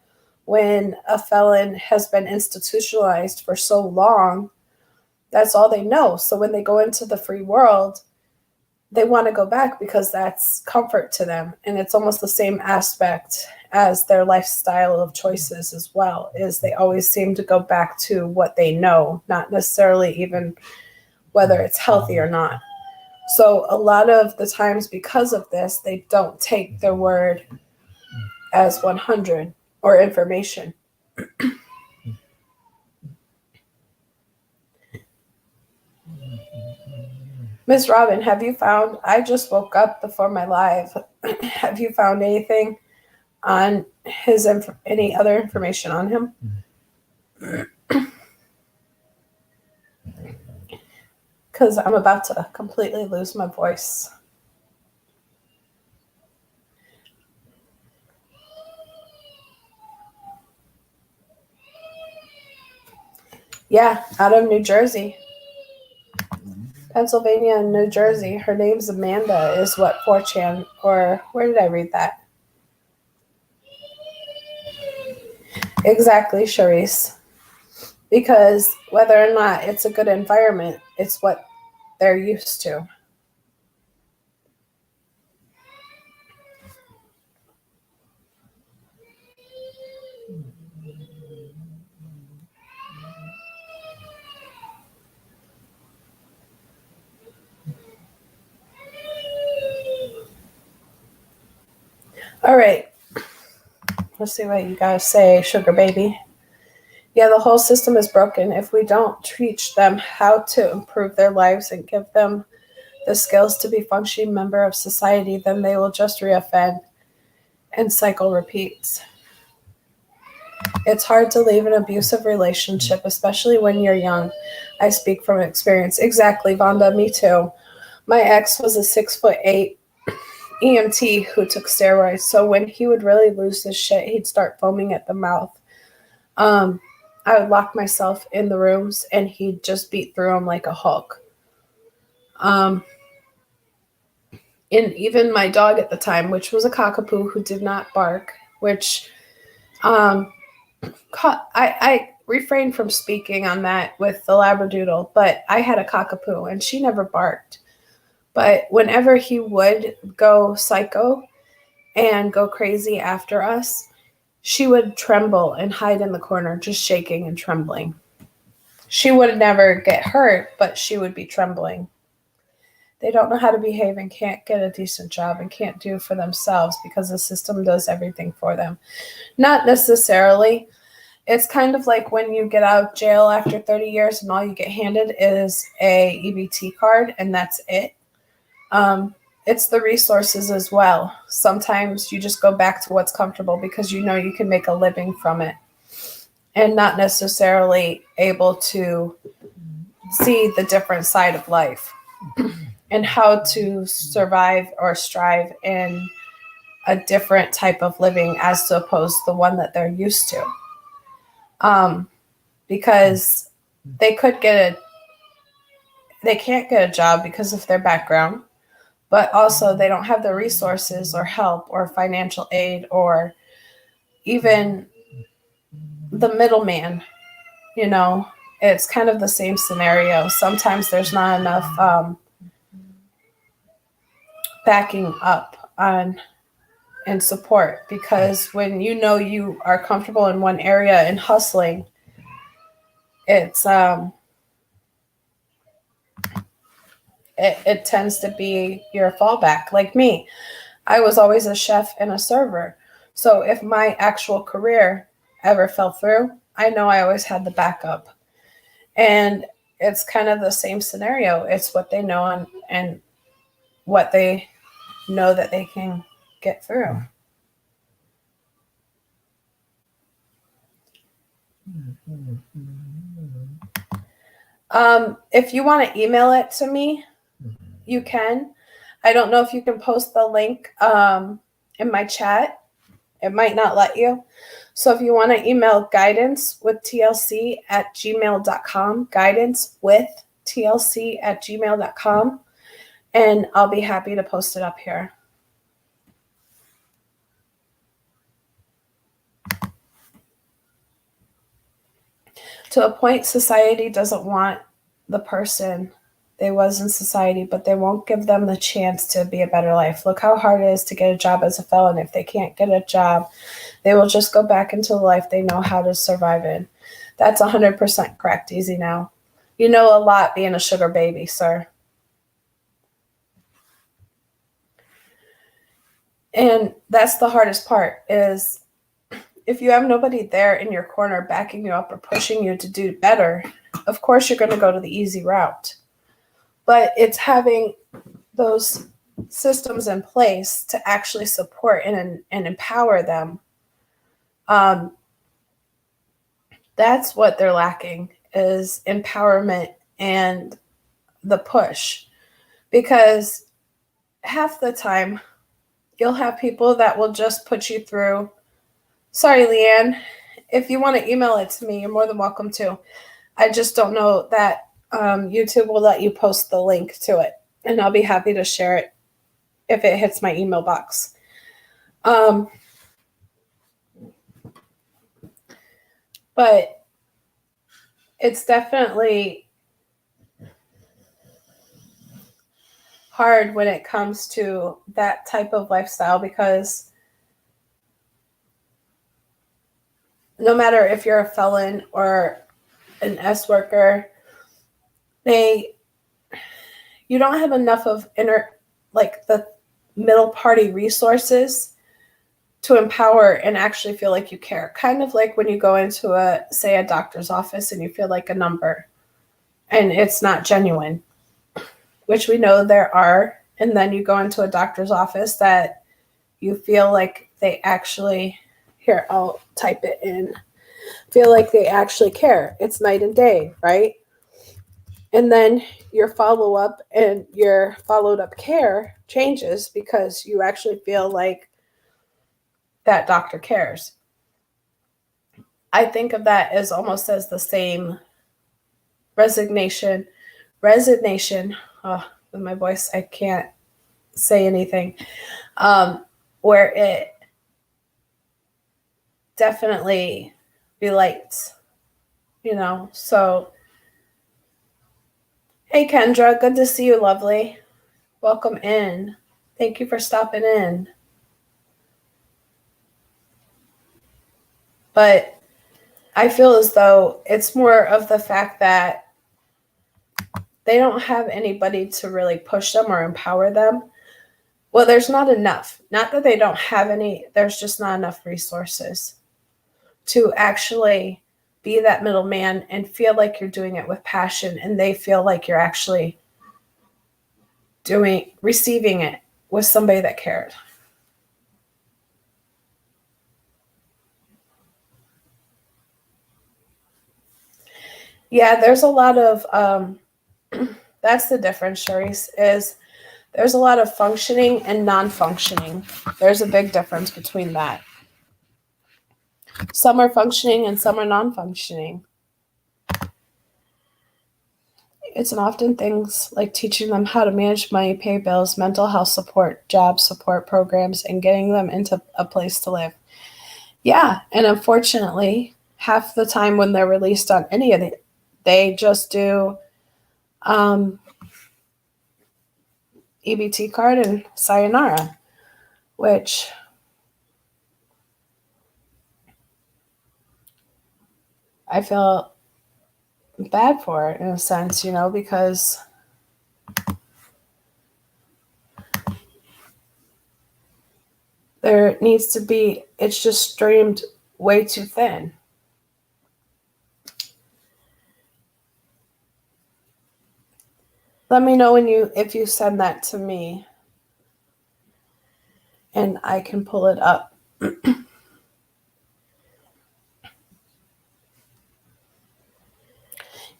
when a felon has been institutionalized for so long. That's all they know. So when they go into the free world, they want to go back because that's comfort to them. And it's almost the same aspect as their lifestyle of choices as well, is they always seem to go back to what they know, not necessarily even whether it's healthy or not. So a lot of the times because of this, they don't take their word as 100 or information. Miss Robin, have you found, I just woke up before my live. Have you found anything on his, any other information on him? Because I'm about to completely lose my voice. Yeah, out of New Jersey. Pennsylvania and New Jersey. Her name's Amanda is what 4chan, or where did I read that? Exactly, Charisse. Because whether or not it's a good environment, it's what they're used to. All right. Let's see what you guys say, sugar baby. Yeah, the whole system is broken. If we don't teach them how to improve their lives and give them the skills to be functioning member of society, then they will just reoffend and cycle repeats. It's hard to leave an abusive relationship, especially when you're young. I speak from experience. Exactly, Vonda, me too. My ex was a 6'8" EMT who took steroids. So when he would really lose his shit, he'd start foaming at the mouth. I would lock myself in the rooms and he'd just beat through them like a Hulk. And even my dog at the time, which was a cockapoo who did not bark, which I refrained from speaking on that with the Labradoodle, but I had a cockapoo and she never barked. But whenever he would go psycho and go crazy after us, she would tremble and hide in the corner, just shaking and trembling. She would never get hurt, but she would be trembling. They don't know how to behave and can't get a decent job and can't do for themselves because the system does everything for them. Not necessarily. It's kind of like when you get out of jail after 30 years and all you get handed is a EBT card and that's it. It's the resources as well. Sometimes you just go back to what's comfortable because you know you can make a living from it and not necessarily able to see the different side of life and how to survive or strive in a different type of living as opposed to the one that they're used to. Because they can't get a job because of their background, but also they don't have the resources or help or financial aid or even the middleman. You know, it's kind of the same scenario. Sometimes there's not enough backing up on and support, because when you know you are comfortable in one area and hustling, it's it tends to be your fallback. Like me, I was always a chef and a server. So if my actual career ever fell through, I know I always had the backup. And it's kind of the same scenario. It's what they know and what they know that they can get through. If you want to email it to me, you can. I don't know if you can post the link in my chat. It might not let you. So if you want to email guidancewithtlc@gmail.com, guidancewithtlc@gmail.com, and I'll be happy to post it up here. To a point, society doesn't want the person they was in society, but they won't give them the chance to be a better life. Look how hard it is to get a job as a felon. If they can't get a job, they will just go back into the life they know how to survive in. That's 100% correct. Easy now. You know a lot being a sugar baby, sir. And that's the hardest part is if you have nobody there in your corner backing you up or pushing you to do better, of course you're going to go to the easy route. But it's having those systems in place to actually support and empower them. That's what they're lacking, is empowerment and the push. Because half the time, you'll have people that will just put you through. Sorry, Leanne. If you want to email it to me, you're more than welcome to. I just don't know that YouTube will let you post the link to it, and I'll be happy to share it if it hits my email box. But it's definitely hard when it comes to that type of lifestyle, because no matter if you're a felon or an S worker, you don't have enough of the middle party resources to empower and actually feel like you care. Kind of like when you go into say a doctor's office and you feel like a number and it's not genuine, which we know there are. And then you go into a doctor's office that you feel like they actually, here, I'll type it in, feel like they actually care. It's night and day, right? And then your follow-up and your followed-up care changes because you actually feel like that doctor cares. I think of that as almost as the same resignation. Oh, with my voice, I can't say anything. Where it definitely relates, So, hey, Kendra, good to see you, lovely. Welcome in. Thank you for stopping in. But I feel as though it's more of the fact that they don't have anybody to really push them or empower them. Well, there's not enough. Not that they don't have any, there's just not enough resources to actually be that middleman and feel like you're doing it with passion and they feel like you're actually receiving it with somebody that cared. Yeah, there's a lot of, that's the difference, Charisse, is there's a lot of functioning and non-functioning. There's a big difference between that. Some are functioning and some are non-functioning. It's often things like teaching them how to manage money, pay bills, mental health support, job support programs, and getting them into a place to live. Yeah, and unfortunately, half the time when they're released on any of it, they just do EBT card and sayonara, which I feel bad for in a sense, because there needs to be, it's just streamed way too thin. Let me know if you send that to me and I can pull it up.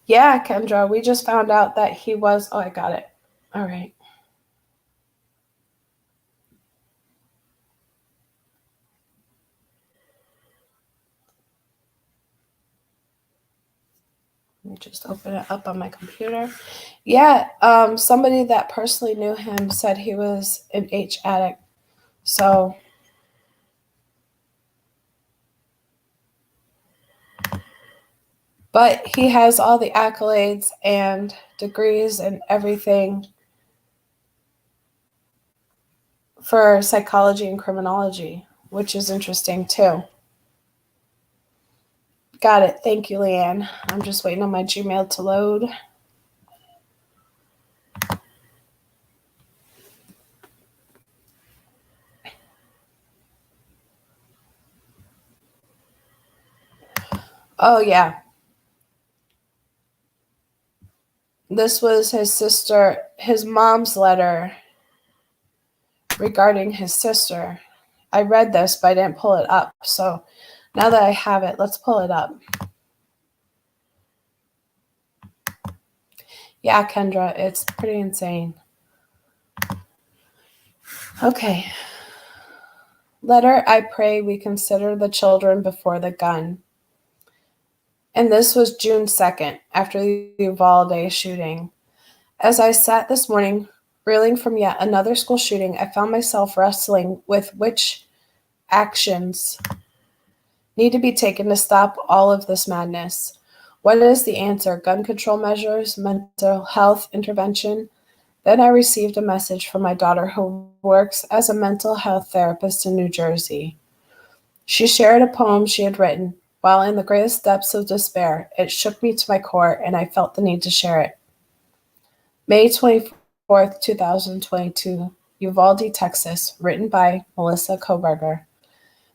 Yeah, Kendra, we just found out that he was, I got it. All right. Let me just open it up on my computer. Yeah, somebody that personally knew him said he was an H addict. So but he has all the accolades and degrees and everything for psychology and criminology, which is interesting too. Got it. Thank you, Leanne. I'm just waiting on my Gmail to load. Oh, yeah. This was his mom's letter regarding his sister. I read this, but I didn't pull it up. So now that I have it, let's pull it up. Yeah, Kendra, it's pretty insane. Okay. Letter, I pray we consider the children before the gun. And this was June 2nd, after the Uvalde shooting. As I sat this morning, reeling from yet another school shooting, I found myself wrestling with which actions need to be taken to stop all of this madness. What is the answer? Gun control measures, mental health intervention? Then I received a message from my daughter who works as a mental health therapist in New Jersey. She shared a poem she had written. While in the greatest depths of despair, it shook me to my core and I felt the need to share it. May 24th, 2022, Uvalde, Texas, written by Melissa Koberger.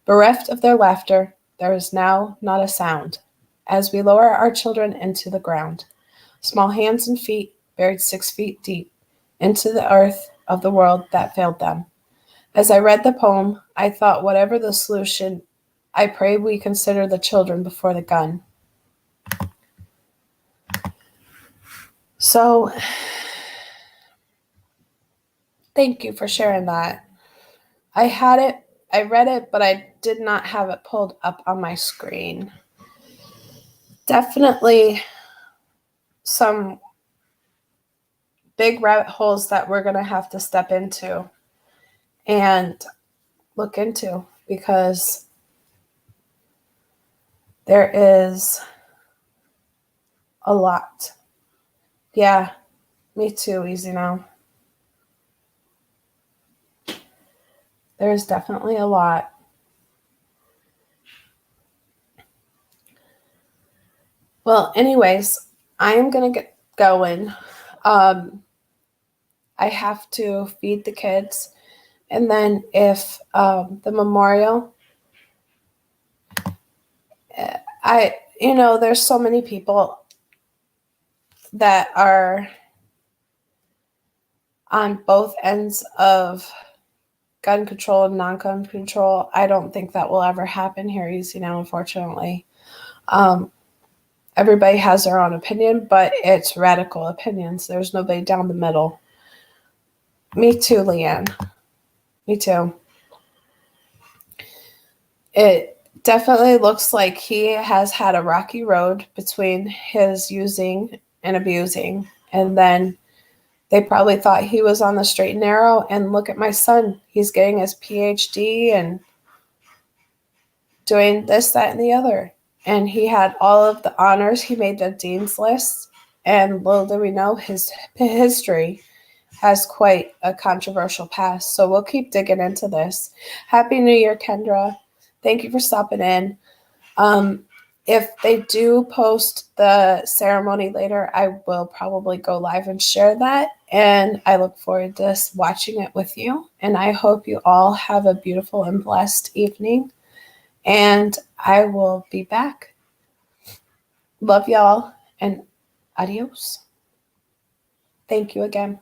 Bereft of their laughter, there is now not a sound, as we lower our children into the ground, small hands and feet buried 6 feet deep into the earth of the world that failed them. As I read the poem, I thought, whatever the solution, I pray we consider the children before the gun. So, thank you for sharing that. I read it, but I did not have it pulled up on my screen. Definitely some big rabbit holes that we're going to have to step into and look into, because there is a lot. Yeah, me too, Easy Now. There's definitely a lot. Well, anyways, I am going to get going. I have to feed the kids. And then if the memorial, there's so many people that are on both ends of gun control and non-gun control. I don't think that will ever happen here, unfortunately. Everybody has their own opinion, but it's radical opinions. There's nobody down the middle. Me too, Leanne. Me too. It definitely looks like he has had a rocky road between his using and abusing. And then they probably thought he was on the straight and narrow. And look at my son. He's getting his PhD and doing this, that, and the other. And he had all of the honors. He made the dean's list. And little do we know, his history has quite a controversial past. So we'll keep digging into this. Happy New Year, Kendra. Thank you for stopping in. If they do post the ceremony later, I will probably go live and share that. And I look forward to watching it with you. And I hope you all have a beautiful and blessed evening. And I will be back. Love y'all and adios. Thank you again.